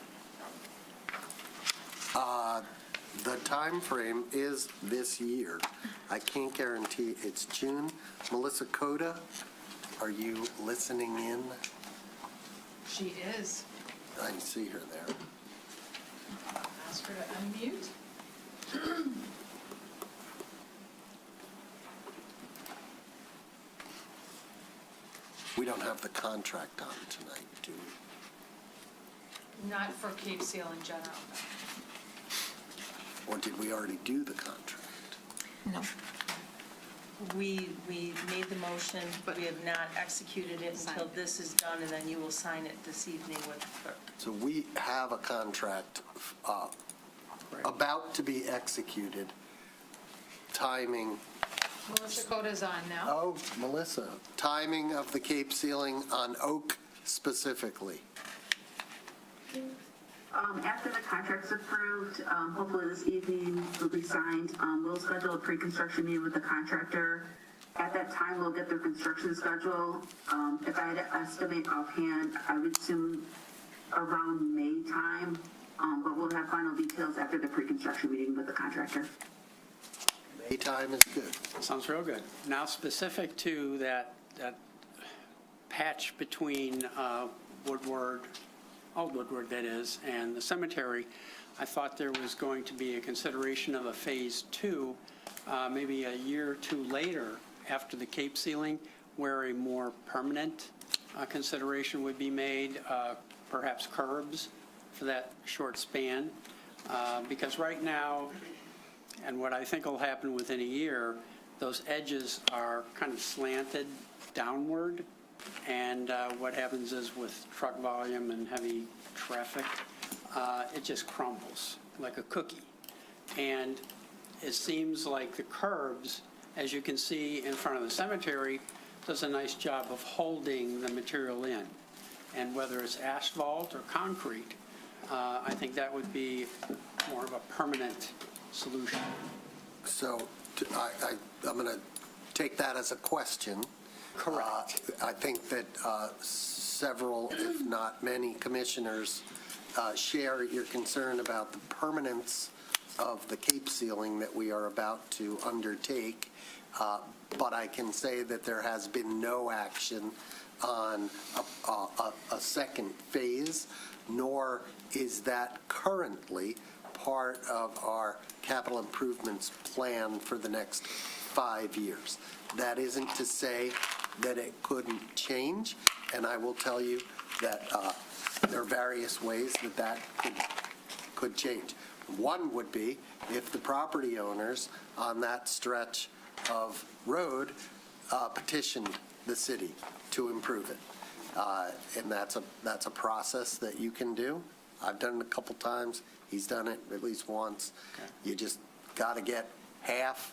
The time frame is this year. I can't guarantee it's June. Melissa Coda, are you listening in? She is. I see her there. Ask her to unmute. We don't have the contract on tonight, do we? Not for Cape Seal in general. Or did we already do the contract? No. We made the motion, but we have not executed it until this is done, and then you will sign it this evening with the clerk. So we have a contract about to be executed. Timing. Melissa Coda's on now. Oh, Melissa, timing of the Cape ceiling on Oak specifically. After the contract's approved, hopefully this evening will be signed. We'll schedule a pre-construction meeting with the contractor. At that time, we'll get their construction schedule. If I had to estimate offhand, I would assume around May time, but we'll have final details after the pre-construction meeting with the contractor. May time is good. Sounds real good. Now, specific to that patch between Woodward, Old Woodward that is, and the cemetery, I thought there was going to be a consideration of a phase 2, maybe a year or two later after the Cape ceiling, where a more permanent consideration would be made, perhaps curbs for that short span. Because right now, and what I think will happen within a year, those edges are kind of slanted downward, and what happens is with truck volume and heavy traffic, it just crumbles like a cookie. And it seems like the curbs, as you can see in front of the cemetery, does a nice job of holding the material in. And whether it's asphalt or concrete, I think that would be more of a permanent solution. So I'm going to take that as a question. Correct. I think that several, if not many, commissioners share your concern about the permanence of the Cape ceiling that we are about to undertake. But I can say that there has been no action on a second phase, nor is that currently part of our capital improvements plan for the next 5 years. That isn't to say that it couldn't change, and I will tell you that there are various ways that could change. One would be if the property owners on that stretch of road petitioned the city to improve it. And that's a process that you can do. I've done it a couple times. He's done it at least once. Okay. You just got to get half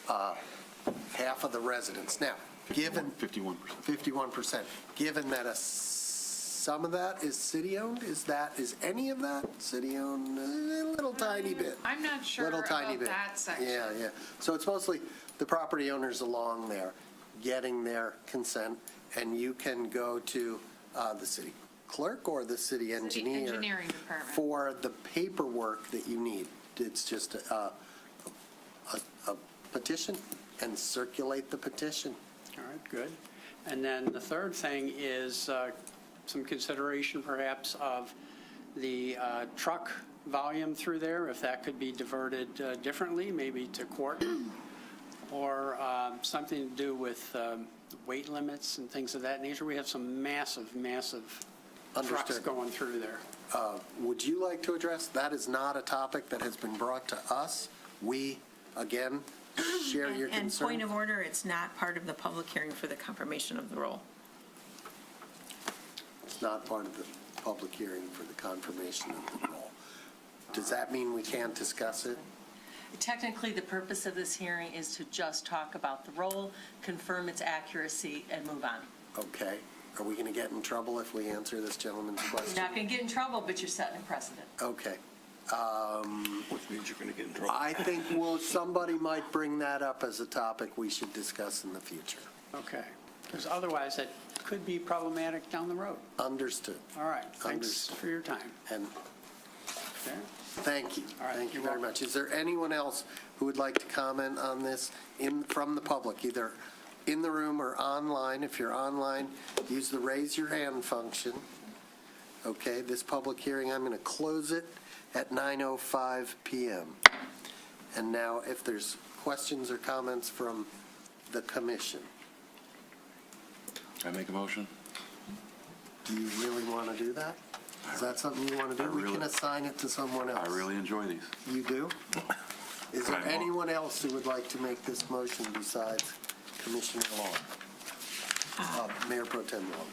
of the residents. Now, given 51%, given that some of that is city-owned, is any of that city-owned? A little tiny bit. I'm not sure Little tiny about bit. that section. Yeah. So it's mostly the property owners along there. getting their consent, and you can go to the city clerk or the city engineer Engineering department. for the paperwork that you need. It's just a petition, and circulate the petition. All right, good. And then the third thing is some consideration perhaps of the truck volume through there, if that could be diverted differently, maybe to Corton, or something to do with weight limits and things of that nature. We have some massive trucks Understood. going through there. Would you like to address? That is not a topic that has been brought to us. We, again, share your And concern. point of order, it's not part of the public hearing for the confirmation of the roll. It's not part of the public hearing for the confirmation of the role. Does that mean we can't discuss it? Technically, the purpose of this hearing is to just talk about the roll, confirm its accuracy, and move on. Okay. Are we going to get in trouble if we answer this gentleman's You're question? not going to get in trouble, but you're setting a precedent. Okay. Which means you're going to get in trouble. I think somebody might bring that up as a topic we should discuss in the future. Okay, because otherwise it could be problematic down the road. Understood. All right, thanks Understood. for your time. And Okay. thank you. All right, Thank you you're very much. Is there anyone else who would like to comment on this from the public, either in the room or online? If you're online, use the raise your hand function. Okay, this public hearing, I'm going to close it at 9:05 PM. And now, if there's questions or comments from the commission. Can I make a motion? Do you really want to do that? Is that something you want to do? We can assign it to someone else. I really enjoy these. You do? Is there Can I anyone else who would like to make this motion besides Commissioner Long? Mayor Pro Tem Long?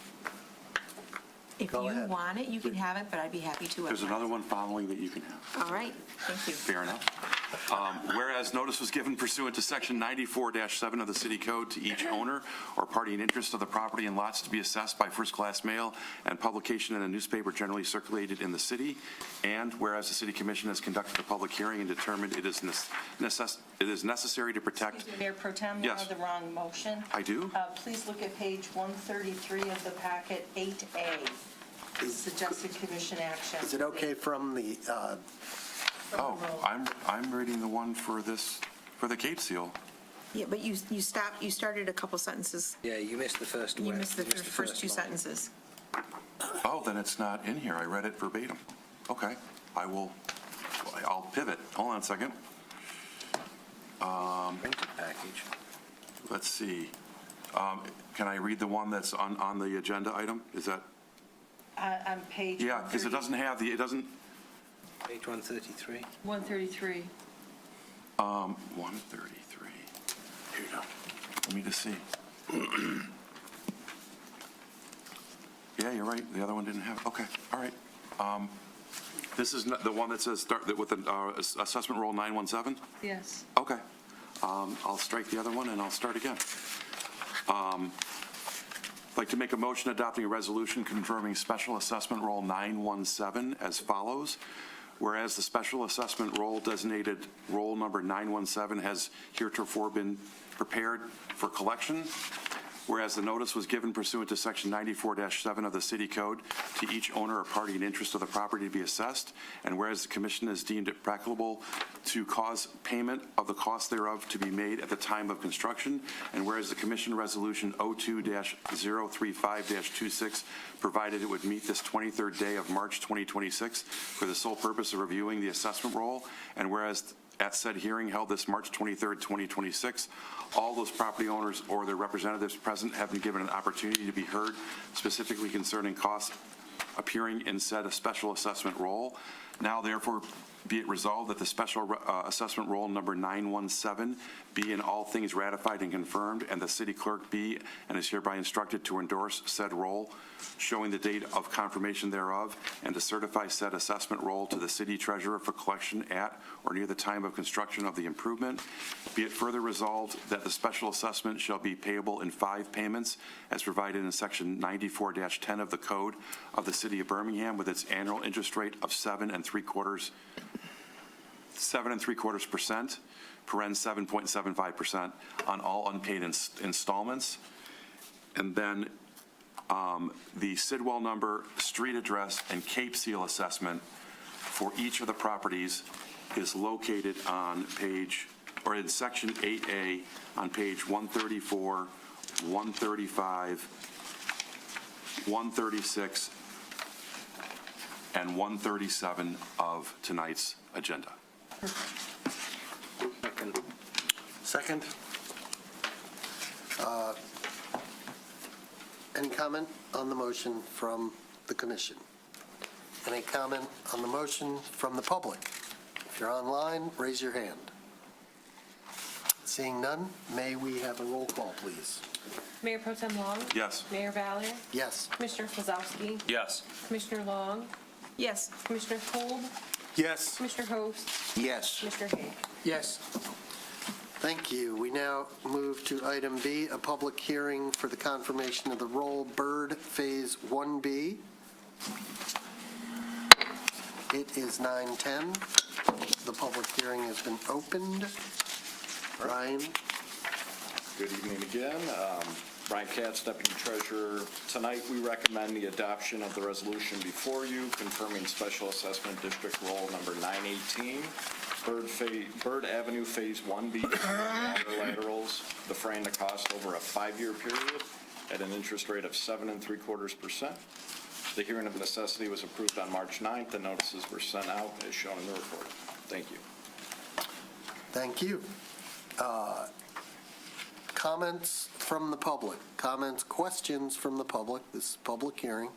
If Go you ahead. want it, you can have it, but I'd be happy to. There's another one following that you can have. All right, thank you. Fair enough. Whereas notice was given pursuant to Section 94-7 of the City Code to each owner or party in interest of the property and lots to be assessed by first-class mail and publication in a newspaper generally circulated in the city, and whereas the City Commission has conducted a public hearing and determined it is necessary to protect. Excuse me, Mayor Pro Tem, you Yes. have the wrong motion. I do? Please look at page 133 of the packet, 8A, suggested commission action. Is it okay from the, Oh, I'm reading the one for this, for the Cape Seal. Yeah, but you started a couple sentences. Yeah, you missed the first You word. missed the You first two line. sentences. Oh, then it's not in here. I read it verbatim. Okay, I'll pivot. Hold on a second. Printed package. Let's see. Can I read the one that's on the agenda item? Is that? On page Yeah, because it doesn't have it doesn't, Page 133. 133. 133. Here you go. Let me just see. Yeah, you're right. The other one didn't have it. Okay, all right. This is the one that says start with an assessment roll 917? Yes. Okay. I'll strike the other one and I'll start again. I'd like to make a motion adopting a resolution confirming special assessment roll 917 as follows. Whereas the special assessment roll designated roll number 917 has heretofore been prepared for collection. Whereas the notice was given pursuant to Section 94-7 of the City Code to each owner or party in interest of the property to be assessed, and whereas the Commission has deemed it practicable to cause payment of the cost thereof to be made at the time of construction, and whereas the Commission Resolution 02-035-26 provided it would meet this 23rd day of March 2026 for the sole purpose of reviewing the assessment roll, and whereas at said hearing held this March 23rd, 2026, all those property owners or their representatives present have been given an opportunity to be heard specifically concerning costs appearing in said special assessment roll. Now, therefore, be it resolved that the special assessment roll number 917 be in all things ratified and confirmed, and the city clerk be and is hereby instructed to endorse said roll, showing the date of confirmation thereof, and to certify said assessment roll to the city treasurer for collection at or near the time of construction of the improvement. Be it further resolved that the special assessment shall be payable in 5 payments as provided in Section 94-10 of the Code of the City of Birmingham, with its annual interest rate of 7.75%, 7.75% on all unpaid installments. And then the Sidwell number, street address, and Cape Seal assessment for each of the properties is located on page, or in section 8A on page 134, 135, 136, and 137 of tonight's agenda. Second. Any comment on the motion from the commission? Any comment on the motion from the public? If you're online, raise your hand. Seeing none, may we have a roll call, please? Mayor Pro Tem Long? Yes. Mayor Ballard? Yes. Commissioner Kozowski? Yes. Commissioner Long? Yes. Commissioner Kolb? Yes. Commissioner Host? Yes. Commissioner Hay? Yes. Thank you. We now move to item B, a public hearing for the confirmation of the roll Bird Phase 1B. It is 9:10. The public hearing has been opened. Ryan? Good evening again. Brian Katz, Deputy Treasurer. Tonight, we recommend the adoption of the resolution before you confirming Special Assessment District Roll Number 918, Bird Avenue Phase 1B, water laterals, defraying the cost over a 5-year period at an interest rate of 7.75%. The hearing of necessity was approved on March 9th. The notices were sent out as shown in the report. Thank you. Thank you. Comments from the public? Comments, questions from the public? This is a public hearing.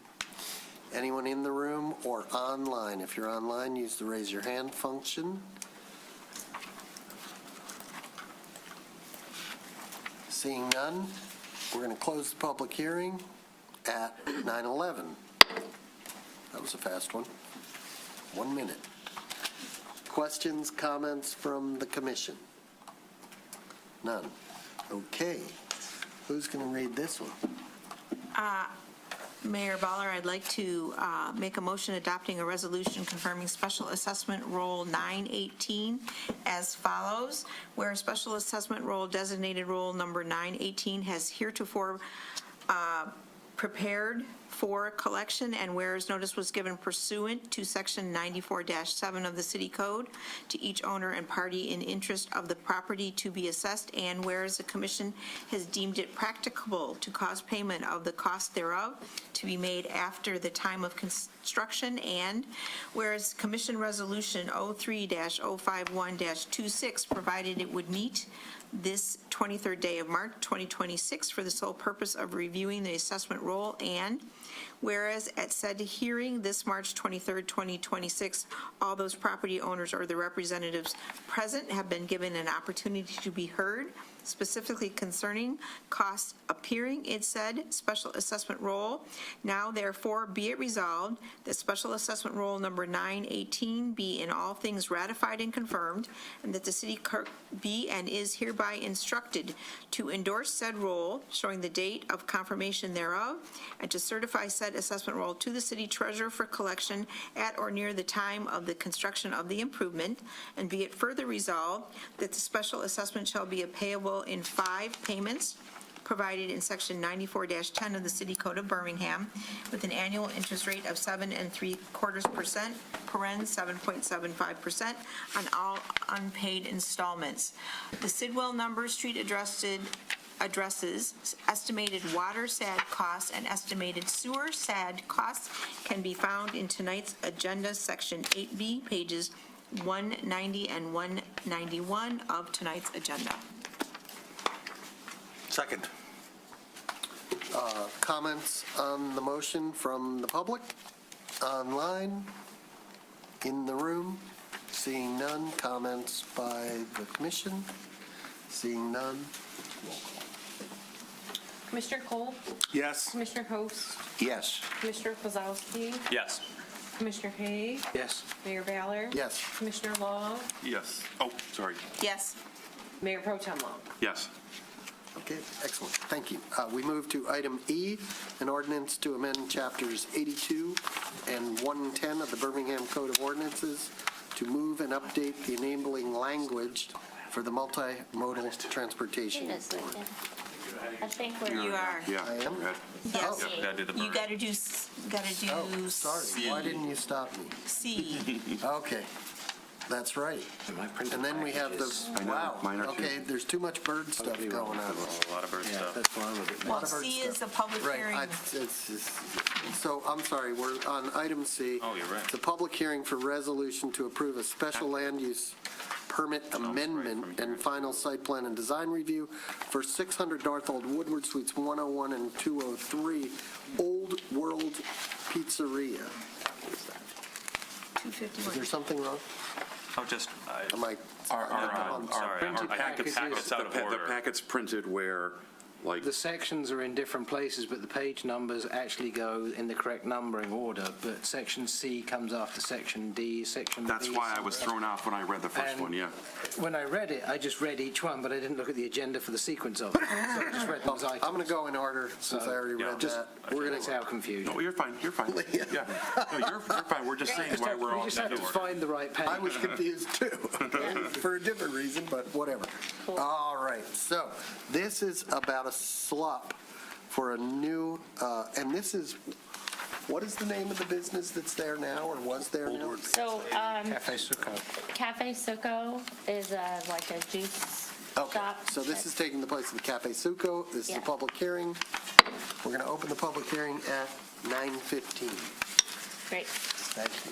Anyone in the room or online? If you're online, use the raise your hand function. Seeing none, we're going to close the public hearing at 9:11. That was a fast one. 1 minute. Questions, comments from the commission? None. Okay. Who's going to read this one? Mayor Baller, I'd like to make a motion adopting a resolution confirming Special Assessment Roll 918 as follows. Where Special Assessment Roll designated Roll Number 918 has heretofore prepared for collection, and whereas notice was given pursuant to Section 94-7 of the City Code to each owner and party in interest of the property to be assessed, and whereas the Commission has deemed it practicable to cause payment of the cost thereof to be made after the time of construction, and whereas Commission Resolution 03-051-26 provided it would meet this 23rd day of March 2026 for the sole purpose of reviewing the assessment roll, and whereas at said hearing this March 23rd, 2026, all those property owners or the representatives present have been given an opportunity to be heard, specifically concerning costs appearing in said special assessment roll. Now therefore be it resolved that special assessment roll number 918 be in all things ratified and confirmed, and that the city clerk be and is hereby instructed to endorse said roll showing the date of confirmation thereof, and to certify said assessment roll to the city treasurer for collection at or near the time of the construction of the improvement. And be it further resolved that the special assessment shall be payable in 5 payments provided in Section 94-10 of the City Code of Birmingham, with an annual interest rate of 7.75%, paren 7.75%, on all unpaid installments. The Sidwell number, street addresses, estimated water SAD costs, and estimated sewer SAD costs can be found in tonight's agenda, Section 8B, pages 190 and 191 of tonight's agenda. Second. Comments on the motion from the public? Online? In the room? Seeing none. Comments by the commission? Seeing none. Roll call. Commissioner Kolb? Yes. Commissioner Host? Yes. Commissioner Kozowski? Yes. Commissioner Hay? Yes. Mayor Ballard? Yes. Commissioner Long? Yes. Oh, sorry. Yes. Mayor Pro Tem Long? Yes. Okay, excellent. Thank you. We move to item E, an ordinance to amend chapters 82 and 110 of the Birmingham Code of Ordinances to move and update the enabling language for the multimodal transportation. Wait a second. I think we're. You are. Yeah. I am? Yes. Gotta do the You got to do, Oh, sorry. Why didn't you stop me? C. Okay, that's right. And then we have the, I know, wow, mine are too. okay, there's too much bird stuff going on. A lot of bird stuff. That's fine with it. Lot Well, of bird C is the stuff. public Right, hearing. so, I'm sorry, we're on item C. Oh, you're right. The public hearing for resolution to approve a special land use permit amendment and final site plan and design review for 600 North Old Woodward Suites 101 and 203 Old World Pizzeria. Is there something wrong? Oh, just, Am I? sorry, I had the packets out of The order. packet's printed where, like, The sections are in different places, but the page numbers actually go in the correct numbering order, but section C comes after section D, section B. that's why I was thrown off when I read the first And one, yeah. When I read it, I just read each one, but I didn't look at the agenda for the sequence of it. So I just read them as items. I'm going to go in order since I already read that. We're going to have confusion. No, you're fine, you're fine. Yeah. No, you're fine, we're just saying why we're all We just have in to order. find the right page. I was confused too, for a different reason, but whatever. All right, so this is about a SLUP for a new, and this is, what is the name of the business that's there now or was there now? So, Cafe Succo. Cafe Succo is like a juice Okay, shop. so this is taking the place of the Cafe Succo. This is a Yeah. public hearing. We're going to open the public hearing at 9:15. Great. Thank you.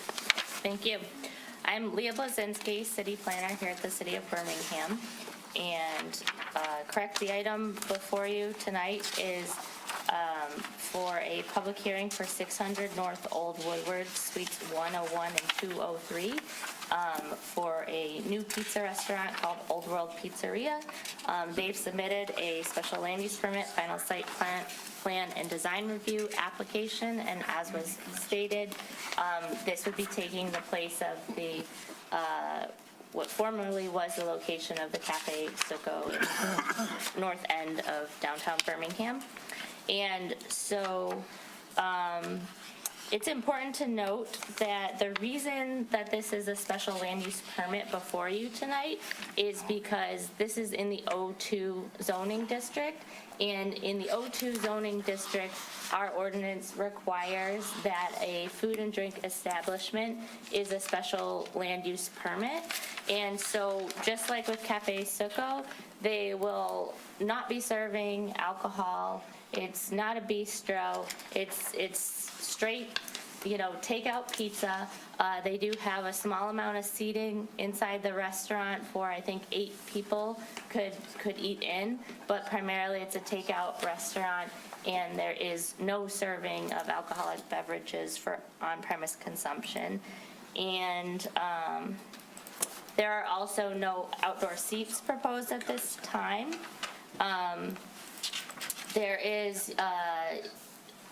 Thank you. I'm Leah Blazinski, city planner here at the city of Birmingham. And correct, the item before you tonight is for a public hearing for 600 North Old Woodward, Suites 101 and 203, for a new pizza restaurant called Old World Pizzeria. They've submitted a special land use permit, final site plan and design review application, and as was stated, this would be taking the place of the what formerly was the location of the Cafe Succo in the north end of downtown Birmingham. And so it's important to note that the reason that this is a special land use permit before you tonight is because this is in the O2 zoning district. And in the O2 zoning district, our ordinance requires that a food and drink establishment is a special land use permit. And so just like with Cafe Succo, they will not be serving alcohol. It's not a bistro. It's straight, takeout pizza. They do have a small amount of seating inside the restaurant for, I think, 8 people could eat in, but primarily it's a takeout restaurant, and there is no serving of alcoholic beverages for on-premise consumption. And there are also no outdoor seats proposed at this time. There is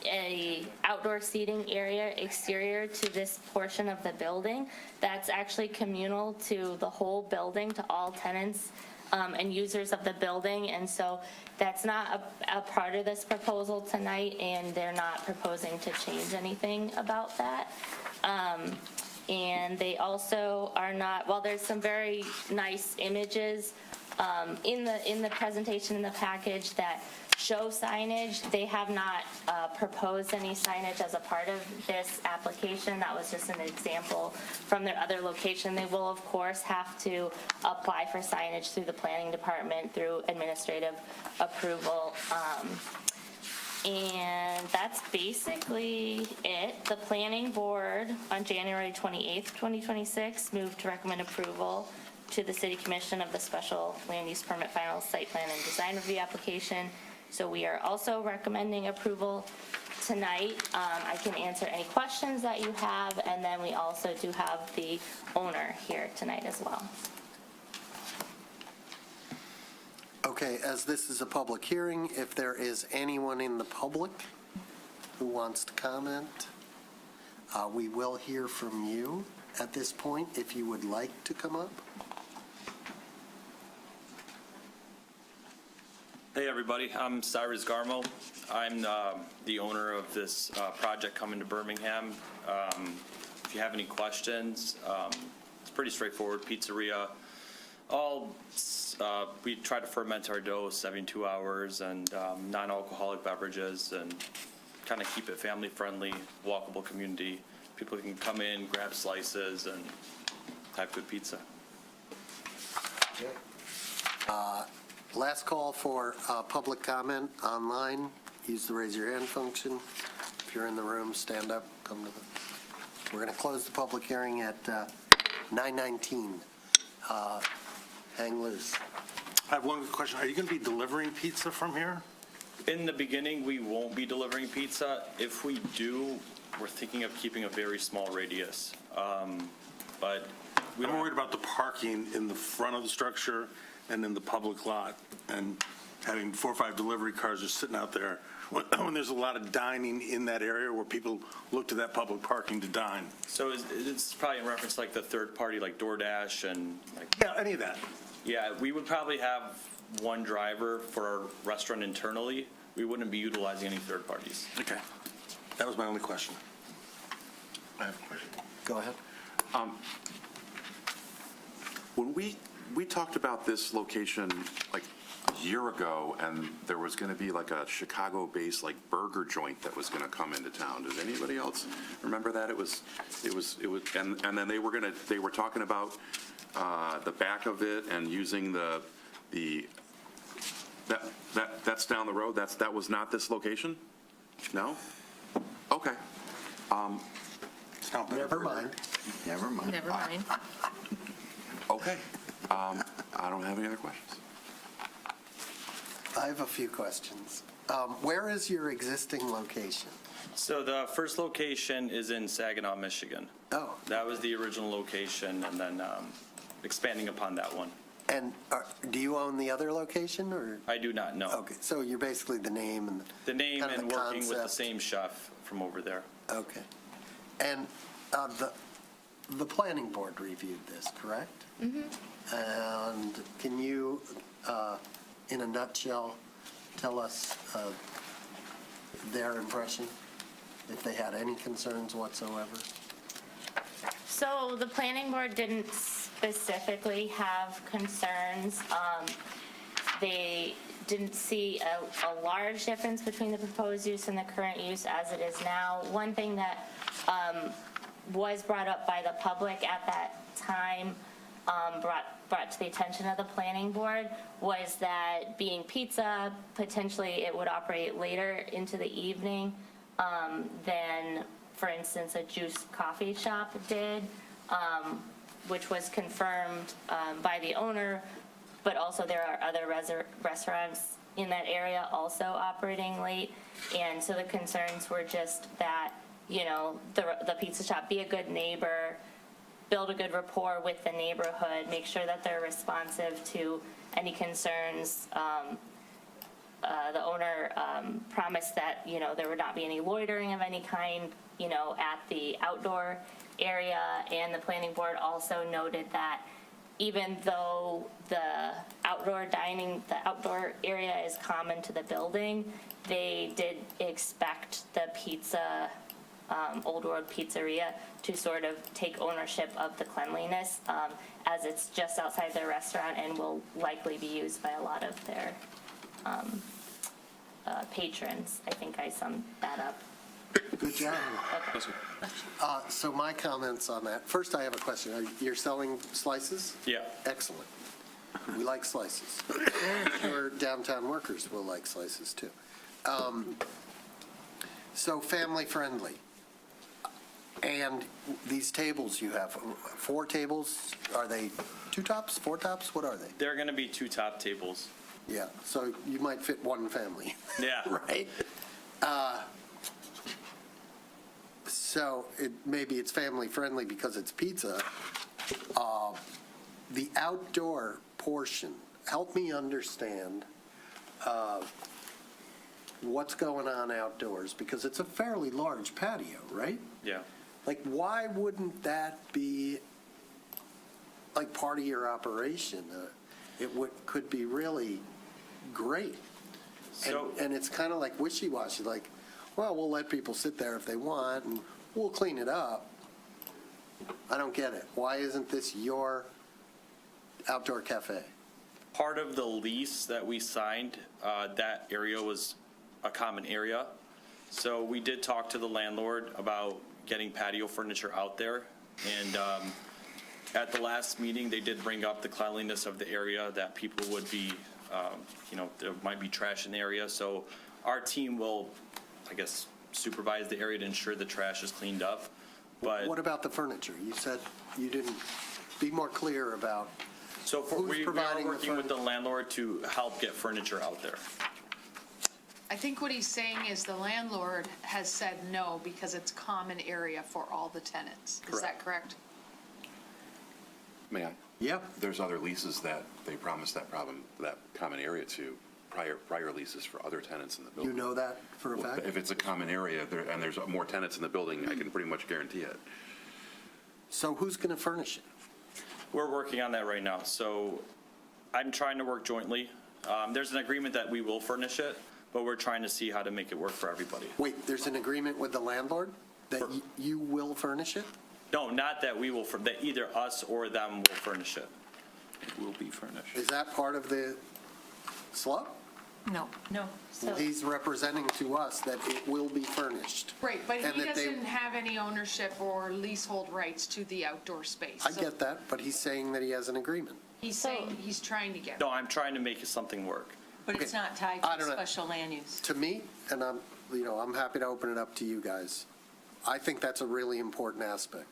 a outdoor seating area exterior to this portion of the building that's actually communal to the whole building, to all tenants and users of the building, and so that's not a part of this proposal tonight, and they're not proposing to change anything about that. And they also are not, while there's some very nice images in the presentation in the package that show signage, they have not proposed any signage as a part of this application. That was just an example from their other location. They will, of course, have to apply for signage through the planning department through administrative approval. And that's basically it. The planning board on January 28th, 2026 moved to recommend approval to the city commission of the special land use permit final site plan and design review application. So we are also recommending approval tonight. I can answer any questions that you have, and then we also do have the owner here tonight as well. Okay, as this is a public hearing, if there is anyone in the public who wants to comment, we will hear from you at this point if you would like to come up. Hey, everybody. I'm Cyrus Garmo. I'm the owner of this project coming to Birmingham. If you have any questions, it's pretty straightforward. Pizzeria. We try to ferment our dough 72 hours and non-alcoholic beverages and kind of keep it family-friendly, walkable community. People can come in, grab slices, and have good pizza. Last call for public comment online. Use the raise your hand function. If you're in the room, stand up, come to the... We're going to close the public hearing at 9:19. Hang loose. I have one question. Are you going to be delivering pizza from here? In the beginning, we won't be delivering pizza. If we do, we're thinking of keeping a very small radius. But I'm worried about the parking in the front of the structure and in the public lot, and having 4 or 5 delivery cars just sitting out there when there's a lot of dining in that area where people look to that public parking to dine. So it's probably in reference like the third party, like DoorDash and like... Yeah, any of that. Yeah, we would probably have one driver for our restaurant internally. We wouldn't be utilizing any third parties. Okay. That was my only question. I have a question. Go ahead. When we talked about this location like a year ago, and there was going to be like a Chicago-based like burger joint that was going to come into town. Does anybody else remember that? It was, and then they were talking about the back of it and using that's down the road. That was not this location? No? Okay. Never mind. Never mind. Never mind. Okay. I don't have any other questions. I have a few questions. Where is your existing location? So the first location is in Saginaw, Michigan. Oh. That was the original location, and then expanding upon that one. And do you own the other location, or? I do not know. Okay, so you're basically the name and The name kind of and the working with the concept. same chef from over there. Okay. And the planning board reviewed this, correct? Mm-hmm. And can you, in a nutshell, tell us their impression, if they had any concerns whatsoever? So the planning board didn't specifically have concerns. They didn't see a large difference between the proposed use and the current use as it is now. One thing that was brought up by the public at that time, brought to the attention of the planning board, was that being pizza, potentially it would operate later into the evening than, for instance, a juice coffee shop did, which was confirmed by the owner, but also there are other restaurants in that area also operating late. And so the concerns were just that, you know, the pizza shop be a good neighbor, build a good rapport with the neighborhood, make sure that they're responsive to any concerns. The owner promised that, you know, there would not be any loitering of any kind, you know, at the outdoor area. And the planning board also noted that even though the outdoor area is common to the building, they did expect the pizza, Old World Pizzeria, to sort of take ownership of the cleanliness, as it's just outside their restaurant and will likely be used by a lot of their patrons. I think I summed that up. Good job. Okay. So my comments on that, first I have a question. You're selling slices? Yeah. Excellent. We like slices. I'm sure downtown workers will like slices too. So family friendly. And these tables you have, 4 tables, are they 2 tops, 4 tops? What are they? They're going to be 2 top tables. Yeah, so you might fit one family. Yeah. Right? So maybe it's family friendly because it's pizza. The outdoor portion, help me understand what's going on outdoors, because it's a fairly large patio, right? Yeah. Like, why wouldn't that be like part of your operation? Could be really great. And it's kind of like wishy-washy, like, well, we'll let people sit there if they want, and we'll clean it up. I don't get it. Why isn't this your outdoor cafe? Part of the lease that we signed, that area was a common area. So we did talk to the landlord about getting patio furniture out there. And at the last meeting, they did bring up the cleanliness of the area, that people would be, there might be trash in the area. So our team will, I guess, supervise the area to ensure the trash is cleaned up. But What about the furniture? You said you didn't, be more clear about so who's we are providing the working with the landlord to help get furniture out there. I think what he's saying is the landlord has said no because it's common area for all the tenants. Is that correct? May I? Yeah. There's other leases that they promised that common area to, prior leases for other tenants in the building. You know that for a fact? If it's a common area and there's more tenants in the building, I can pretty much guarantee it. So who's going to furnish it? We're working on that right now. So I'm trying to work jointly. There's an agreement that we will furnish it, but we're trying to see how to make it work for everybody. Wait, there's an agreement with the landlord that you will furnish it? No, not that we will, that either us or them will furnish it. It will be furnished. Is that part of the SLUP? No. No. He's representing to us that it will be furnished. Right, but And he that they- doesn't have any ownership or leasehold rights to the outdoor space. I So get that, but he's saying that he has an agreement. He's saying he's trying to get. No, I'm trying to make something work. But it's not tied I to don't know. special land use. To me, and I'm happy to open it up to you guys, I think that's a really important aspect.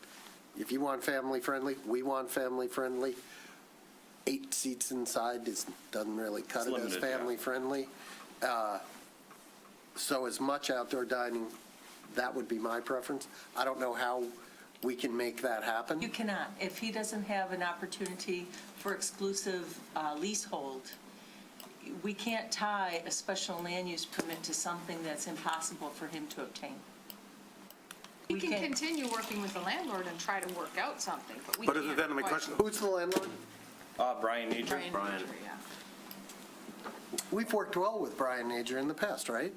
If you want family friendly, we want family friendly. 8 seats inside doesn't really cut It's it as limited, yeah. family friendly. So as much outdoor dining, that would be my preference. I don't know how we can make that happen. You cannot. If he doesn't have an opportunity for exclusive leasehold, we can't tie a special land use permit to something that's impossible for him to obtain. He can continue working with the landlord and try to work out something, but we But can't. then my quite- question, Who's the landlord? Brian Nager. Brian Major, yeah. We've worked well with Brian Nager in the past, right?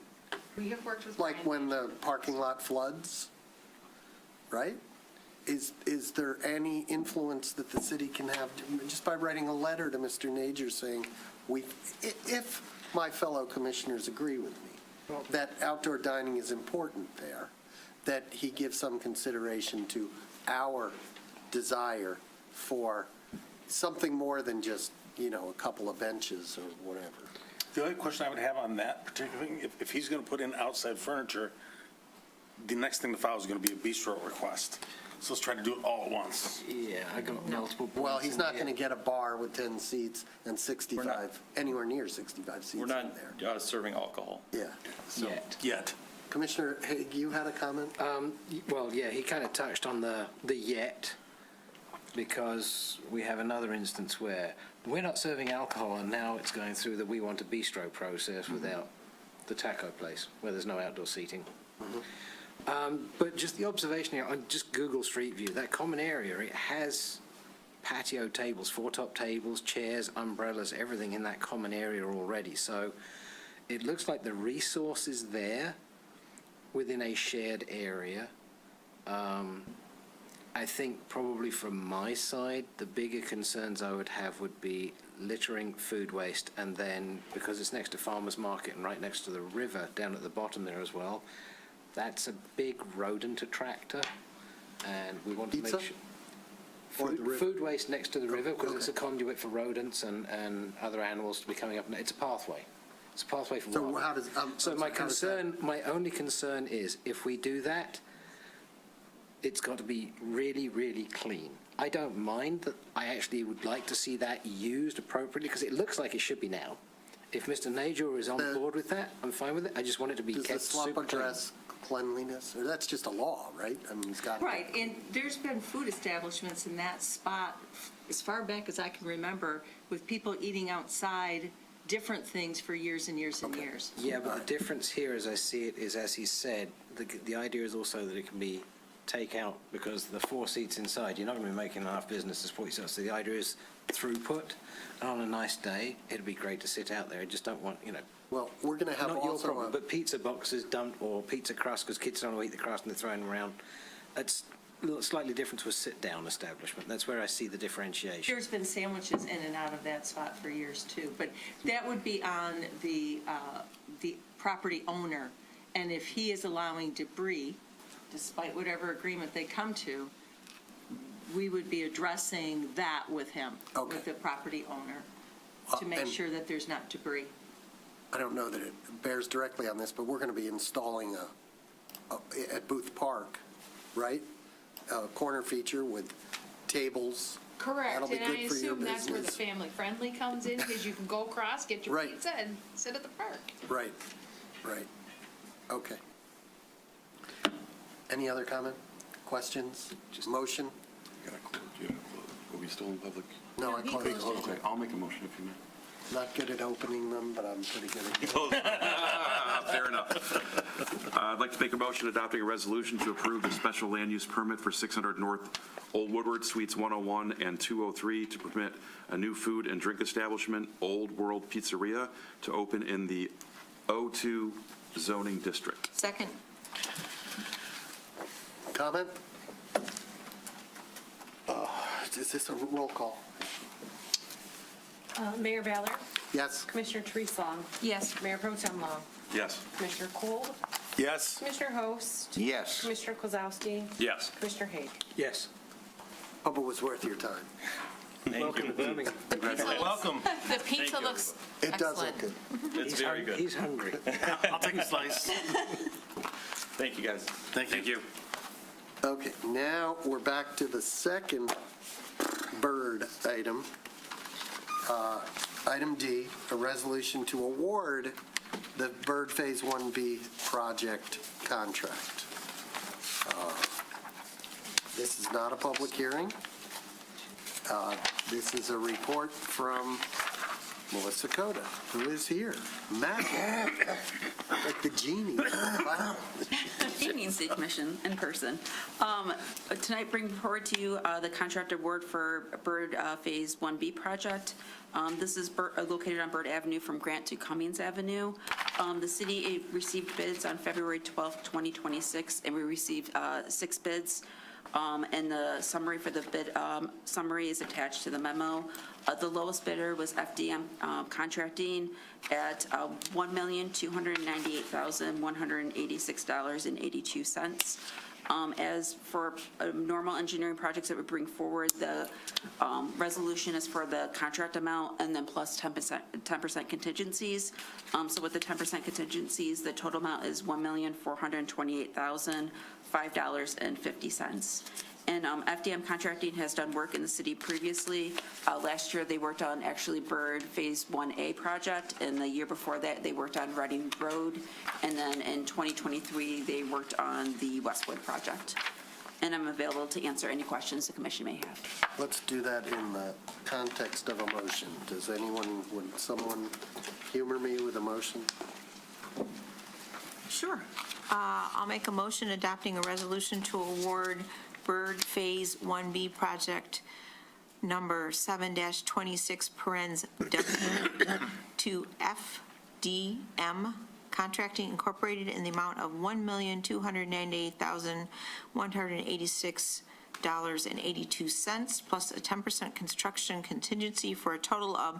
We have worked with Like Brian when Major. the parking lot floods, right? Is there any influence that the city can have just by writing a letter to Mr. Nager saying, if my fellow commissioners agree with me, that outdoor dining is important there, that he gives some consideration to our desire for something more than just, a couple of benches or whatever. the only question I would have on that particular thing, if he's going to put in outside furniture, the next thing to file is going to be a bistro request. So let's try to do it all at once. Yeah, I got multiple points. Well, he's in not here. going to get a bar with 10 seats and 65, anywhere near 65 seats We're in not there. serving alcohol. Yeah. So, Yet. Commissioner Haig, you had a comment? Well, yeah, he kind of touched on the yet, because we have another instance where we're not serving alcohol, and now it's going through the we want a bistro process without the taco place, where there's no outdoor seating. But just the observation here, on just Google Street View, that common area, it has patio tables, 4-top tables, chairs, umbrellas, everything in that common area already. So it looks like the resource is there within a shared area. I think probably from my side, the bigger concerns I would have would be littering, food waste, and then, because it's next to farmer's market and right next to the river down at the bottom there as well, that's a big rodent attractor, and we want to make Pizza? sure. Or the river? Food waste next to the river, because it's a okay. conduit for rodents and other animals to be coming up. It's a pathway. It's a pathway for So wildlife. how does, So my how does that- my only concern is if we do that, it's got to be really, really clean. I don't mind that. I actually would like to see that used appropriately, because it looks like it should be now. If Mr. Najor is on board with that, I'm fine with it. I just want it to be Does the kept SLUP super clean. address cleanliness? Or that's just a law, right? I mean, it's got. Right, and there's been food establishments in that spot as far back as I can remember, with people eating outside different things for years and years and years. Yeah, but the difference here, as I see it, is, as he said, the idea is also that it can be takeout, because the 4 seats inside, you're not going to be making enough business to support yourself. So the idea is throughput, and on a nice day, it'd be great to sit out there. I just don't want, Well, we're going to have not your also problem, a, but pizza boxes dumped, or pizza crust, because kids don't want to eat the crust and they're throwing them around. slightly different to a sit-down establishment. That's where I see the differentiation. There's been sandwiches in and out of that spot for years, too. But that would be on the property owner. And if he is allowing debris, despite whatever agreement they come to, we would be addressing that with him, with the property owner, to make And- sure that there's not debris. I don't know that it bears directly on this, but we're going to be installing at Booth Park, right? A corner feature with tables. Correct, That'll be and I good for your assume that's where the business. family friendly comes in, because you can go across, get your Right. pizza, and sit at the park. Right, right. Okay. Any other comment, questions, motion? Are we still in public? No, I closed it. Okay, I'll make a motion if you may. Not good at opening them, but I'm pretty good at Fair enough. I'd like to make a motion adopting a resolution to approve the special land use permit for 600 North Old Woodward, Suites 101 and 203 to permit a new food and drink establishment, Old World Pizzeria, to open in the O2 zoning district. Second. Comment? Is this a roll call? Mayor Ballard, Yes? Commissioner Therese Long, Yes. Mayor Pro Tem Long, Yes. Commissioner Cole, Yes. Commissioner Host, Yes. Commissioner Kozowski, Yes. Commissioner Haig. Yes. Hope it was worth your time. Welcome to Birmingham. Welcome. The pizza looks It does look excellent. good. It's very good. He's hungry. I'll take a slice. Thank you, guys. Thank you. Okay, now we're back to the second bird item. Item D, a resolution to award the Bird Phase 1B project contract. This is not a public hearing. This is a report from Melissa Coda, who is here. Magic, like the genie. Wow. Evening, City Commission in person. Tonight, bring forward to you the contract award for Bird Phase 1B project. This is located on Bird Avenue from Grant to Cummings Avenue. The city received bids on February 12th, 2026, and we received 6 bids. And the summary for the bid summary is attached to the memo. The lowest bidder was FDM Contracting at $1,298,186.82. As for normal engineering projects that would bring forward, the resolution is for the contract amount and then plus 10% contingencies. So with the 10% contingencies, the total amount is $1,428,005.50. And FDM Contracting has done work in the city previously. Last year, they worked on actually Bird Phase 1A project, and the year before that, they worked on Reading Road. And then in 2023, they worked on the Westwood project. And I'm available to answer any questions the commission may have. Let's do that in the context of a motion. Would someone humor me with a motion? Sure. I'll make a motion adopting a resolution to award Bird Phase 1B project number 7-26 parens to FDM Contracting Incorporated in the amount of $1,298,186.82 plus a 10% construction contingency for a total of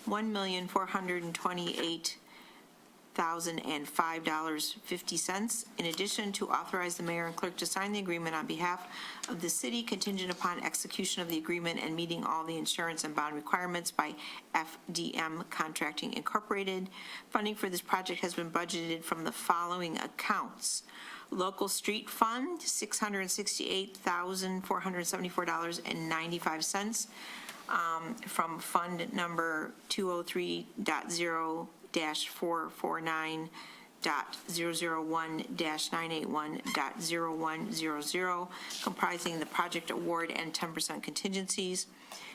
$1,428,005.50. In addition, to authorize the mayor and clerk to sign the agreement on behalf of the city contingent upon execution of the agreement and meeting all the insurance and bond requirements by FDM Contracting Incorporated. Funding for this project has been budgeted from the following accounts: Local Street Fund, $668,474.95. From Fund Number 203.0-449.001-981.0100, comprising the project award and 10% contingencies.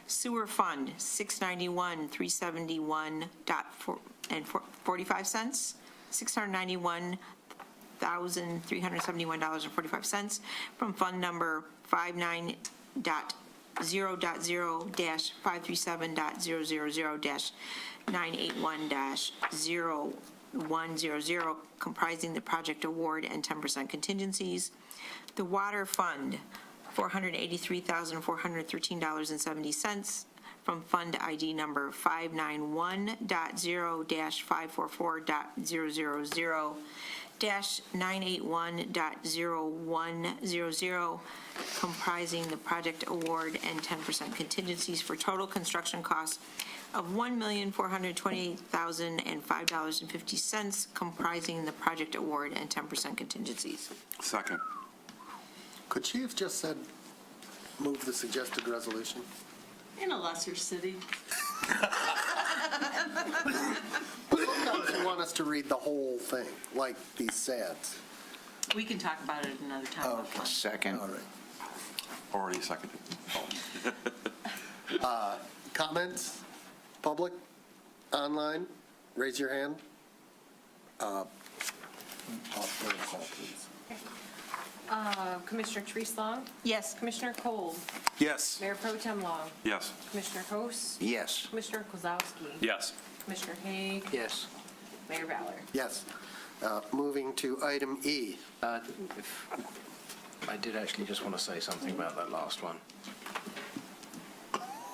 Sewer Fund, $691,371.45. $691,371.45 from Fund Number $483,413.70 from Fund ID number 591.0-544.000-981.0100, comprising the project award and 10% contingencies for total construction costs of $1,428,005.50, comprising the project award and 10% contingencies. Second. Could she have just said, move the suggested resolution? In a lesser city. Sometimes you want us to read the whole thing, like these SADs. We can talk about it another time. Oh, okay. Second. All right. Already seconded. Comments? Public? Online? Raise your hand. I'll throw a call, please. Commissioner Therese Long? Yes. Commissioner Cole? Yes. Mayor Pro Tem Long? Yes. Commissioner Host? Yes. Commissioner Kozlowski? Yes. Commissioner Haig? Yes. Mayor Ballard? Yes. Moving to item E. I did actually just want to say something about that last one.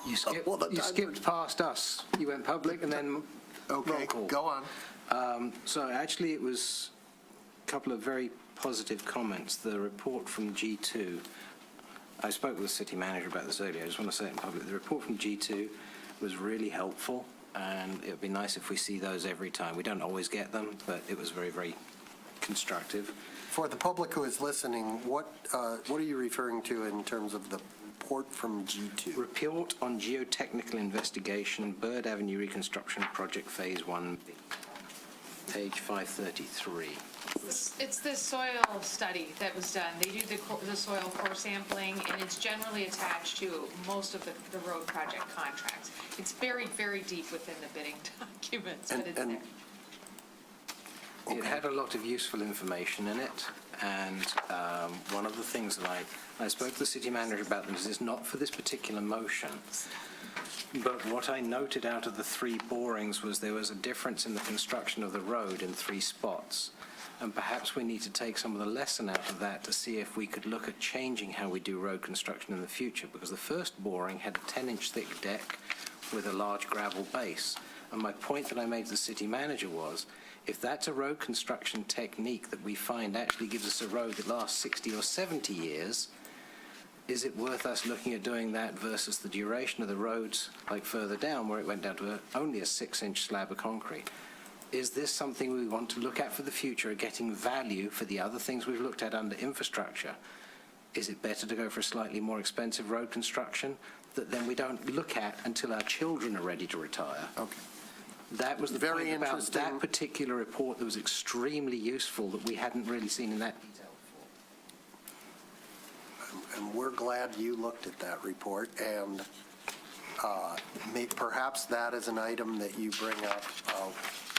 You skipped past us. You went public and then Okay, roll call. go on. So actually, it was a couple of very positive comments. The report from G2, I spoke with the city manager about this earlier. I just want to say it in public. The report from G2 was really helpful, and it would be nice if we see those every time. We don't always get them, but it was very, very constructive. For the public who is listening, what are you referring to in terms of the report from G2? Report on geotechnical investigation, Bird Avenue reconstruction project phase 1B, page 533. It's the soil study that was done. They do the soil core sampling, and it's generally attached to most of the road project contracts. It's buried very deep within the bidding documents, but it's there. It had a lot of useful information in it, and one of the things that I spoke to the city manager about this is not for this particular motion, but what I noted out of the 3 borings was there was a difference in the construction of the road in 3 spots. And perhaps we need to take some of the lesson out of that to see if we could look at changing how we do road construction in the future, because the first boring had a 10-inch thick deck with a large gravel base. And my point that I made to the city manager was, if that's a road construction technique that we find actually gives us a road that lasts 60 or 70 years, is it worth us looking at doing that versus the duration of the roads, like further down, where it went down to only a 6-inch slab of concrete? Is this something we want to look at for the future, getting value for the other things we've looked at under infrastructure? Is it better to go for a slightly more expensive road construction that then we don't look at until our children are ready to retire? Okay. That was the Very point about interesting. that particular report that was extremely useful that we hadn't really seen in that detail before. And we're glad you looked at that report, and perhaps that is an item that you bring up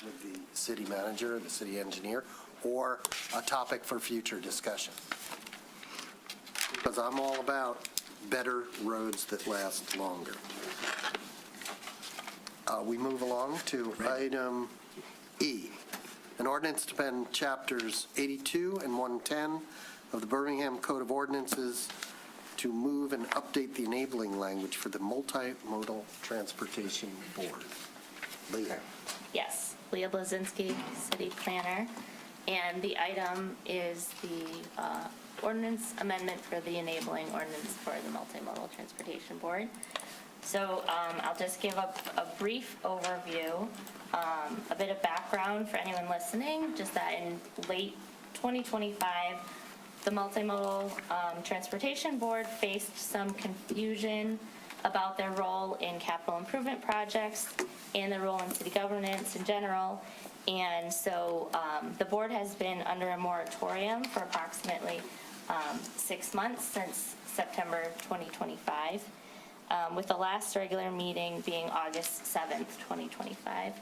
with the city manager, the city engineer, or a topic for future discussion. Because I'm all about better roads that last longer. We move along to item E, an ordinance to amend chapters 82 and 110 of the Birmingham Code of Ordinances to move and update the enabling language for the Multimodal Transportation Board. Leah. Yes, Leah Blazinski, city planner, and the item is the ordinance amendment for the enabling ordinance for the Multimodal Transportation Board. So I'll just give a brief overview, a bit of background for anyone listening, just that in late 2025, the Multimodal Transportation Board faced some confusion about their role in capital improvement projects and their role in city governance in general. And so the board has been under a moratorium for approximately 6 months since September 2025, with the last regular meeting being August 7th, 2025.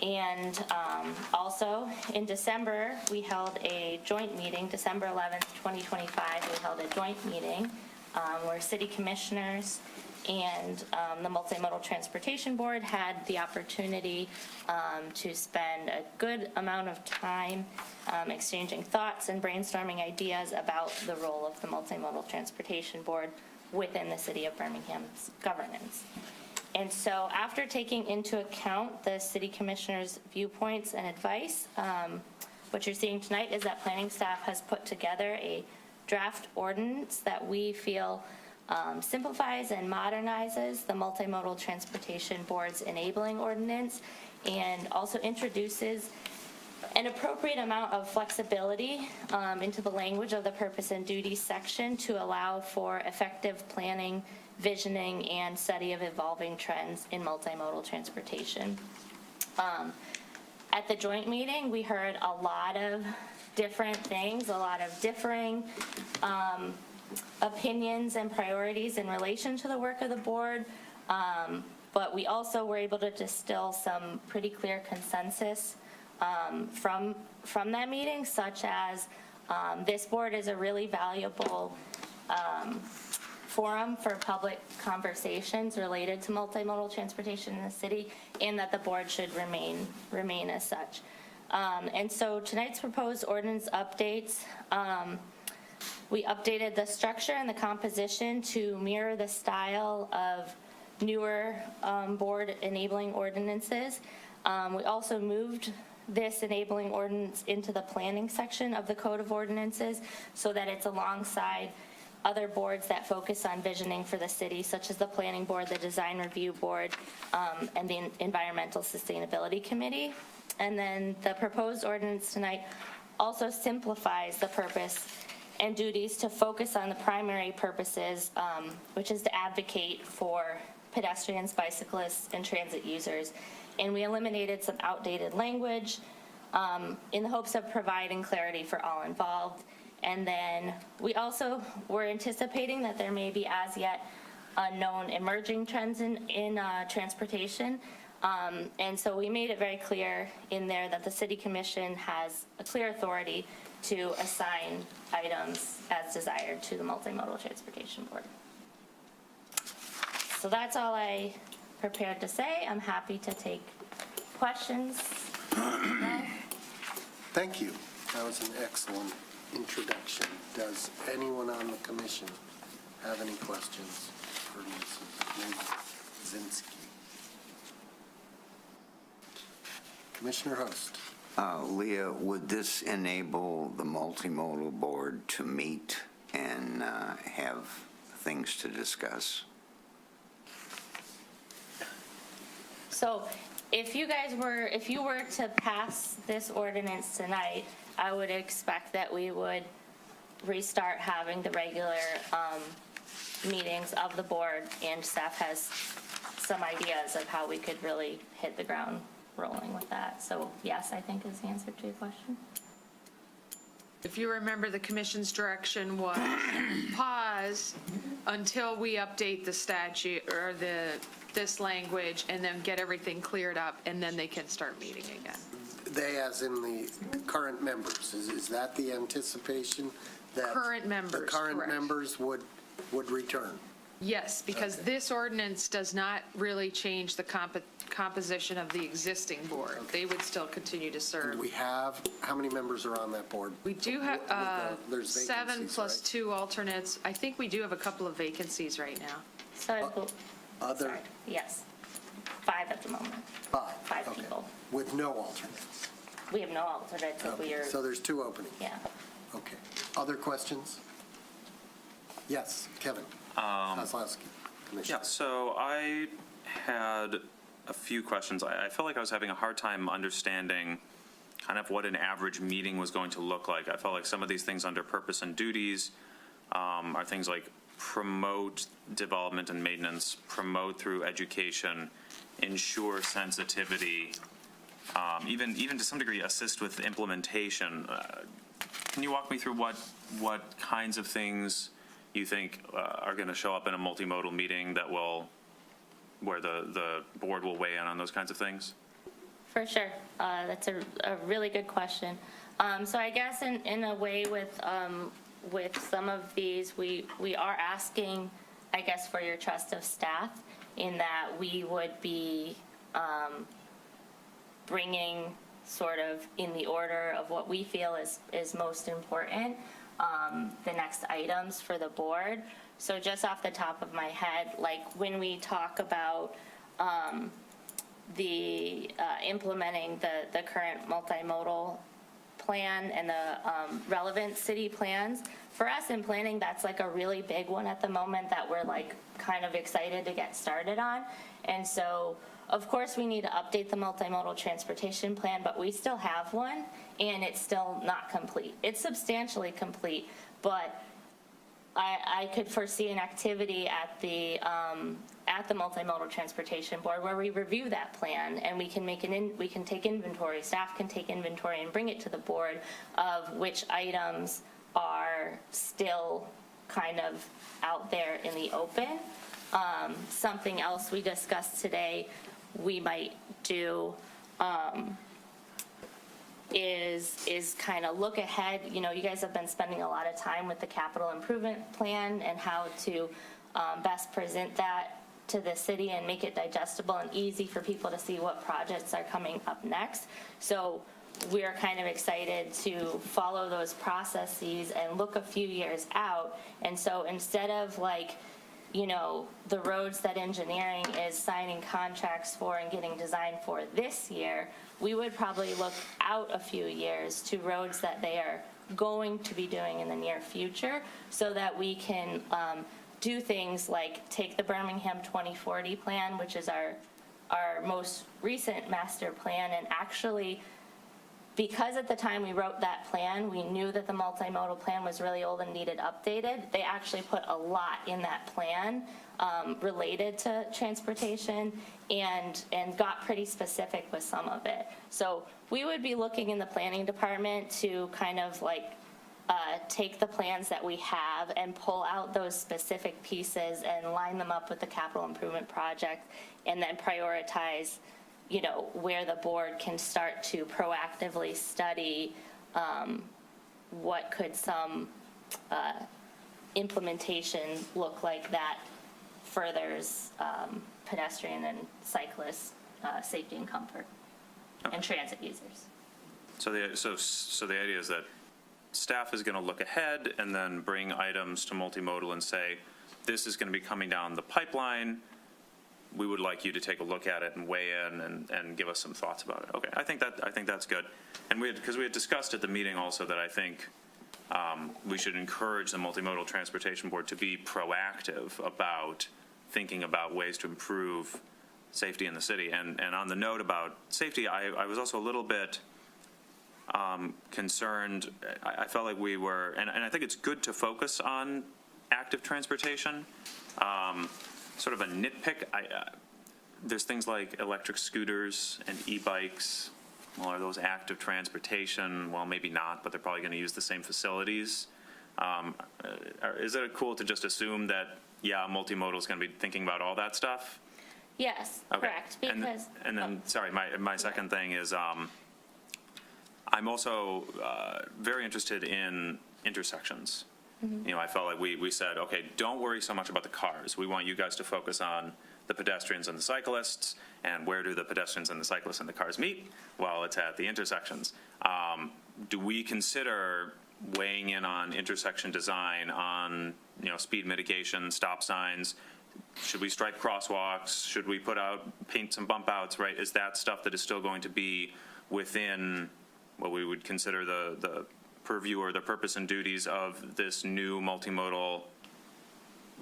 And also in December, we held a joint meeting, December 11th, 2025, we held a joint meeting where city commissioners And the Multimodal Transportation Board had the opportunity to spend a good amount of time exchanging thoughts and brainstorming ideas about the role of the Multimodal Transportation Board within the City of Birmingham's governance. And so after taking into account the city commissioners' viewpoints and advice, what you're seeing tonight is that planning staff has put together a draft ordinance that we feel simplifies and modernizes the Multimodal Transportation Board's enabling ordinance, and also introduces an appropriate amount of flexibility into the language of the purpose and duties section to allow for effective planning, visioning, and study of evolving trends in multimodal transportation. At the joint meeting, we heard a lot of different things, a lot of differing opinions and priorities in relation to the work of the board, but we also were able to distill some pretty clear consensus from that meeting, such as this board is a really valuable forum for public conversations related to multimodal transportation in the city, and that the board should remain as such. And so tonight's proposed ordinance updates, we updated the structure and the composition to mirror the style of newer board enabling ordinances. We also moved this enabling ordinance into the planning section of the Code of Ordinances so that it's alongside other boards that focus on visioning for the city, such as the Planning Board, the Design Review Board, and the Environmental Sustainability Committee. And then the proposed ordinance tonight also simplifies the purpose and duties to focus on the primary purposes, which is to advocate for pedestrians, bicyclists, and transit users. And we eliminated some outdated language in the hopes of providing clarity for all involved. And then we also were anticipating that there may be as yet unknown emerging trends in transportation. And so we made it very clear in there that the City Commission has a clear authority to assign items as desired to the Multimodal Transportation Board. So that's all I prepared to say. I'm happy to take questions. Thank you. That was an excellent introduction. Does anyone on the commission have any questions for Mrs. Zinski? Commissioner Host. Leah, would this enable the multimodal board to meet and have things to discuss? So if you were to pass this ordinance tonight, I would expect that we would restart having the regular meetings of the board, and staff has some ideas of how we could really hit the ground rolling with that. So yes, I think is the answer to your question. If you remember, the commission's direction was pause until we update the statute or this language, and then get everything cleared up, and then they can start meeting again. They, as in the current members, is that the anticipation? That Current members, the current correct. members would return? Yes, because this ordinance does not really change the composition of the existing board. They would still continue to serve. We have, how many members are on that board? We do have There's 7 vacancies, plus right? 2 alternates. I think we do have a couple of vacancies right now. So Other? yes, 5 at the moment. 5 okay. people. With no alternates? We have no alternates if we are. So there's 2 openings? Yeah. Okay. Other questions? Yes, Kevin Kozlowski, Commissioner. Yeah, so I had a few questions. I felt like I was having a hard time understanding kind of what an average meeting was going to look like. I felt like some of these things under purpose and duties are things like promote development and maintenance, promote through education, ensure sensitivity, even to some degree assist with implementation. Can you walk me through what kinds of things you think are going to show up in a multimodal meeting where the board will weigh in on those kinds of things? For sure. That's a really good question. So I guess in a way with some of these, we are asking I guess, for your trust of staff, in that we would be bringing sort of in the order of what we feel is most important, the next items for the board. So just off the top of my head, like when we talk about the implementing the current multimodal plan and the relevant city plans, for us in planning, that's like a really big one at the moment that we're like kind of excited to get started on. And so, of course, we need to update the multimodal transportation plan, but we still have one, and it's still not complete. It's substantially complete, but I could foresee an activity at the multimodal transportation board where we review that plan and we can we can take inventory, staff can take inventory and bring it to the board of which items are still kind of out there in the open. Something else we discussed today we might do is kind of look ahead. You know, you guys have been spending a lot of time with the capital improvement plan and how to best present that to the city and make it digestible and easy for people to see what projects are coming up next. So we're kind of excited to follow those processes and look a few years out. And so instead of like, you know, the roads that engineering is signing contracts for and getting designed for this year, we would probably look out a few years to roads that they are going to be doing in the near future so that we can do things like take the Birmingham 2040 plan, which is our most recent master plan, and actually, because at the time we wrote that plan, we knew that the multimodal plan was really old and needed updated. They actually put a lot in that plan related to transportation and got pretty specific with some of it. So we would be looking in the planning department to kind of like take the plans that we have and pull out those specific pieces and line them up with the capital improvement project and then prioritize, you know, where the board can start to proactively study what could some implementation look like that furthers pedestrian and cyclist safety and comfort and transit users. So the idea is that staff is going to look ahead and then bring items to multimodal and say, this is going to be coming down the pipeline. We would like you to take a look at it and weigh in and give us some thoughts about it. Okay, I think that's good. And because we had discussed at the meeting also that I think we should encourage the Multimodal Transportation Board to be proactive about thinking about ways to improve safety in the city. And on the note about safety, I was also a little bit concerned. I felt like we were, and I think it's good to focus on active transportation. Sort of a nitpick, there's things like electric scooters and e-bikes. Well, are those active transportation? Well, maybe not, but they're probably going to use the same facilities. Is it cool to just assume that, yeah, multimodal is going to be thinking about all that stuff? Yes, Okay. correct. Because, and then sorry, my second thing is I'm also very interested in intersections. You know, I felt like we said, okay, don't worry so much about the cars. We want you guys to focus on the pedestrians and the cyclists, and where do the pedestrians and the cyclists and the cars meet? Well, it's at the intersections. Do we consider weighing in on intersection design, on, you know, speed mitigation, stop signs? Should we stripe crosswalks? Should we paint some bump outs, right? Is that stuff that is still going to be within what we would consider the purview or the purpose and duties of this new multimodal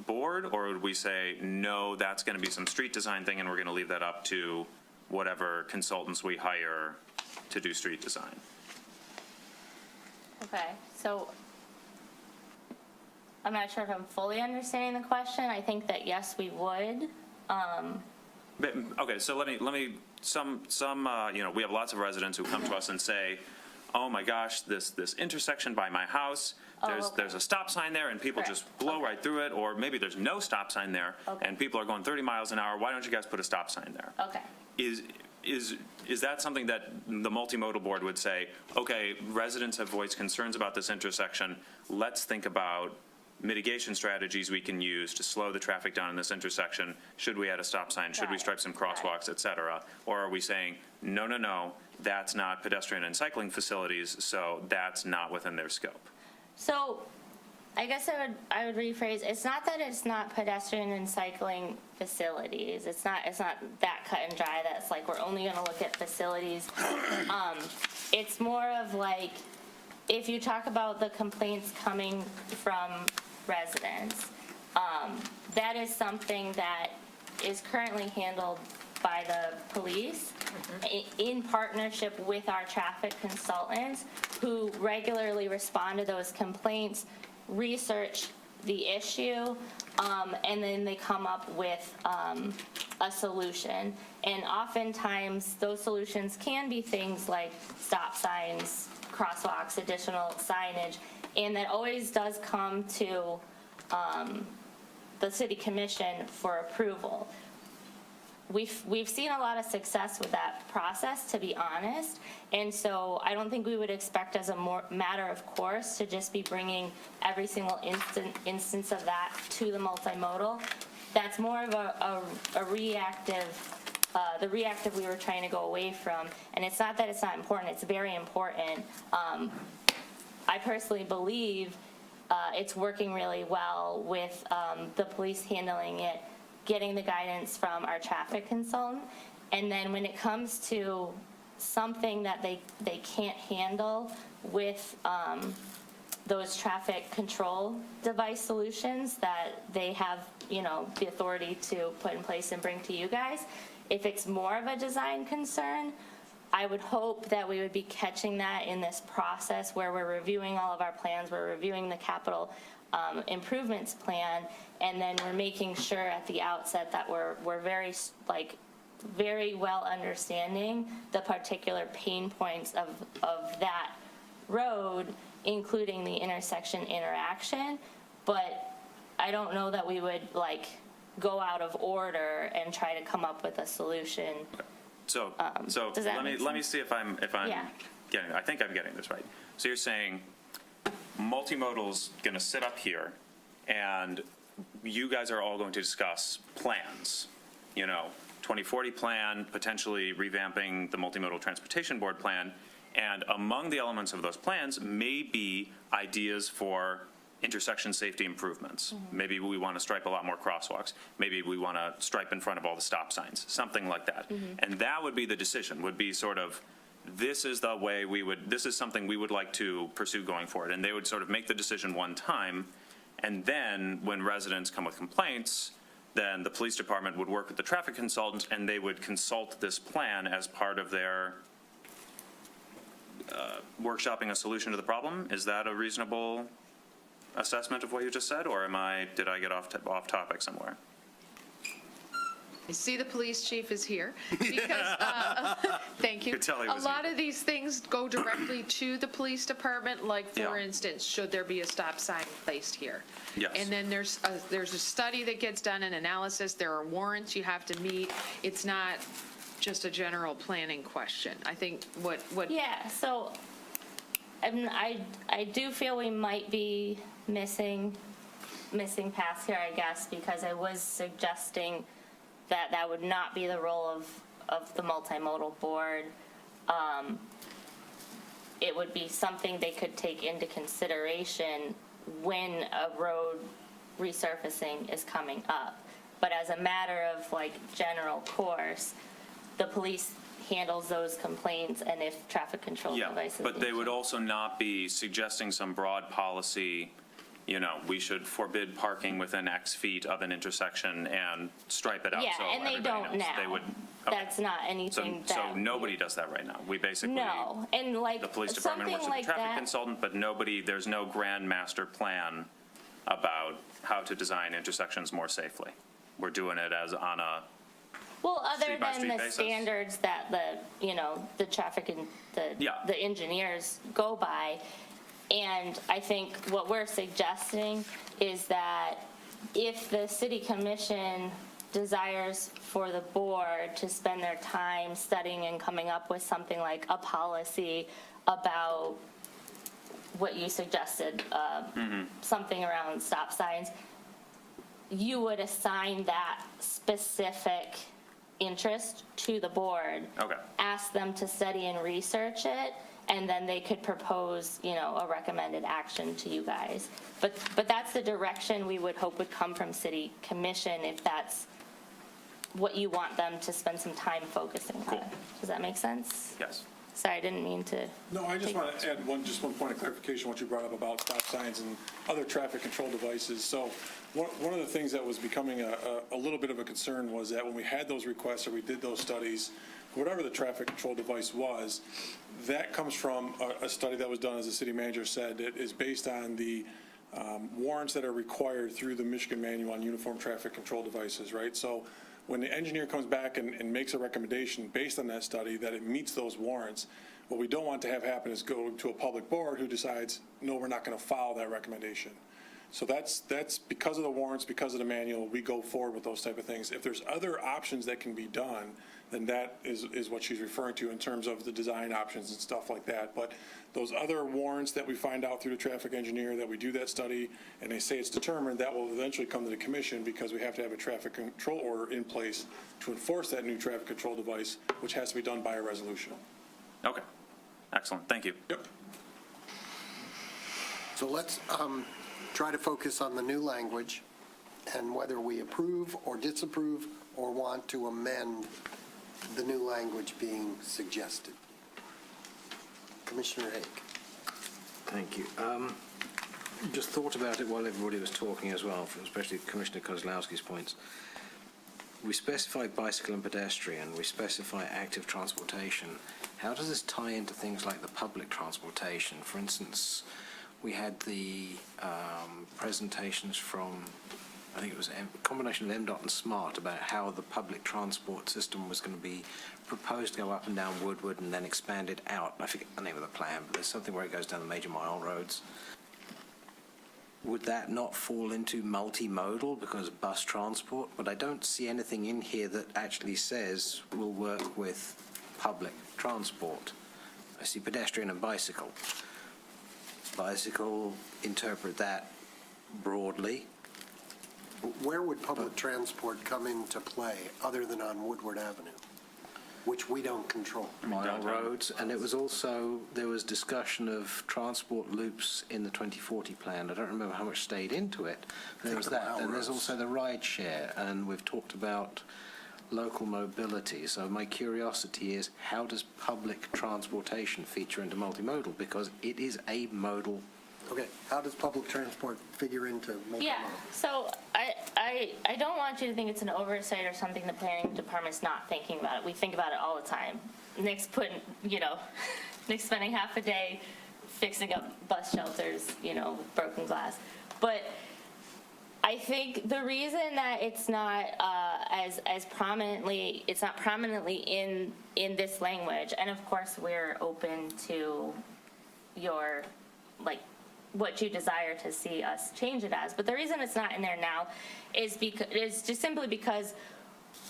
board, or would we say, no, that's going to be some street design thing and we're going to leave that up to whatever consultants we hire to do street design? okay, so I'm not sure if I'm fully understanding the question. I think that yes, we would. Okay, so let me some you know, we have lots of residents who come to us and say, oh my gosh, this intersection by my house, there's a stop sign there and people just blow right through it, or maybe there's no stop sign there and people are going 30 miles an hour. Why don't you guys put a stop sign there? Okay. Is that something that the multimodal board would say, okay, residents have voiced concerns about this intersection, let's think about mitigation strategies we can use to slow the traffic down in this intersection? Should we add a stop sign? Should we stripe some crosswalks, et cetera? Or are we saying, no, no, no, that's not pedestrian and cycling facilities, so that's not within their scope? So I guess I would rephrase, it's not that it's not pedestrian and cycling facilities. It's not that cut and dry that's like, we're only gonna look at facilities. It's more of like, if you talk about the complaints coming from residents, that is something that is currently handled by the police in partnership with our traffic consultants who regularly respond to those complaints, research the issue, and then they come up with a solution. And oftentimes, those solutions can be things like stop signs, crosswalks, additional signage, and that always does come to the city commission for approval. We've seen a lot of success with that process, to be honest, and so I don't think we would expect as a matter of course to just be bringing every single instance of that to the multimodal. That's more of a reactive, the reactive we were trying to go away from, and it's not that it's not important, it's very important. I personally believe it's working really well with the police handling it, getting the guidance from our traffic consultant, and then when it comes to something that they can't handle with those traffic control device solutions that they have, the authority to put in place and bring to you guys, if it's more of a design concern, I would hope that we would be catching that in this process where we're reviewing all of our plans, we're reviewing the capital improvements plan, and then we're making sure at the outset that we're very well understanding the particular pain points of that road, including the intersection interaction. But I don't know that we would go out of order and try to come up with a solution. So does that let me see if I'm Yeah. getting, I think I'm getting this right. So you're saying multimodal's going to sit up here, and you guys are all going to discuss plans, 2040 plan, potentially revamping the multimodal transportation board plan, and among the elements of those plans may be ideas for intersection safety improvements. Maybe we want to stripe a lot more crosswalks. Maybe we want to stripe in front of all the stop signs, something like that. And that would be the decision, would be sort of, this is the way this is something we would like to pursue going forward. And they would sort of make the decision one time, and then when residents come with complaints, then the police department would work with the traffic consultant and they would consult this plan as part of their workshopping a solution to the problem. Is that a reasonable assessment of what you just said, or did I get off topic somewhere? I see the police chief is here because, thank you. Could tell he A was lot here. of these things go directly to the police department, like for Yeah. instance, should there be a stop sign placed here? Yes. And then there's a study that gets done, an analysis, there are warrants you have to meet. It's not just a general planning question. I think what. Yeah, so I do feel we might be missing paths here, I guess, because I was suggesting that would not be the role of the multimodal board. It would be something they could take into consideration when a road resurfacing is coming up. But as a matter of general course, the police handles those complaints, and if traffic control devices. But they would also not be suggesting some broad policy, we should forbid parking within X feet of an intersection and stripe it out. Yeah, so and they everybody don't knows. now. They would, That's not anything that. So nobody does that right now. We basically. No, and The police department works with the traffic consultant, but there's no grand master plan about how to design intersections more safely. We're doing it as on a Well, other street-by-street than the basis? standards that the traffic and the engineers go by. And I think what we're suggesting is that if the city commission desires for the board to spend their time studying and coming up with something like a policy about what you suggested, something around stop signs, you would assign that specific interest to the board. Okay. Ask them to study and research it, and then they could propose, a recommended action to you guys. But that's the direction we would hope would come from city commission if that's what you want them to spend some time focusing on. Does that make sense? Yes. Sorry, I didn't mean to. No, I just want to add one point of clarification, what you brought up about stop signs and other traffic control devices. So one of the things that was becoming a little bit of a concern was that when we had those requests or we did those studies, whatever the traffic control device was, that comes from a study that was done, as the city manager said, that is based on the warrants that are required through the Michigan Manual on Uniform Traffic Control Devices, right? So when the engineer comes back and makes a recommendation based on that study that it meets those warrants, what we don't want to have happen is go to a public board who decides, no, we're not going to follow that recommendation. So that's because of the warrants, because of the manual, we go forward with those type of things. If there's other options that can be done, then that is what she's referring to in terms of the design options and stuff like that. But those other warrants that we find out through the traffic engineer, that we do that study, and they say it's determined, that will eventually come to the commission because we have to have a traffic control order in place to enforce that new traffic control device, which has to be done by a resolution. Okay. Excellent. Thank you. Yep. So let's try to focus on the new language and whether we approve or disapprove or want to amend the new language being suggested. Commissioner Haig. Thank you. Just thought about it while everybody was talking as well, especially Commissioner Kozlowski's points. We specify bicycle and pedestrian, we specify active transportation. How does this tie into things like the public transportation? For instance, we had the presentations from, I think it was a combination of MDOT and SMART about how the public transport system was going to be proposed to go up and down Woodward and then expanded out. I forget the name of the plan, but there's something where it goes down the major mile roads. Would that not fall into multimodal because of bus transport? But I don't see anything in here that actually says we'll work with public transport. I see pedestrian and bicycle. Bicycle, interpret that broadly. Where would public transport come into play other than on Woodward Avenue, which we don't control? Mile roads, and it was also, there was discussion of transport loops in the 2040 plan. I don't remember how much stayed into it. There was that, and there's also the ride share, and we've talked about local mobility. So my curiosity is, how does public transportation feature into multimodal? Because it is a modal. Okay, how does public transport figure into multimodal? Yeah, so I don't want you to think it's an oversight or something the planning department's not thinking about it. We think about it all the time. Nick's spending half a day fixing up bus shelters, with broken glass. But I think the reason that it's not as prominently, it's not prominently in this language, and of course we're open to your, what you desire to see us change it as. But the reason it's not in there now is just simply because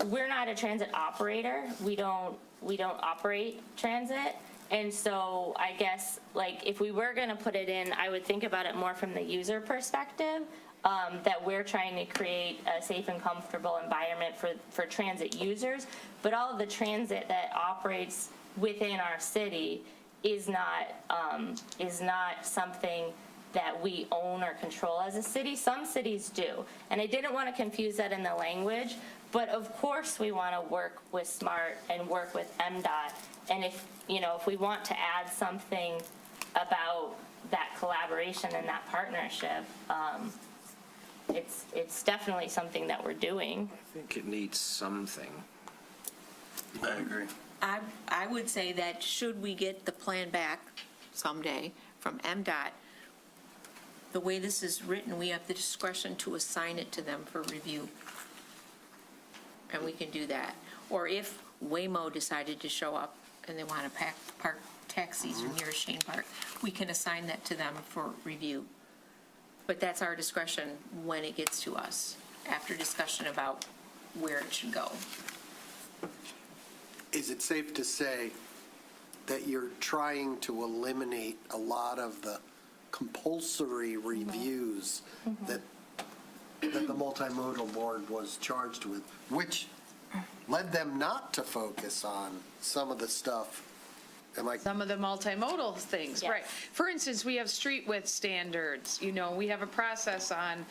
we're not a transit operator. We don't operate transit. And so I guess if we were going to put it in, I would think about it more from the user perspective, that we're trying to create a safe and comfortable environment for transit users. But all of the transit that operates within our city is not something that we own or control as a city. Some cities do. And I didn't want to confuse that in the language, but of course we want to work with SMART and work with MDOT. And if we want to add something about that collaboration and that partnership, it's definitely something that we're doing. I think it needs something. I agree. I would say that should we get the plan back someday from MDOT, the way this is written, we have the discretion to assign it to them for review. And we can do that. Or if Waymo decided to show up and they want to park taxis near Shane Park, we can assign that to them for review. But that's our discretion when it gets to us, after discussion about where it should go. Is it safe to say that you're trying to eliminate a lot of the compulsory reviews that the multimodal board was charged with, which led them not to focus on some of the stuff. Some of the multimodal things, Yes. right. For instance, we have street width standards, we have a process on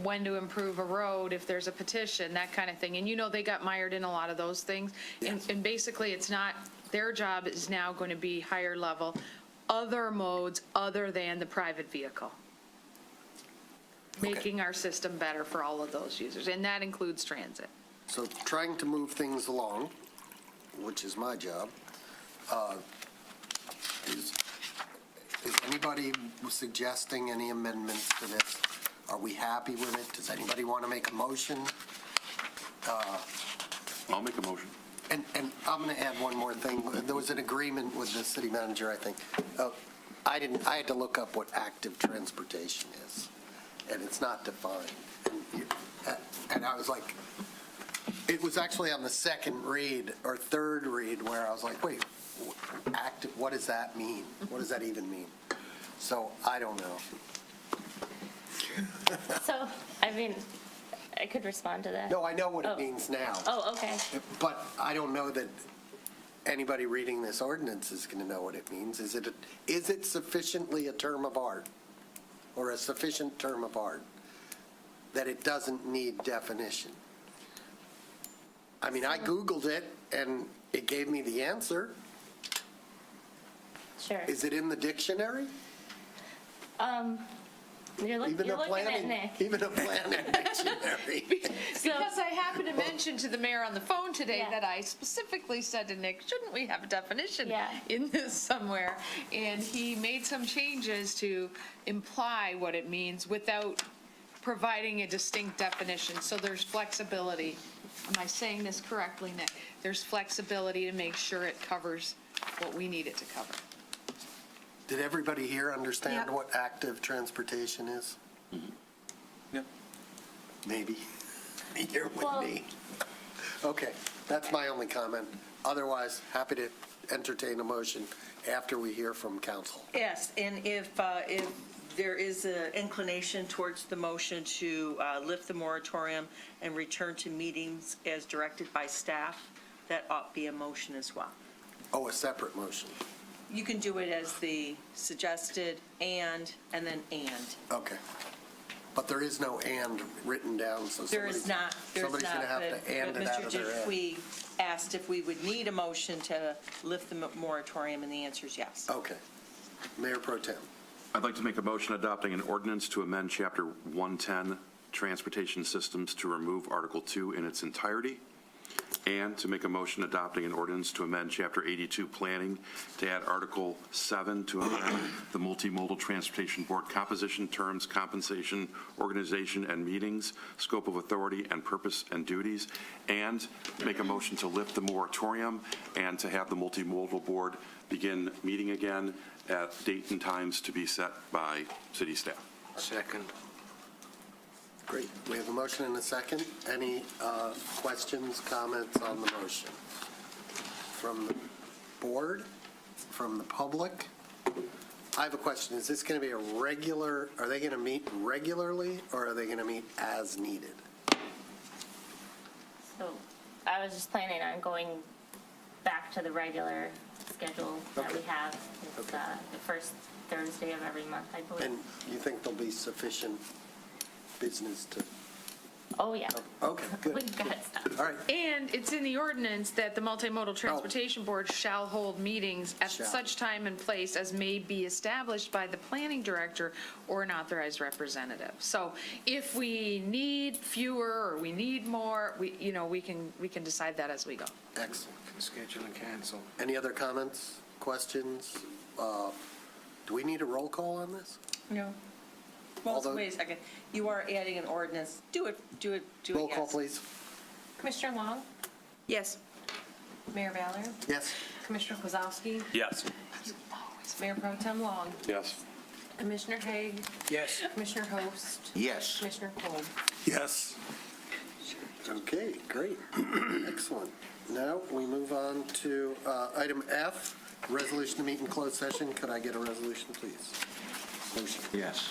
when to improve a road, if there's a petition, that kind of thing. And they got mired in a lot of those things. And basically, it's not, their job is now going to be higher level, other modes other than the private vehicle. Making our system better for all of those users, and that includes transit. So trying to move things along, which is my job, is anybody suggesting any amendments to this? Are we happy with it? Does anybody want to make a motion? I'll make a motion. And I'm going to add one more thing. There was an agreement with the city manager, I think. I had to look up what active transportation is, and it's not defined. And I was like, it was actually on the second read or third read where I was like, wait, active, what does that mean? What does that even mean? So I don't know. So, I could respond to that. No, I know what it means now. Oh, okay. But I don't know that anybody reading this ordinance is going to know what it means. Is it sufficiently a term of art, or a sufficient term of art, that it doesn't need definition? I Googled it, and it gave me the answer. Sure. Is it in the dictionary? You're looking at Nick. Even a planning dictionary. Because I happened to mention to the mayor on the phone today that I specifically said to Nick, shouldn't we have a definition in this somewhere? And he made some changes to imply what it means without providing a distinct definition. So there's flexibility. Am I saying this correctly, Nick? There's flexibility to make sure it covers what we need it to cover. Did everybody here understand Yeah. what active transportation is? Yeah. Maybe. You're with me. Okay, that's my only comment. Otherwise, happy to entertain a motion after we hear from council. Yes, and if there is an inclination towards the motion to lift the moratorium and return to meetings as directed by staff, that ought to be a motion as well. Oh, a separate motion. You can do it as the suggested and then and. Okay. But there is no "and" written down, so There is not, somebody's going to have to "and" it out of their head. Mr. Dupuy asked if we would need a motion to lift the moratorium, and the answer is yes. Okay. Mayor Pro Tem. I'd like to make a motion adopting an ordinance to amend Chapter 110, Transportation Systems, to remove Article 2 in its entirety, and to make a motion adopting an ordinance to amend Chapter 82, Planning, to add Article 7 to amend the Multimodal Transportation Board composition, terms, compensation, organization, and meetings, scope of authority, and purpose and duties, and make a motion to lift the moratorium and to have the Multimodal Board begin meeting again at date and times to be set by city staff. Second. Great. We have a motion and a second. Any questions, comments on the motion? From the board? From the public? I have a question. Is this going to be a regular, are they going to meet regularly, or are they going to meet as needed? So I was just planning on going back to the regular schedule that we have. It's the first Thursday of every month, I believe. And you think there'll be sufficient business to? Oh, yeah. Okay, good. We've got stuff. All right. And it's in the ordinance that the Multimodal Transportation Board shall hold meetings at Shall. such time and place as may be established by the planning director or an authorized representative. So if we need fewer or we need more, we can decide that as we go. Excellent. Schedule and cancel. Any other comments, questions? Do we need a roll call on this? No. Well, Although- wait a second. You are adding an ordinance. Do it, Roll call, yes. please. Commissioner Long, Yes. Mayor Ballard, Yes. Commissioner Kozowski, Yes. Mayor Pro Tem Long, Yes. Commissioner Haig, Yes. Commissioner Host, Yes. Commissioner Kolb. Yes. Okay, great. Excellent. Now we move on to item F, resolution to meet in closed session. Could I get a resolution, please? Motion. Yes.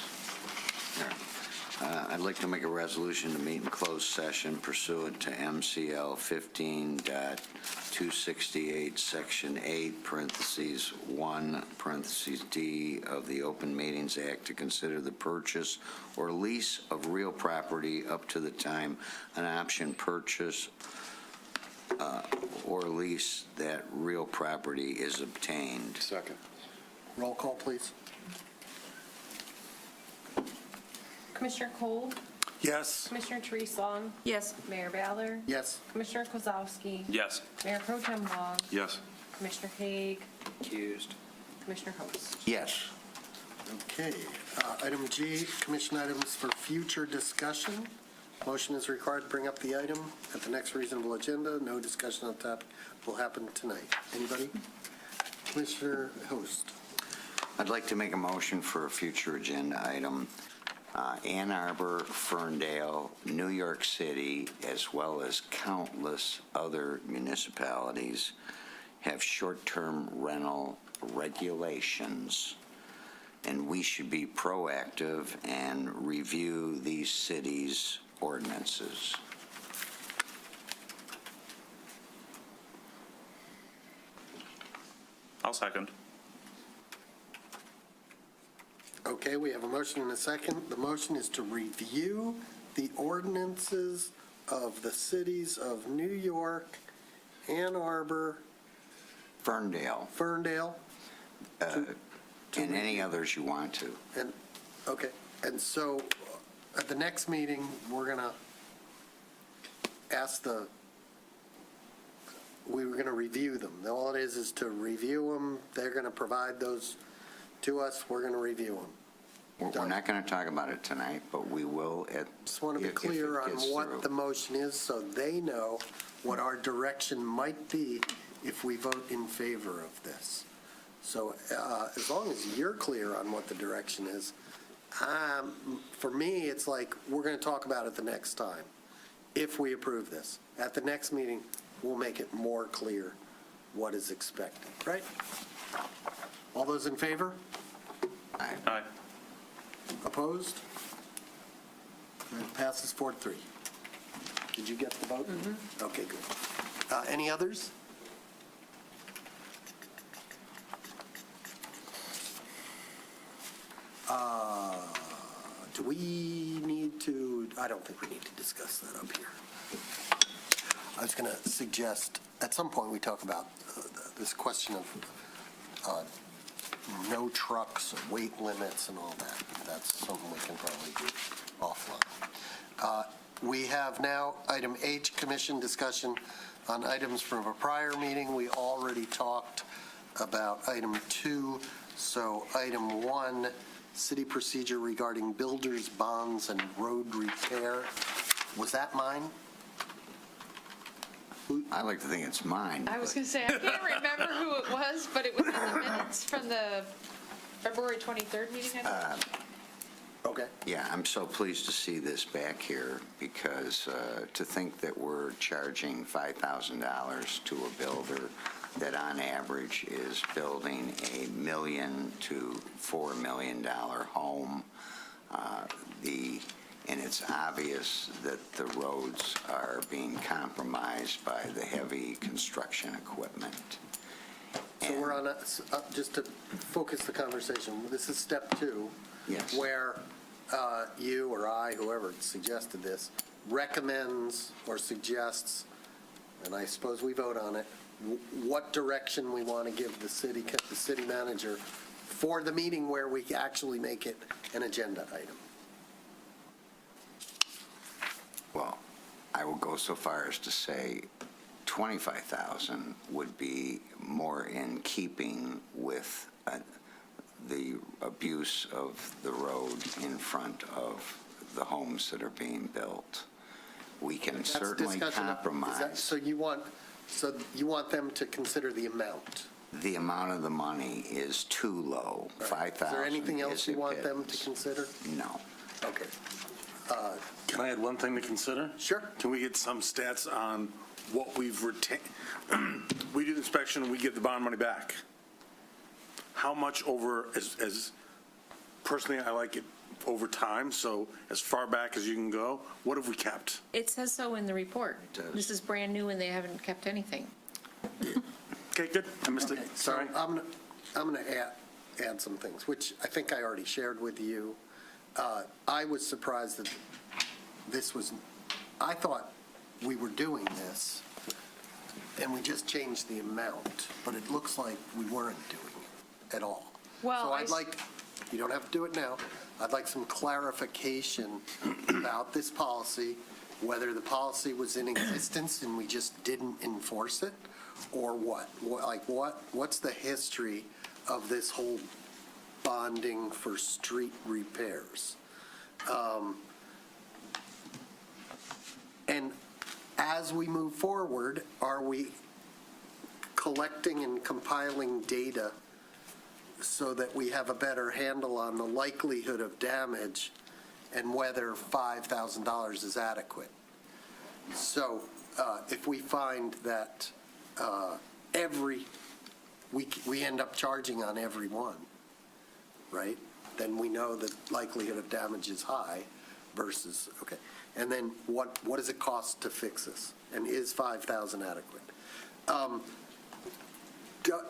I'd like to make a resolution to meet in closed session pursuant to MCL 15.268, Section 8, parentheses 1, parentheses D of the Open Meetings Act to consider the purchase or lease of real property up to the time an option purchase or lease that real property is obtained. Second. Roll call, please. Commissioner Cole? Yes. Commissioner Therese Long? Yes. Mayor Ballard? Yes. Commissioner Kozowski? Yes. Mayor Pro Tem Long? Yes. Commissioner Haig? Accused. Commissioner Host? Yes. Okay. Item G, commission items for future discussion. Motion is required to bring up the item at the next reasonable agenda. No discussion on topic will happen tonight. Anybody? Commissioner Host. I'd like to make a motion for a future agenda item. Ann Arbor, Ferndale, New York City, as well as countless other municipalities have short-term rental regulations, and we should be proactive and review these cities' ordinances. I'll second. Okay, we have a motion and a second. The motion is to review the ordinances of the cities of New York, Ann Arbor, Ferndale, and any others you want to. And, okay, and so at the next meeting, we're going to we were going to review them. All it is to review them. They're going to provide those to us. We're going to review them. We're not going to talk about it tonight, but we will at. Just want to be clear on what the motion is so they know what our direction might be if we vote in favor of this. So as long as you're clear on what the direction is, for me, it's like we're going to talk about it the next time if we approve this. At the next meeting, we'll make it more clear what is expected, right? All those in favor? Aye. Aye. Opposed? That passes 4-3. Did you get the vote? Mm-hmm. Okay, good. Any others? Do we need to, I don't think we need to discuss that up here. I was going to suggest, at some point, we talk about this question of no trucks, weight limits, and all that. That's something we can probably do offline. We have now item H, commission discussion on items from a prior meeting. We already talked about item 2, so item 1, city procedure regarding builders, bonds, and road repair. Was that mine? I like to think it's mine. I was going to say, I can't remember who it was, but it was in the minutes from the February 23rd meeting, I think. Okay. Yeah, I'm so pleased to see this back here because to think that we're charging $5,000 to a builder that on average is building $1 million to $4 million home, and it's obvious that the roads are being compromised by the heavy construction equipment. So we're on, just to focus the conversation, this is step 2. Yes. Where you or I, whoever suggested this, recommends or suggests, and I suppose we vote on it, what direction we want to give the city manager for the meeting where we actually make it an agenda item. Well, I will go so far as to say $25,000 would be more in keeping with the abuse of the road in front of the homes that are being built. We can certainly compromise. So you want them to consider the amount? The amount of the money is too low. Right. $5,000 Is there anything else you want them to pittance. consider? No. Okay. Can I add one thing to consider? Sure. Can we get some stats on what we've retained? We do the inspection and we get the bond money back. How much over, as personally, I like it over time, so as far back as you can go. What have we kept? It says so in the report. This is brand new and they haven't kept anything. Okay, good. I missed it. Sorry. So I'm going to add some things, which I think I already shared with you. I was surprised that I thought we were doing this, and we just changed the amount, but it looks like we weren't doing it at all. Well, So I'd like, you don't have to do it now, I'd like some clarification about this policy, whether the policy was in existence and we just didn't enforce it, or what? What's the history of this whole bonding for street repairs? And as we move forward, are we collecting and compiling data so that we have a better handle on the likelihood of damage and whether $5,000 is adequate? So if we find that we end up charging on every one, right? Then we know the likelihood of damage is high versus, okay. And then what does it cost to fix this? And is $5,000 adequate?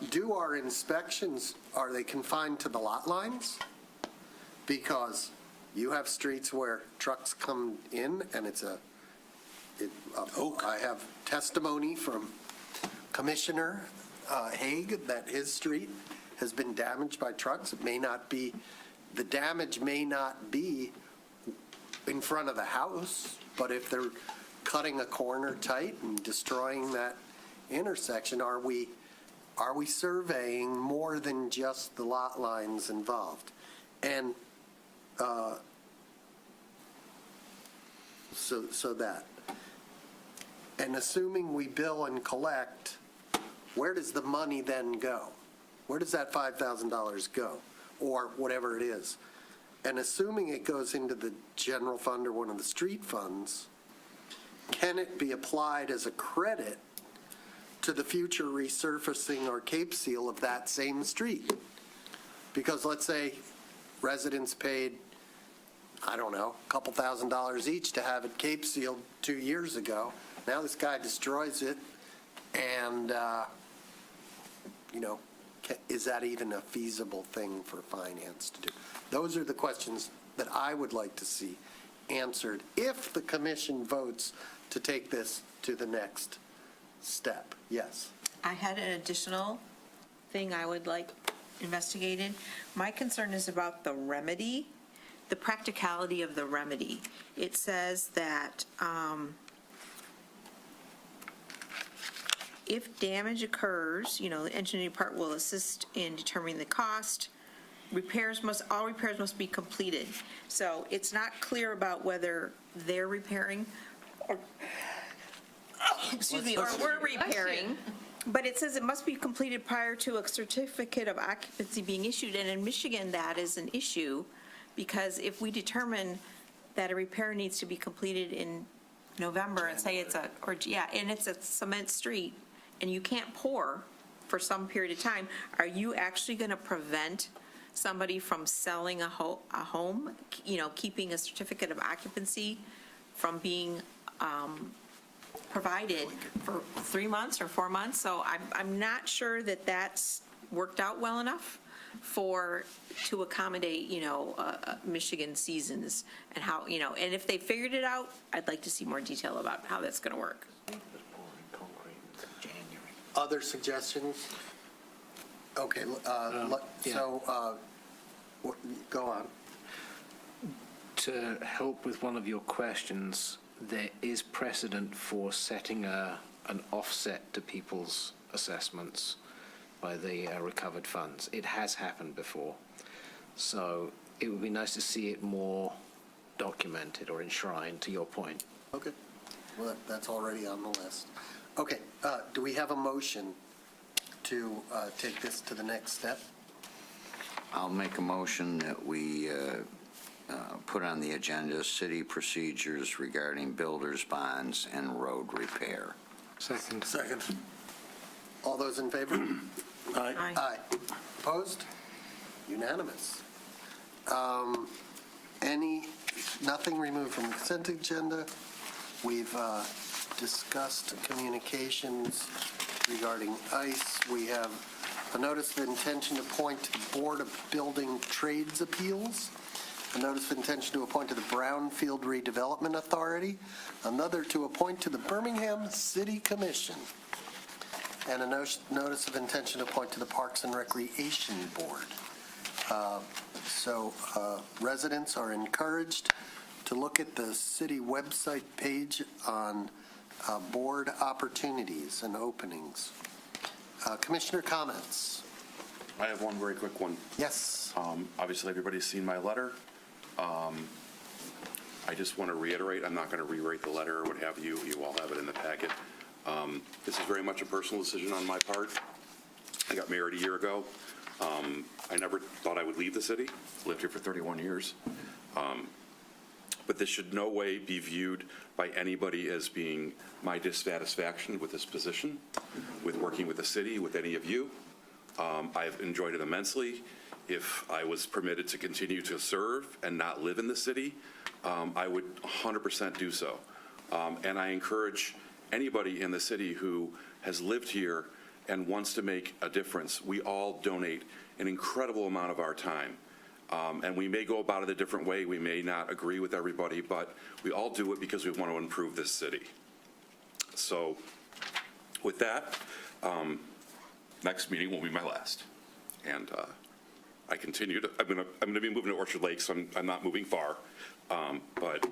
Do our inspections, are they confined to the lot lines? Because you have streets where trucks come in and I have testimony from Commissioner Haig that his street has been damaged by trucks. The damage may not be in front of the house, but if they're cutting a corner tight and destroying that intersection, are we surveying more than just the lot lines involved? And so that. And assuming we bill and collect, where does the money then go? Where does that $5,000 go, or whatever it is? And assuming it goes into the general fund or one of the street funds, can it be applied as a credit to the future resurfacing or cape seal of that same street? Because let's say residents paid, I don't know, a couple $1,000s each to have it cape sealed 2 years ago. Now this guy destroys it, and, is that even a feasible thing for finance to do? Those are the questions that I would like to see answered if the commission votes to take this to the next step. Yes. I had an additional thing I would like investigated. My concern is about the remedy, the practicality of the remedy. It says that if damage occurs, the engineering part will assist in determining the cost. All repairs must be completed. So it's not clear about whether they're repairing or, or we're repairing. But it says it must be completed prior to a certificate of occupancy being issued. And in Michigan, that is an issue, because if we determine that a repair needs to be completed in November and say it's and it's a cement street and you can't pour for some period of time, are you actually going to prevent somebody from selling a home, keeping a certificate of occupancy from being provided for 3 months or 4 months? So I'm not sure that that's worked out well enough to accommodate, Michigan seasons and how, and if they figured it out, I'd like to see more detail about how that's going to work. Other suggestions? Okay, go on. To help with one of your questions, there is precedent for setting an offset to people's assessments by the recovered funds. It has happened before. So it would be nice to see it more documented or enshrined, to your point. Okay. Well, that's already on the list. Okay, do we have a motion to take this to the next step? I'll make a motion that we put on the agenda city procedures regarding builders' bonds and road repair. Second. All those in favor? Aye. Aye. Opposed? Unanimous. Nothing removed from the consent agenda. We've discussed communications regarding ICE. We have a notice of intention to appoint to the Board of Building Trades Appeals, a notice of intention to appoint to the Brownfield Redevelopment Authority, another to appoint to the Birmingham City Commission, and a notice of intention to appoint to the Parks and Recreation Board. Residents are encouraged to look at the city website page on board opportunities and openings. Commissioner comments? I have one very quick one. Yes. Obviously, everybody's seen my letter. I just want to reiterate, I'm not going to rewrite the letter or what have you. You all have it in the packet. This is very much a personal decision on my part. I got married a year ago. I never thought I would leave the city. Lived here for 31 years. But this should no way be viewed by anybody as being my dissatisfaction with this position, with working with the city, with any of you. I've enjoyed it immensely. If I was permitted to continue to serve and not live in the city, I would 100% do so. And I encourage anybody in the city who has lived here and wants to make a difference. We all donate an incredible amount of our time. And we may go about it a different way. We may not agree with everybody, but we all do it because we want to improve this city. So with that, next meeting will be my last. And I continue to, I'm going to be moving to Orchard Lake, so I'm not moving far. But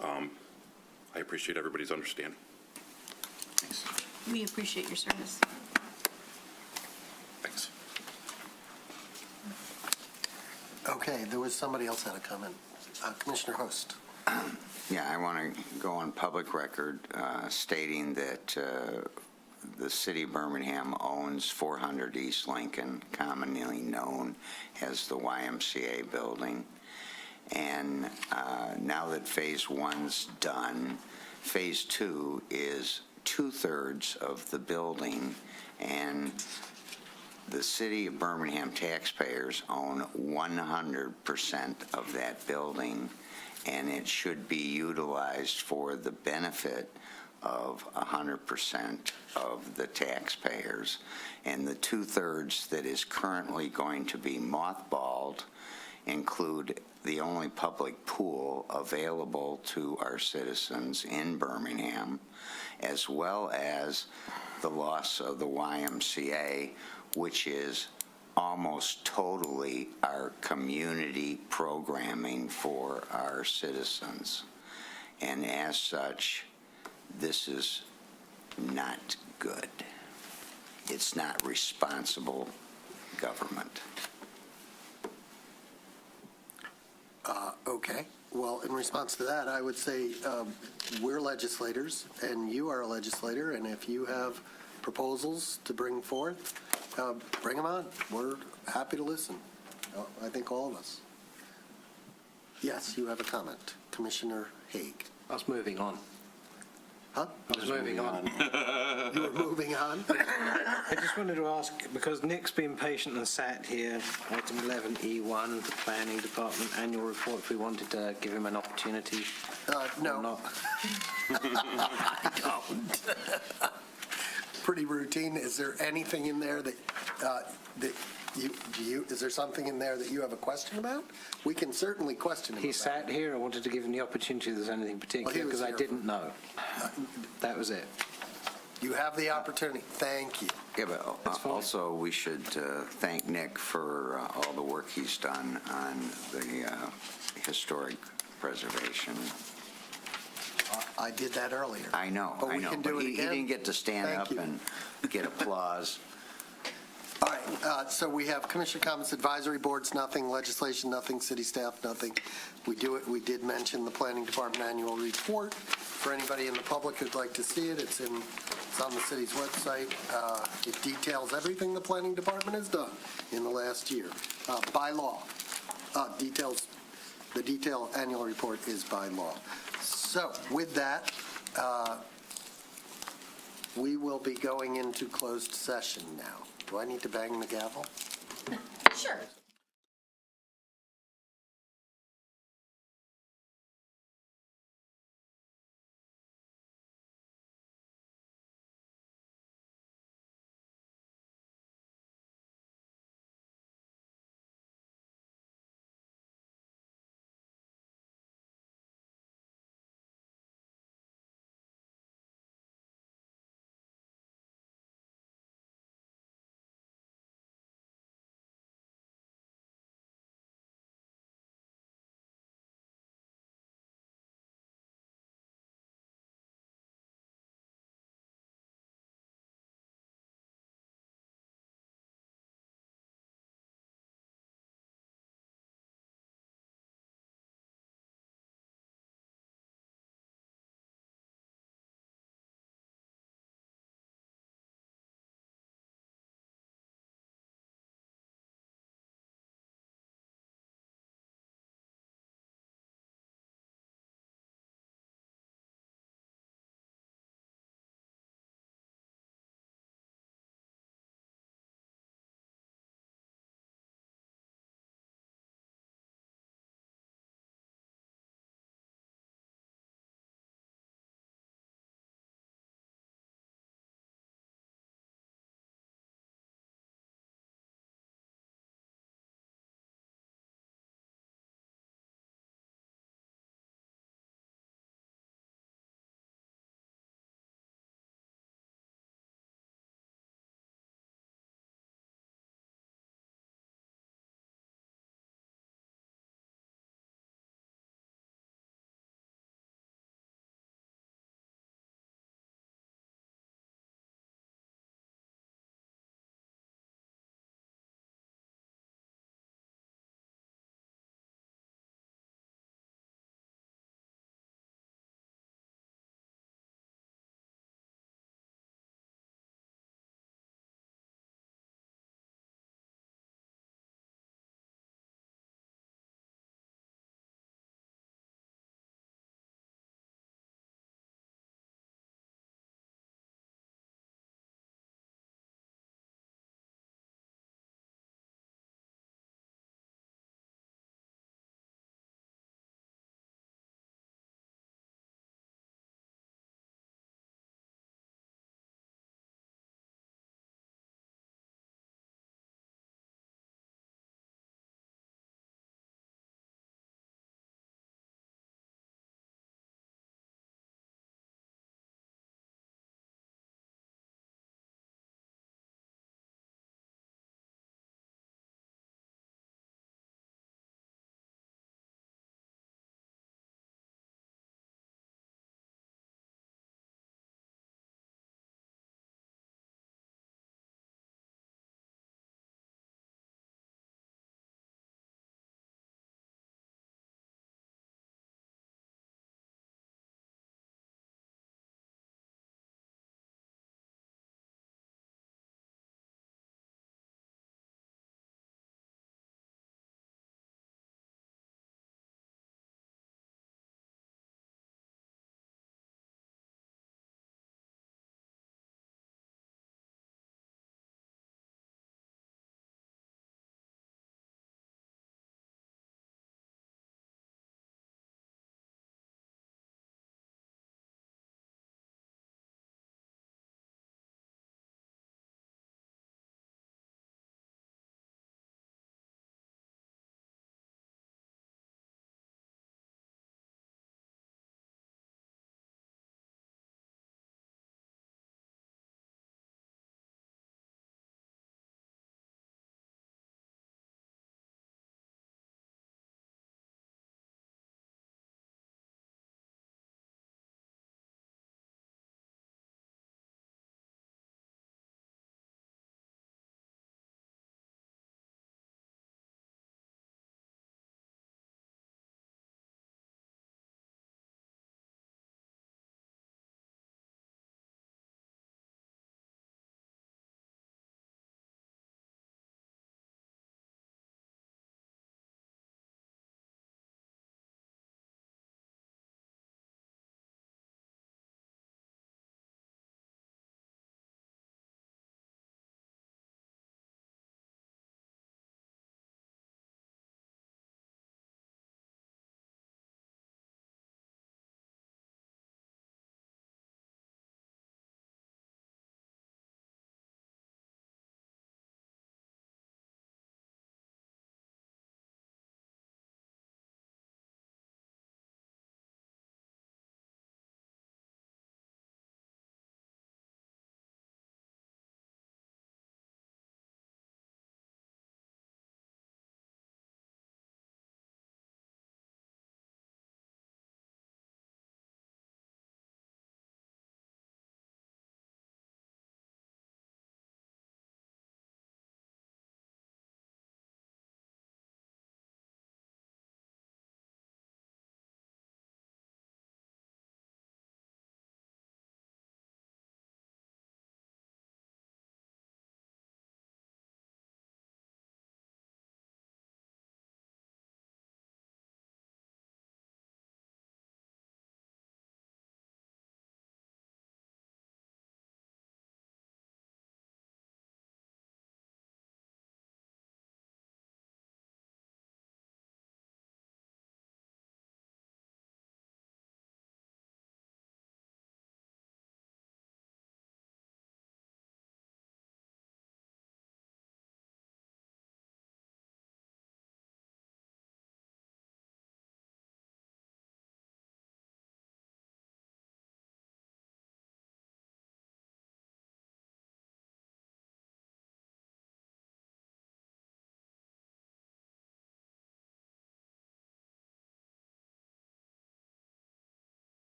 I appreciate everybody's understanding. Thanks. We appreciate your service. Thanks. Okay, there was somebody else had a comment. Commissioner Host. Yeah, I want to go on public record stating that the city of Birmingham owns 400 East Lincoln, commonly known as the YMCA building. And now that Phase 1's done, Phase 2 is 2/3 of the building, and the city of Birmingham taxpayers own 100% of that building, and it should be utilized for the benefit of 100% of the taxpayers. And the 2/3 that is currently going to be mothballed include the only public pool available to our citizens in Birmingham, as well as the loss of the YMCA, which is almost totally our community programming for our citizens. And as such, this is not good. It's not responsible government. Okay. Well, in response to that, I would say we're legislators, and you are a legislator, and if you have proposals to bring forth, bring them on. We're happy to listen. I think all of us. Yes, you have a comment. Commissioner Haig. I was moving on. Huh? I was moving on. You were moving on? I just wanted to ask, because Nick's been patient and sat here, item 11E1, the Planning Department Annual Report, if we wanted to give him an opportunity. No. Or not. I don't. Pretty routine. Is there anything in there that is there something in there that you have a question about? We can certainly question him. He sat here. I wanted to give him the opportunity if there's anything particular, because I didn't know. That was it. You have the opportunity. Thank you. Yeah, but also we should thank Nick for all the work he's done on the historic preservation. I did that earlier. I know, But we can do it he again. didn't get to stand up and get applause. All right, so we have Commissioner comments, advisory boards, nothing, legislation, nothing, city staff, nothing. We did mention the Planning Department Annual Report. For anybody in the public who'd like to see it, it's on the city's website. It details everything the Planning Department has done in the last year. By law, the detailed annual report is by law. So with that, we will be going into closed session now. Do I need to bang the gavel? Sure.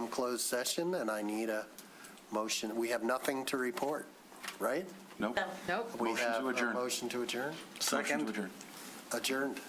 Closed session, and I need a motion. We have nothing to report, right? Nope. Nope. We Motion have to adjourn. a motion to adjourn. Motion to adjourn. Adjourned.